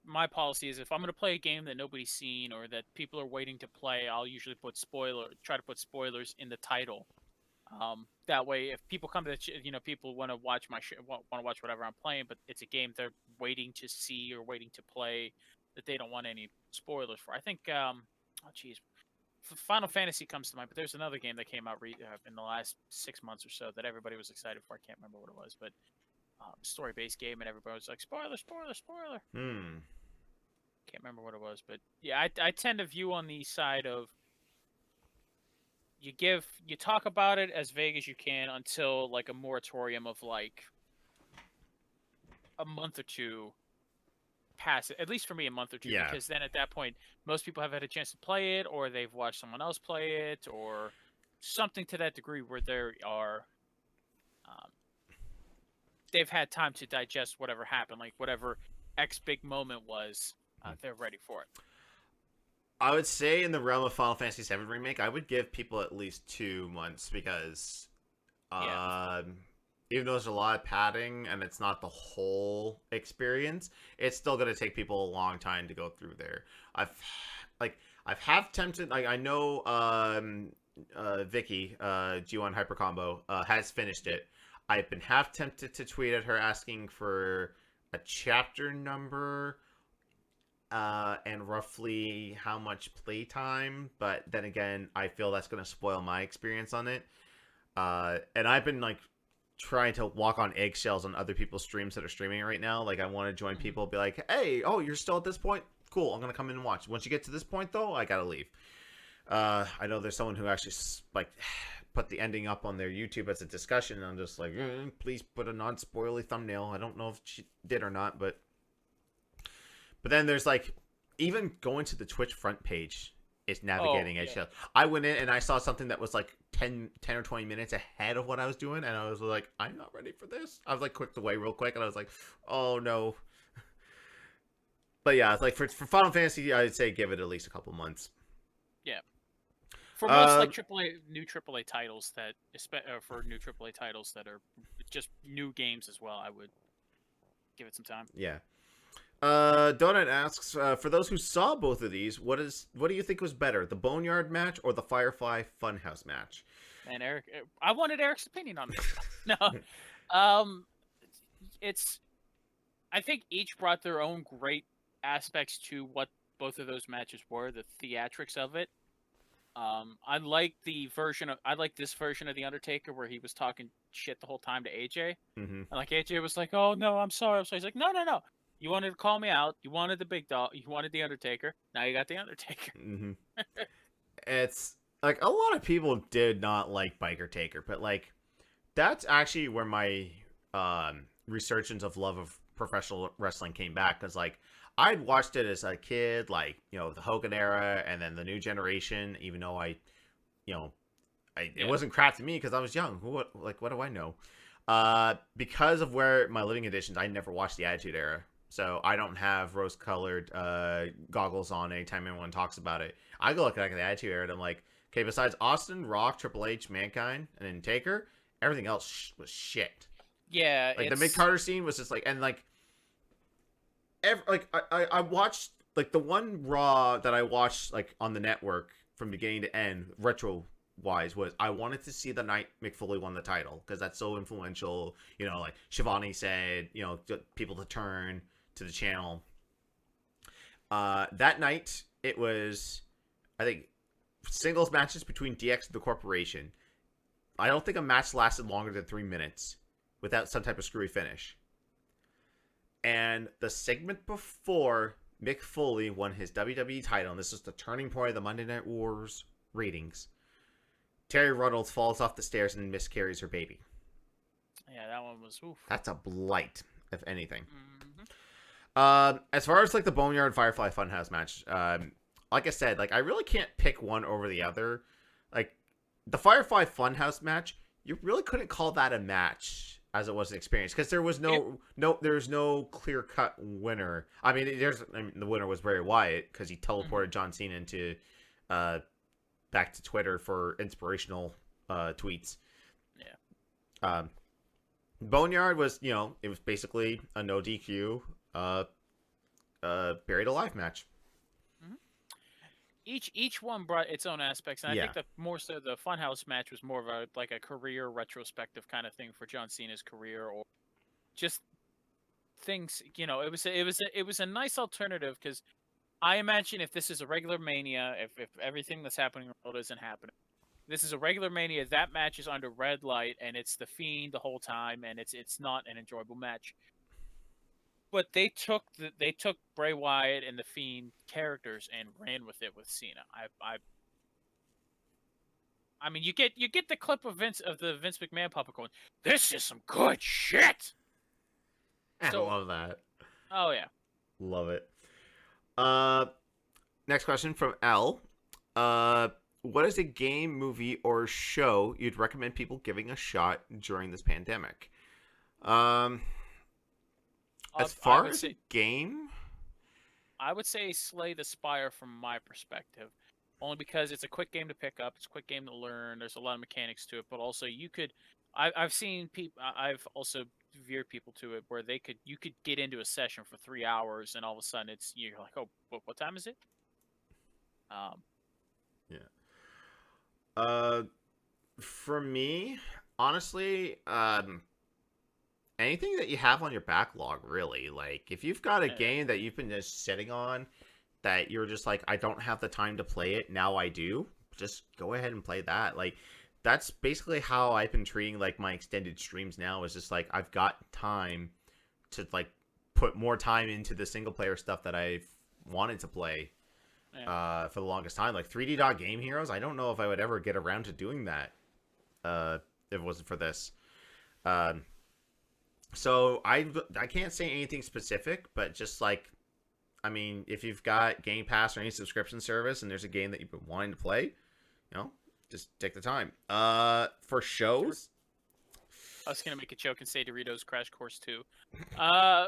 my policy is if I'm going to play a game that nobody's seen or that people are waiting to play, I'll usually try to put spoilers in the title. That way, if people come to people want to watch want to watch whatever I'm playing, but it's a game they're waiting to see or waiting to play that they don't want any spoilers for. I think, Final Fantasy comes to mind, but there's another game that came out in the last 6 months or so that everybody was excited for. I can't remember what it was, but story-based game, and everybody was like, spoiler, spoiler, spoiler. Can't remember what it was, but yeah, I tend to view on the side of you talk about it as vague as you can until like a moratorium of like a month or two pass it. At least for me, a month or two, Yeah. because then at that point, most people have had a chance to play it, or they've watched someone else play it, or something to that degree where they are, they've had time to digest whatever happened, like whatever X big moment was. They're ready for it. I would say in the realm of Final Fantasy VII Remake, I would give people at least 2 months because even though there's a lot of padding and it's not the whole experience, it's still going to take people a long time to go through there. I've half tempted, like I know Vicky, G1 Hyper Combo, has finished it. I've been half tempted to tweet at her asking for a chapter number and roughly how much playtime, but then again, I feel that's going to spoil my experience on it. And I've been like trying to walk on eggshells on other people's streams that are streaming it right now. Like I want to join people, be like, hey, oh, you're still at this point? Cool, I'm going to come in and watch. Once you get to this point, though, I got to leave. I know there's someone who actually like put the ending up on their YouTube as a discussion, and I'm just like, please put a non-spoilery thumbnail. I don't know if she did or not, but But then there's like, even going to the Twitch front page, it's navigating Oh, it. yeah. I went in and I saw something that was like 10 or 20 minutes ahead of what I was doing, and I was like, I'm not ready for this. I was like, clicked away real quick, and I was like, oh no. But yeah, it's like for Final Fantasy, I'd say give it at least a couple months. Yeah. For most like new AAA titles that, for new AAA titles that are just new games as well, I would give it some time. Yeah. Donut asks, for those who saw both of these, what do you think was better, the Boneyard match or the Firefly Funhouse match? And Eric, I wanted Eric's opinion on this. No, it's. I think each brought their own great aspects to what both of those matches were. The theatrics of it. I like this version of the Undertaker where he was talking shit the whole time to AJ, Mm-hmm. and like AJ was like, "Oh no, I'm sorry." He's like, "No, no, no. You wanted to call me out. You wanted the big dog. You wanted the Undertaker. Now you got the Undertaker." Mm-hmm. It's like a lot of people did not like Biker Taker, but like that's actually where my resurgence of love of professional wrestling came back, because like I'd watched it as a kid, like, you know, the Hogan era and then the new generation, even though it wasn't crap to me because I was young. What do I know? Because of where my living conditions, I never watched the Attitude Era. So I don't have rose-colored goggles on anytime anyone talks about it. I go look at the Attitude Era and I'm like, okay, besides Austin, Rock, Triple H, Mankind, and then Taker, everything else was shit. Yeah, like the mid-Carter scene was just like, and like, I watched like the one Raw that I watched like on the network from beginning to end, retro wise, was I wanted to see the night Mick Foley won the title because that's so influential. You know, like Shivani said, you know, people to turn to the channel. That night it was, I think, singles matches between DX and the Corporation. I don't think a match lasted longer than 3 minutes without some type of screwy finish. And the segment before Mick Foley won his WWE title, and this is the turning point of the Monday Night Wars ratings, Terry Runnels falls off the stairs and miscarries her baby. Yeah, that one was oof. That's a blight, if anything. Mm-hmm. As far as like the Boneyard Firefly Funhouse match, like I said, like I really can't pick one over the other. Like the Firefly Funhouse match, you really couldn't call that a match as it was an experience, because there was no clear cut winner. I mean, the winner was Bray Wyatt because he teleported John Cena into back to Twitter for inspirational tweets. Yeah. Boneyard was, you know, it was basically a no DQ buried alive match. Each one brought its own aspects, and I Yeah. think that more so the Funhouse match was more of a career retrospective kind of thing for John Cena's career, or just things. You know, it was a nice alternative, because I imagine if this is a regular Mania, if everything that's happening in the world isn't happening, this is a regular Mania. That match is under red light, and it's the Fiend the whole time, and it's not an enjoyable match. But they took Bray Wyatt and the Fiend characters and ran with it with Cena. I mean, you get the clip of the Vince McMahon puppet going, "This is some good shit." I love that. Oh yeah. Love it. Next question from L. What is a game, movie, or show you'd recommend people giving a shot during this pandemic? As far as a game, I would say Slay the Spire from my perspective, only because it's a quick game to pick up, it's a quick game to learn. There's a lot of mechanics to it, but also I've seen people. I've also veered people to it where you could get into a session for 3 hours, and all of a sudden you're like, oh, what time is it? Yeah. For me, honestly, anything that you have on your backlog, really. Like, if you've got a game that you've been just sitting on that you're just like, I don't have the time to play it, now I do, just go ahead and play that. Like, that's basically how I've been treating, like, my extended streams now, is just like, I've got time to, like, put more time into the single-player stuff that I've wanted to play for the longest time. Like, 3D Dot Game Heroes, I don't know if I would ever get around to doing that if it wasn't for this. So I can't say anything specific, but just like I mean, if you've got Game Pass or any subscription service and there's a game that you've been wanting to play, just take the time. For shows, I was gonna make a joke and say Doritos Crash Course 2.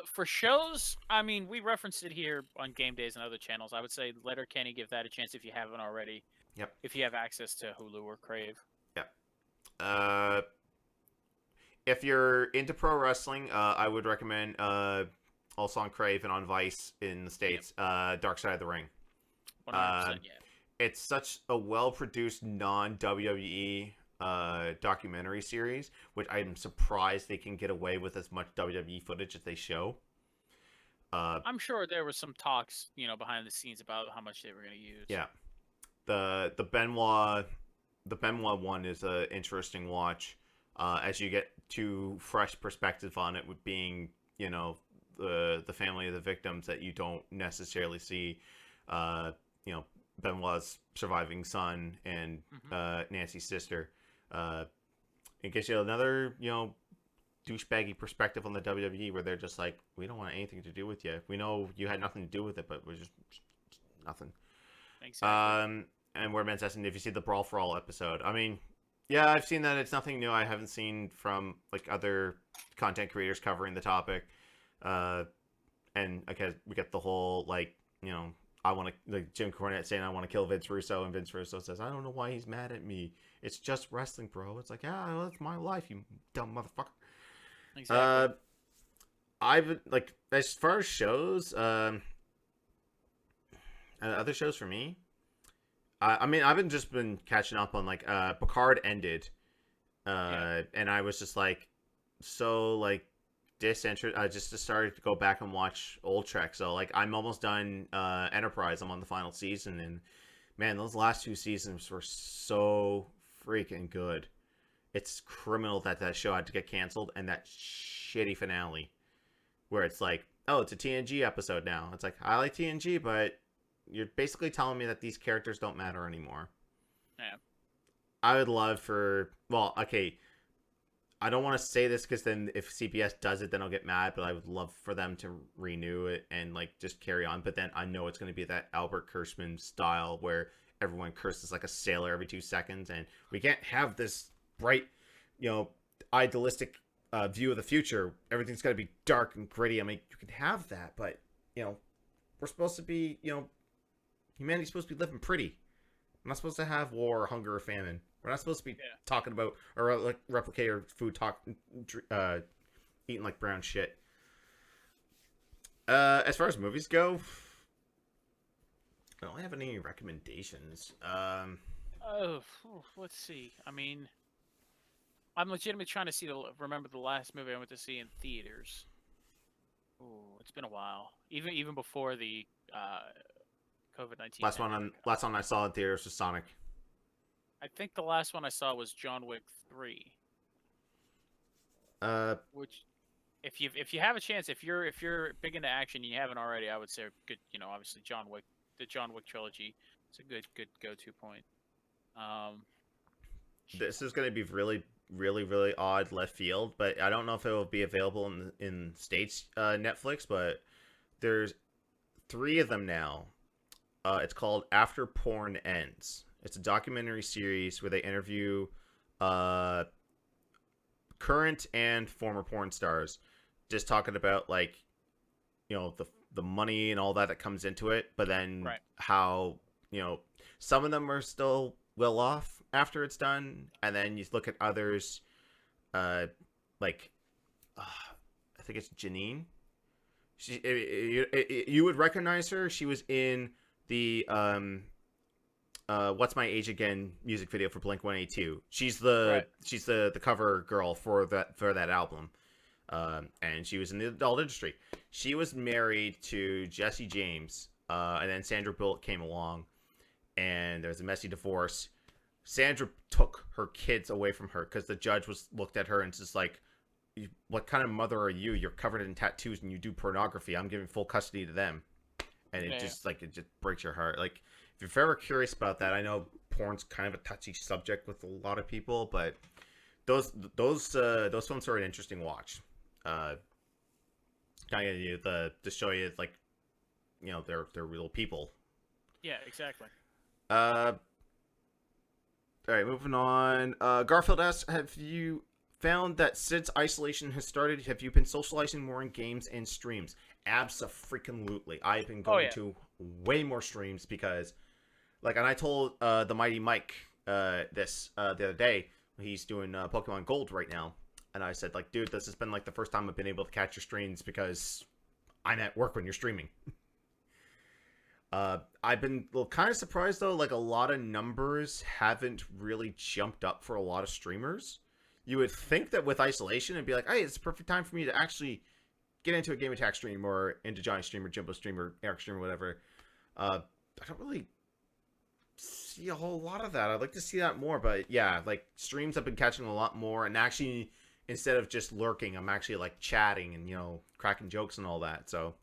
For shows, I mean, we referenced it here on Game Days and other channels. I would say Letterkenny, give that a chance if you haven't already. Yep. If you have access to Hulu or Crave. Yep. If you're into pro wrestling, I would recommend also on Crave and on Vice in the States, Dark Side of the Ring. 100%, yeah. It's such a well-produced non-WWE documentary series, which I'm surprised they can get away with as much WWE footage as they show. I'm sure there was some talks, behind the scenes about how much they were going to use. Yeah, the Benoit one is an interesting watch, as you get two fresh perspective on it, with being the family of the victims that you don't necessarily see. Benoit's surviving son and Nancy's sister. It gives you another douchebaggy perspective on the WWE, where they're just like, we don't want anything to do with you. We know you had nothing to do with it, but we're just nothing. Exactly. And where men's and if you see the Brawl for All episode, I mean, yeah, I've seen that. It's nothing new. I haven't seen from like other content creators covering the topic. And okay, we get the whole I want to, like Jim Cornette saying I want to kill Vince Russo, and Vince Russo says, I don't know why he's mad at me. It's just wrestling, bro. It's like, yeah, well, that's my life, you dumb motherfucker. Exactly. I've as far as shows, other shows for me. I mean, I've just been catching up on Picard ended, and I was just disinterested. I just started to go back and watch old Trek. So I'm almost done Enterprise. I'm on the final season, and man, those last two seasons were so freaking good. It's criminal that show had to get canceled, and that shitty finale where it's like, oh, it's a TNG episode now. It's like, I like TNG, but you're basically telling me that these characters don't matter anymore. Yeah. I would love I don't want to say this because then if CBS does it, then I'll get mad, but I would love for them to renew it and just carry on. But then I know it's going to be that Albert Kirschman style where everyone curses like a sailor every 2 seconds, and we can't have this bright, idealistic view of the future. Everything's got to be dark and gritty. I mean, you can have that, but we're supposed to be, humanity's supposed to be living pretty. We're not supposed to have war, or hunger, or famine. We're not supposed to be talking about or replicate our food, eating like brown shit. As far as movies go, I don't have any recommendations. Let's see. I mean, I'm legitimately trying to remember the last movie I went to see in theaters. Oh, it's been a while. Even before the COVID-19. Last one I saw in theaters was Sonic. I think the last one I saw was John Wick 3. Which, if you have a chance, if you're big into action and you haven't already, I would say good. Obviously John Wick, the John Wick trilogy, it's a good go-to point. This is going to be really, really, really odd left field, but I don't know if it will be available in States Netflix. But there's 3 of them now. It's called After Porn Ends. It's a documentary series where they interview current and former porn stars, just talking about the money and all that comes into it, but then how some of them are still well off after it's done, and then you look at others, I think it's Janine. You would recognize her. She was in the What's My Age Again music video for Blink-182. She's the cover girl for that album. And she was in the adult industry. She was married to Jesse James, and then Sandra Bullock came along, and there was a messy divorce. Sandra took her kids away from her because the judge looked at her and just like, what kind of mother are you? You're covered in tattoos and you do pornography. I'm giving full custody to them. And it just breaks your heart. Like, if you're ever curious about that, I know porn's kind of a touchy subject with a lot of people, but those films are an interesting watch. Kind of to show you they're real people. Yeah, exactly. All right, moving on. Garfield asks, have you found that since isolation has started, have you been socializing more in games and streams? Abso-freaking-lutely. I've been going to way more streams because, and I told the Mighty Mike this the other day. He's doing Pokemon Gold right now. And I said, dude, this has been, the first time I've been able to catch your streams because I'm at work when you're streaming. I've been kind of surprised, though, a lot of numbers haven't really jumped up for a lot of streamers. You would think that with isolation, it'd be hey, it's the perfect time for me to actually get into a Game Attack stream or into Johnny stream or Jimbo stream or Eric stream or whatever. I don't really see a whole lot of that. I'd like to see that more, but yeah, streams have been catching a lot more, and actually, instead of just lurking, I'm actually chatting and cracking jokes and all that. So,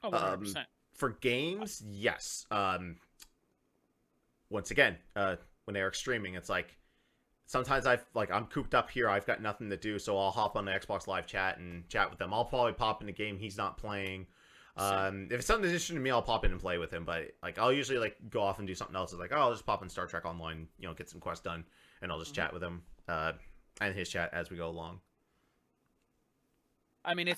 100%. For games, yes. Once again, when Eric's streaming, it's sometimes I'm cooped up here. I've got nothing to do, so I'll hop on the Xbox Live chat and chat with them. I'll probably pop in a game he's not playing. If it's something addition to me, I'll pop in and play with him. But I'll usually go off and do something else. It's I'll just pop in Star Trek Online, get some quests done, and I'll just chat with him and his chat as we go along. I mean,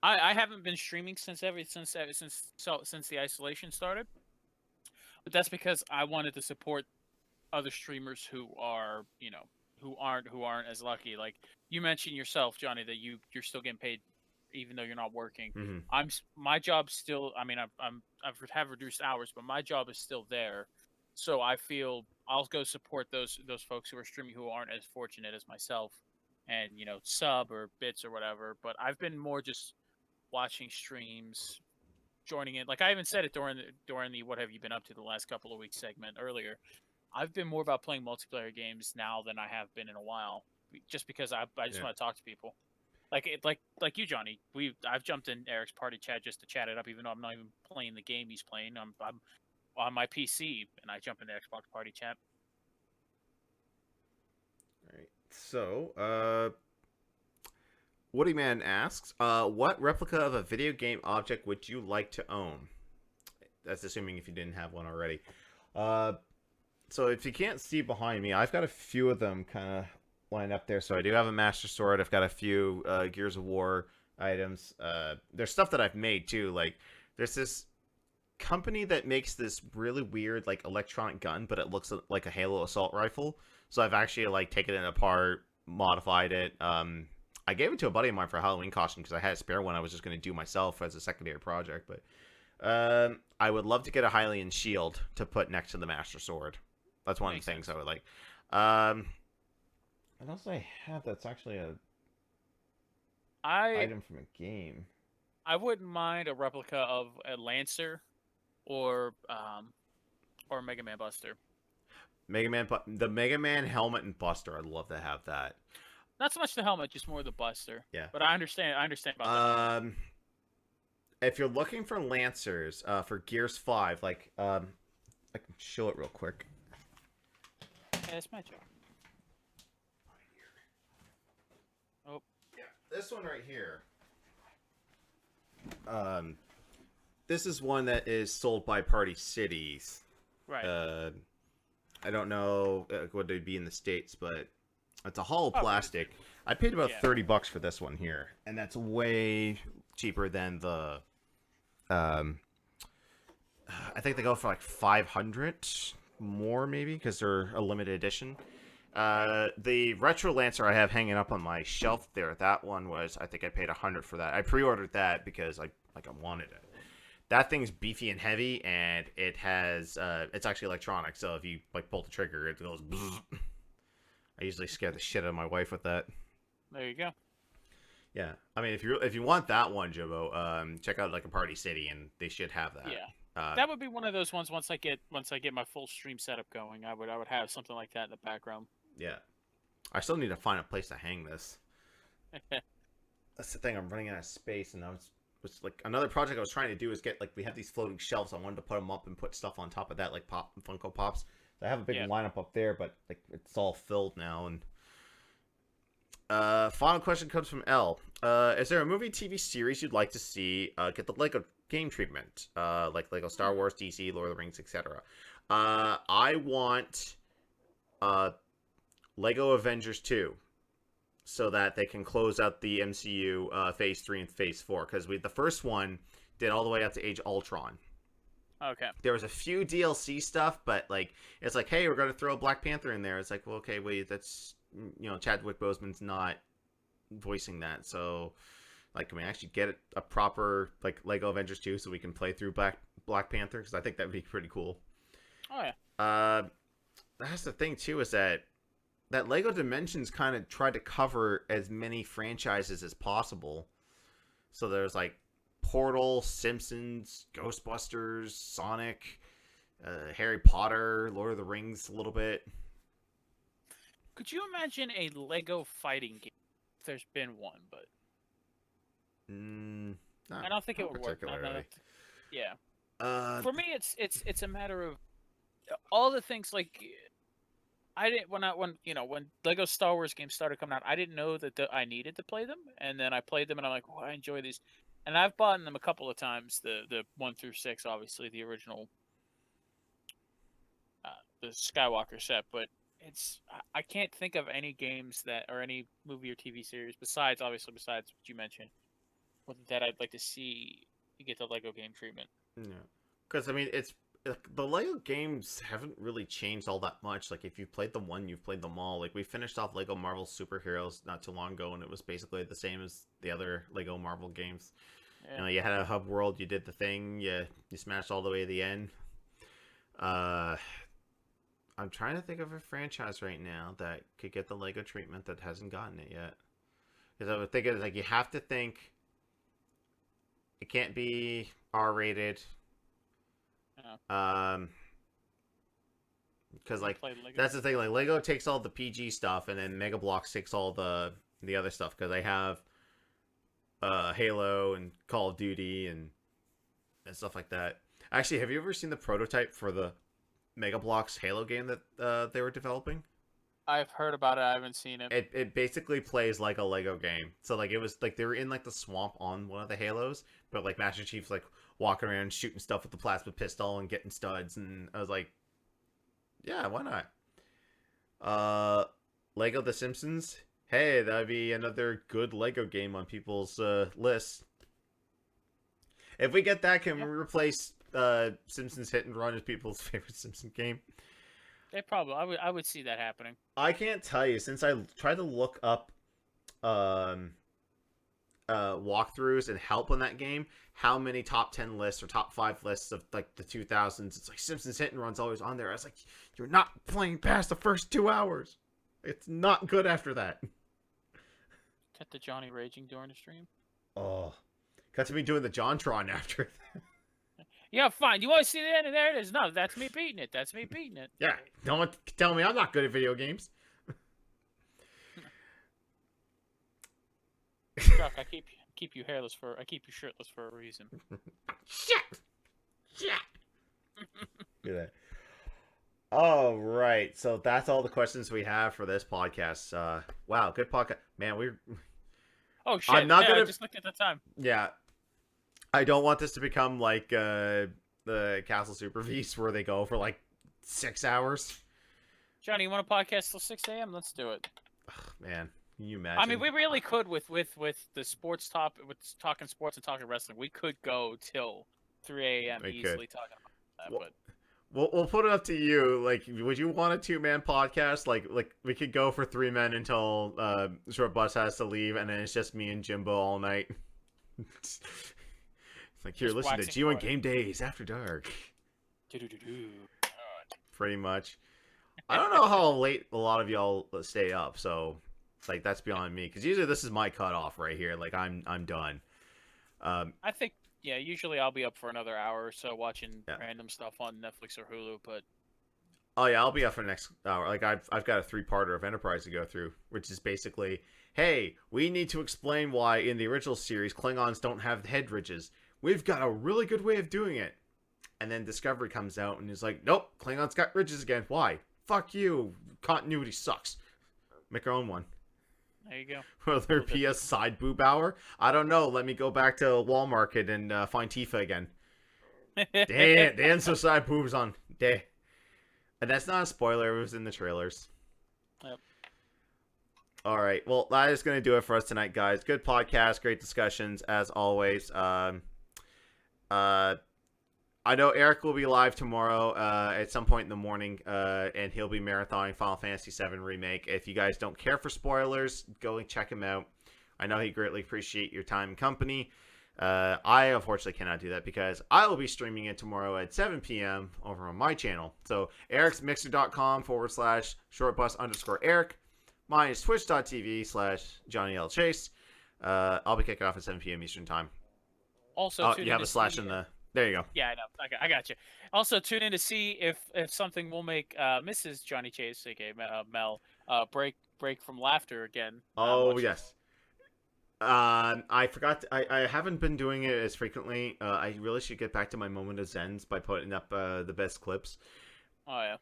I haven't been streaming since the isolation started, but that's because I wanted to support other streamers who are who aren't as lucky. Like you mentioned yourself, Johnny, that you're still getting paid even though you're not working. Mm-hmm. My job's still. I mean, I've reduced hours, but my job is still there. So I feel I'll go support those folks who are streaming who aren't as fortunate as myself, and sub or bits or whatever. But I've been more just watching streams, joining in. I even said it during the what have you been up to the last couple of weeks segment earlier. I've been more about playing multiplayer games now than I have been in a while, just because I just want to talk to people. Like you, Johnny. I've jumped in Eric's party chat just to chat it up, even though I'm not even playing the game he's playing. I'm on my PC and I jump into Xbox party chat. All right. So, Woody Man asks, what replica of a video game object would you like to own? That's assuming if you didn't have one already. So if you can't see behind me, I've got a few of them kind of lined up there. So I do have a Master Sword. I've got a few Gears of War items. There's stuff that I've made too. There's this company that makes this really weird electronic gun, but it looks like a Halo assault rifle. So I've actually taken it apart, modified it. I gave it to a buddy of mine for a Halloween costume because I had a spare one I was just going to do myself as a secondary project. But I would love to get a Hylian shield to put next to the Master Sword. That's one of the things I would like. What else do I have that's actually a item from a game? I wouldn't mind a replica of a Lancer or Mega Man Buster. The Mega Man helmet and Buster. I'd love to have that. Not so much the helmet, just more the Buster. Yeah. But I understand about that. If you're looking for Lancers for Gears 5, I can show it real quick. Yeah, it's my job. Oh. Yeah, this one right here. This is one that is sold by Party Cities. Right. I don't know what they'd be in the States, but it's a hollow plastic. I paid about $30 for this one here, and that's way cheaper than the. I think they go for 500 more, maybe, because they're a limited edition. The Retro Lancer I have hanging up on my shelf there, that one was, I think I paid $100 for that. I pre-ordered that because I wanted it. That thing's beefy and heavy, and it has it's actually electronic, so if you pull the trigger, it goes bzzz. I usually scare the shit out of my wife with that. There you go. Yeah, I mean, if you want that one, Jimbo, check out a Party City, and they should have that. Yeah, that would be one of those ones. Once I get my full stream setup going, I would have something like that in the background. Yeah, I still need to find a place to hang this. That's the thing. I'm running out of space, and was another project I was trying to do is get we have these floating shelves. I wanted to put them up and put stuff on top of that, like Funko Pops. So I have a big lineup up there, but it's all filled now. And final question comes from L. Is there a movie TV series you'd like to see get the game treatment, like Lego Star Wars, DC, Lord of the Rings, etc. I want Lego Avengers 2 so that they can close out the MCU Phase 3 and Phase 4, because the first one did all the way up to Age of Ultron. Okay. There was a few DLC stuff, but like it's like, hey, we're going to throw Black Panther in there. It's like, well, okay, wait, that's, Chadwick Boseman's not voicing that, so like, can we actually get a proper like Lego Avengers 2 so we can play through Black Panther? Because I think that'd be pretty cool. Oh yeah. That's the thing too, is that Lego Dimensions kind of tried to cover as many franchises as possible. So there's like Portal, Simpsons, Ghostbusters, Sonic, Harry Potter, Lord of the Rings a little bit. Could you imagine a Lego fighting game? If there's been one, but I don't think it would work. Yeah. For me, it's a matter of all the things like I didn't when Lego Star Wars games started coming out, I didn't know that I needed to play them, and then I played them and I'm like, oh, I enjoy these, and I've bought them a couple of times. The 1 through 6, obviously the original, the Skywalker set, but I can't think of any games that or any movie or TV series besides what you mentioned that I'd like to see you get the Lego game treatment. Yeah, because I mean, the Lego games haven't really changed all that much. Like, if you've played the one, you've played them all. Like, we finished off Lego Marvel Superheroes not too long ago, and it was basically the same as the other Lego Marvel games. Yeah. You had a hub world, you did the thing, you smashed all the way to the end. I'm trying to think of a franchise right now that could get the Lego treatment that hasn't gotten it yet. Because I would think it's like, you have to think it can't be R-rated. Because like that's the thing, like Lego takes all the PG stuff and then Mega Bloks takes all the other stuff, because they have Halo and Call of Duty and stuff like that. Actually, have you ever seen the prototype for the Mega Bloks Halo game that they were developing? I've heard about it. I haven't seen it. It basically plays like a Lego game. So like, it was like they were in like the swamp on one of the Halos, but like Master Chief's like walking around shooting stuff with the plasma pistol and getting studs, and I was like, yeah, why not? Lego The Simpsons. Hey, that'd be another good Lego game on people's lists. If we get that, can we replace Simpsons Hit and Run as people's favorite Simpson game? They probably. I would see that happening. I can't tell you, since I tried to look up walkthroughs and help on that game, how many top 10 lists or top 5 lists of like the 2000s, it's like Simpsons Hit and Run's always on there. I was like, you're not playing past the first 2 hours. It's not good after that. Cut to Johnny raging during the stream. Oh, cut to me doing the JonTron after that. Yeah, fine. You want to see the end? There it is. No, that's me beating it. That's me beating it. Yeah, don't tell me I'm not good at video games. Chuck, I keep you hairless I keep you shirtless for a reason. Shit. Look at that. All right, so that's all the questions we have for this podcast. Wow, good podcast, man. Oh shit! I'm not gonna. I just looked at the time. Yeah, I don't want this to become like the Castle Super Beast where they go for like 6 hours. Johnny, you want to podcast till 6 a.m.? Let's do it. Ugh, man, can you imagine? I mean, we really could with the sports with talking sports and talking wrestling. We could go till 3 a.m. easily talking about that. But we'll put it up to you. Like, would you want a 2-man podcast? Like we could go for 3 men until Short Bus has to leave, and then it's just me and Jimbo all night. It's like, here, listen to G1 Game Days After Dark. Pretty much. I don't know how late a lot of y'all stay up, so like that's beyond me. Because usually this is my cutoff right here. Like I'm done. I think usually I'll be up for another hour or so watching random stuff on Netflix or Hulu. But oh yeah, I'll be up for the next hour. Like I've got a 3-parter of Enterprise to go through, which is basically, hey, we need to explain why in the original series Klingons don't have head ridges. We've got a really good way of doing it. And then Discovery comes out and is like, nope, Klingons got ridges again. Why? Fuck you. Continuity sucks. Make our own one. There you go. Will there be a side boob hour? I don't know. Let me go back to Walmart and find Tifa again. Damn, there's some side boobs on. Damn. And that's not a spoiler. It was in the trailers. Yep. All right. Well, that is going to do it for us tonight, guys. Good podcast. Great discussions, as always. I know Eric will be live tomorrow at some point in the morning, and he'll be marathoning Final Fantasy VII Remake. If you guys don't care for spoilers, go and check him out. I know he greatly appreciate your time and company. I unfortunately cannot do that because I will be streaming it tomorrow at 7 p.m. over on my channel. So ericsmixer.com/shortbus_Eric. Mine is twitch.tv/JohnnyLChase. I'll be kicking off at 7 p.m. Eastern time. Also, you have a slash in the... There you go. Yeah, I know. I got you. Also, tune in to see if something will make Mrs. Johnny Chase, aka Mel, break from laughter again. Oh, yes. I forgot. I haven't been doing it as frequently. I really should get back to my moment of Zens by putting up the best clips. Oh, yeah.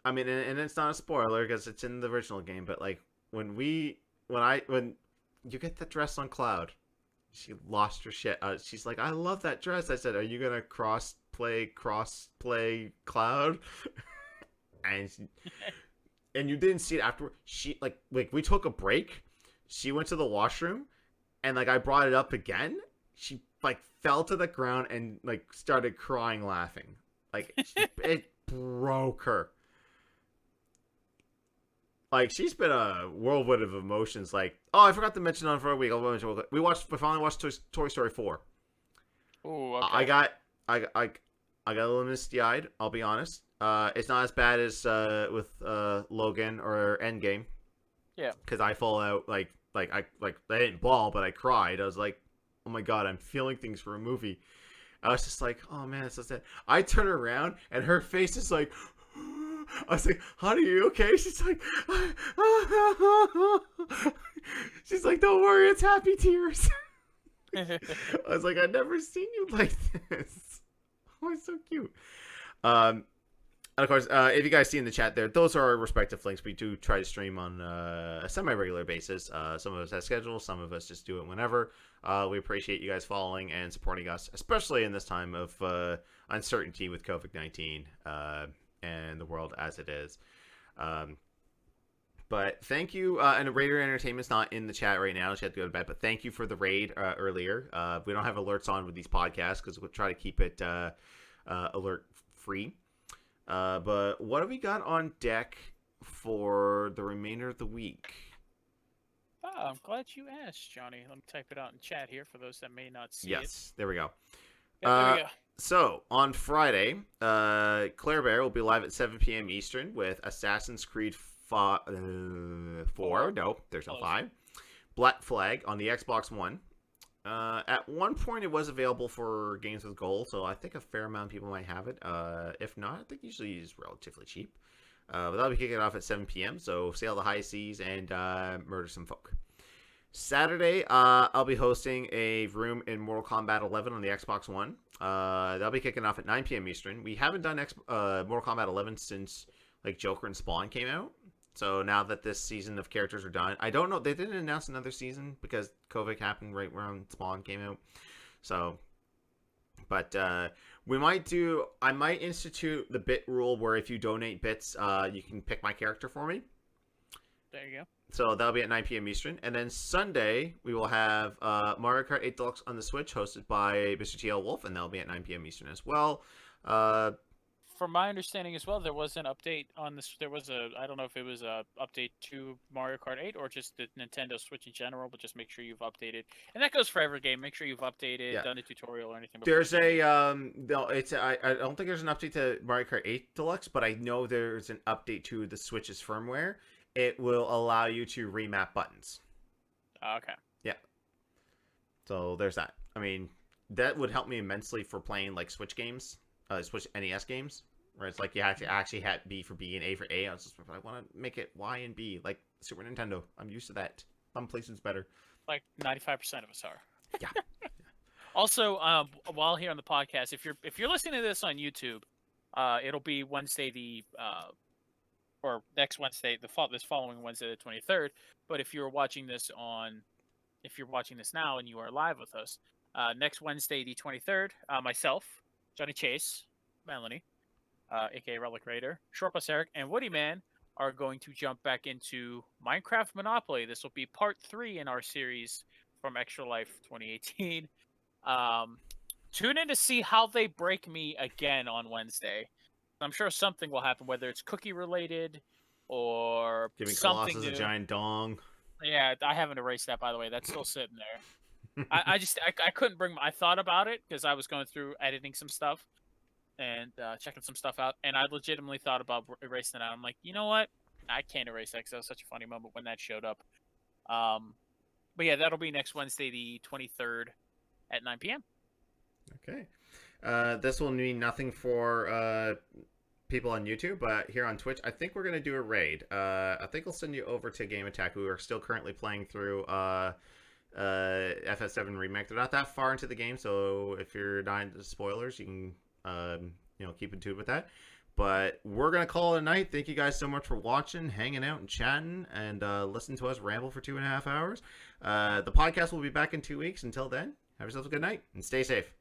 And it's not a spoiler because it's in the original game, but like when you get the dress on Cloud, she lost her shit. She's like, I love that dress. I said, are you gonna cross-play Cloud? and you didn't see it afterward. She like we took a break. She went to the washroom, and like I brought it up again. She like fell to the ground and like started crying, laughing. Like it broke her. Like, she's been a whirlwind of emotions. Like, oh, I forgot to mention on for a week. We finally watched Toy Story 4. Oh, okay. I got a little misty-eyed. I'll be honest. It's not as bad as with Logan or Endgame. Yeah. Because I fall out I didn't bawl, but I cried. I was like, oh my god, I'm feeling things for a movie. I was just like, oh man, it's so sad. I turn around and her face is like. I was like, honey, are you okay? She's like, don't worry, it's happy tears. I was like, I've never seen you like this. Oh, it's so cute. And of course, if you guys see in the chat there, those are our respective links. We do try to stream on a semi-regular basis. Some of us have schedules, some of us just do it whenever. We appreciate you guys following and supporting us, especially in this time of uncertainty with COVID-19. And the world as it is. But thank you. And Raider Entertainment's not in the chat right now. She had to go to bed. But thank you for the raid earlier. We don't have alerts on with these podcasts because we'll try to keep it alert free. But what have we got on deck for the remainder of the week? Oh, I'm glad you asked, Johnny. Let me type it out in chat here for those that may not see it. Yes, there we go. Yeah, there we go. So, on Friday, Claire Bear will be live at 7 p.m. Eastern with Assassin's Creed 4. No, there's no 5. Black Flag on the Xbox One. At one point, it was available for Games with Gold, so I think a fair amount of people might have it. If not, I think usually it's relatively cheap. But that'll be kicking off at 7 p.m., so Sail the High Seas and Murder Some Folk. Saturday, I'll be hosting a room in Mortal Kombat 11 on the Xbox One. That'll be kicking off at 9 p.m. Eastern. We haven't done Mortal Kombat 11 since like Joker and Spawn came out. So now that this season of characters are done, I don't know. They didn't announce another season because COVID happened right around Spawn came out. So, but we might do. I might institute the bit rule where if you donate bits, you can pick my character for me. There you go. So that'll be at 9 p.m. Eastern. And then Sunday, we will have Mario Kart 8 Deluxe on the Switch, hosted by Mr. TL Wolf, and that'll be at 9 p.m. Eastern as well. From my understanding as well, there was an update on this. There was I don't know if it was a update to Mario Kart 8 or just the Nintendo Switch in general, but just make sure you've updated. And that goes for every game. Make sure you've updated, done a tutorial or anything. There's I don't think there's an update to Mario Kart 8 Deluxe, but I know there's an update to the Switch's firmware. It will allow you to remap buttons. Okay. Yeah. So there's that. I mean, that would help me immensely for playing like Switch games, Switch NES games, where it's like you have to actually have B for B and A for A. I want to make it Y and B like Super Nintendo. I'm used to that. Thumb placement's better. Like 95% of us are. Yeah. Also, while here on the podcast, if you're listening to this on YouTube, it'll be Wednesday the or next Wednesday, this following Wednesday, the 23rd. But if you're watching this now and you are live with us, next Wednesday, the 23rd, myself, Johnny Chase, Melanie, aka Relic Raider, Shortbus Eric, and Woody Man are going to jump back into Minecraft Monopoly. This will be part 3 in our series from Extra Life 2018. Tune in to see how they break me again on Wednesday. I'm sure something will happen, whether it's cookie related or Giving something Colossus new. a giant dong. Yeah, I haven't erased that, by the way. That's still sitting there. I couldn't bring. I thought about it because I was going through editing some stuff and checking some stuff out, and I legitimately thought about erasing it out. I'm like, you know what? I can't erase that because that was such a funny moment when that showed up. But yeah, that'll be next Wednesday, the 23rd at 9 p.m. Okay. This will mean nothing for people on YouTube, but here on Twitch, I think we're going to do a raid. I think I'll send you over to Game Attack, who are still currently playing through FS7 Remake. They're not that far into the game, so if you're not into spoilers, you can keep in tune with that. But we're going to call it a night. Thank you guys so much for watching, hanging out, and chatting, and listening to us ramble for 2.5 hours. The podcast will be back in 2 weeks. Until then, have yourselves a good night, and stay safe.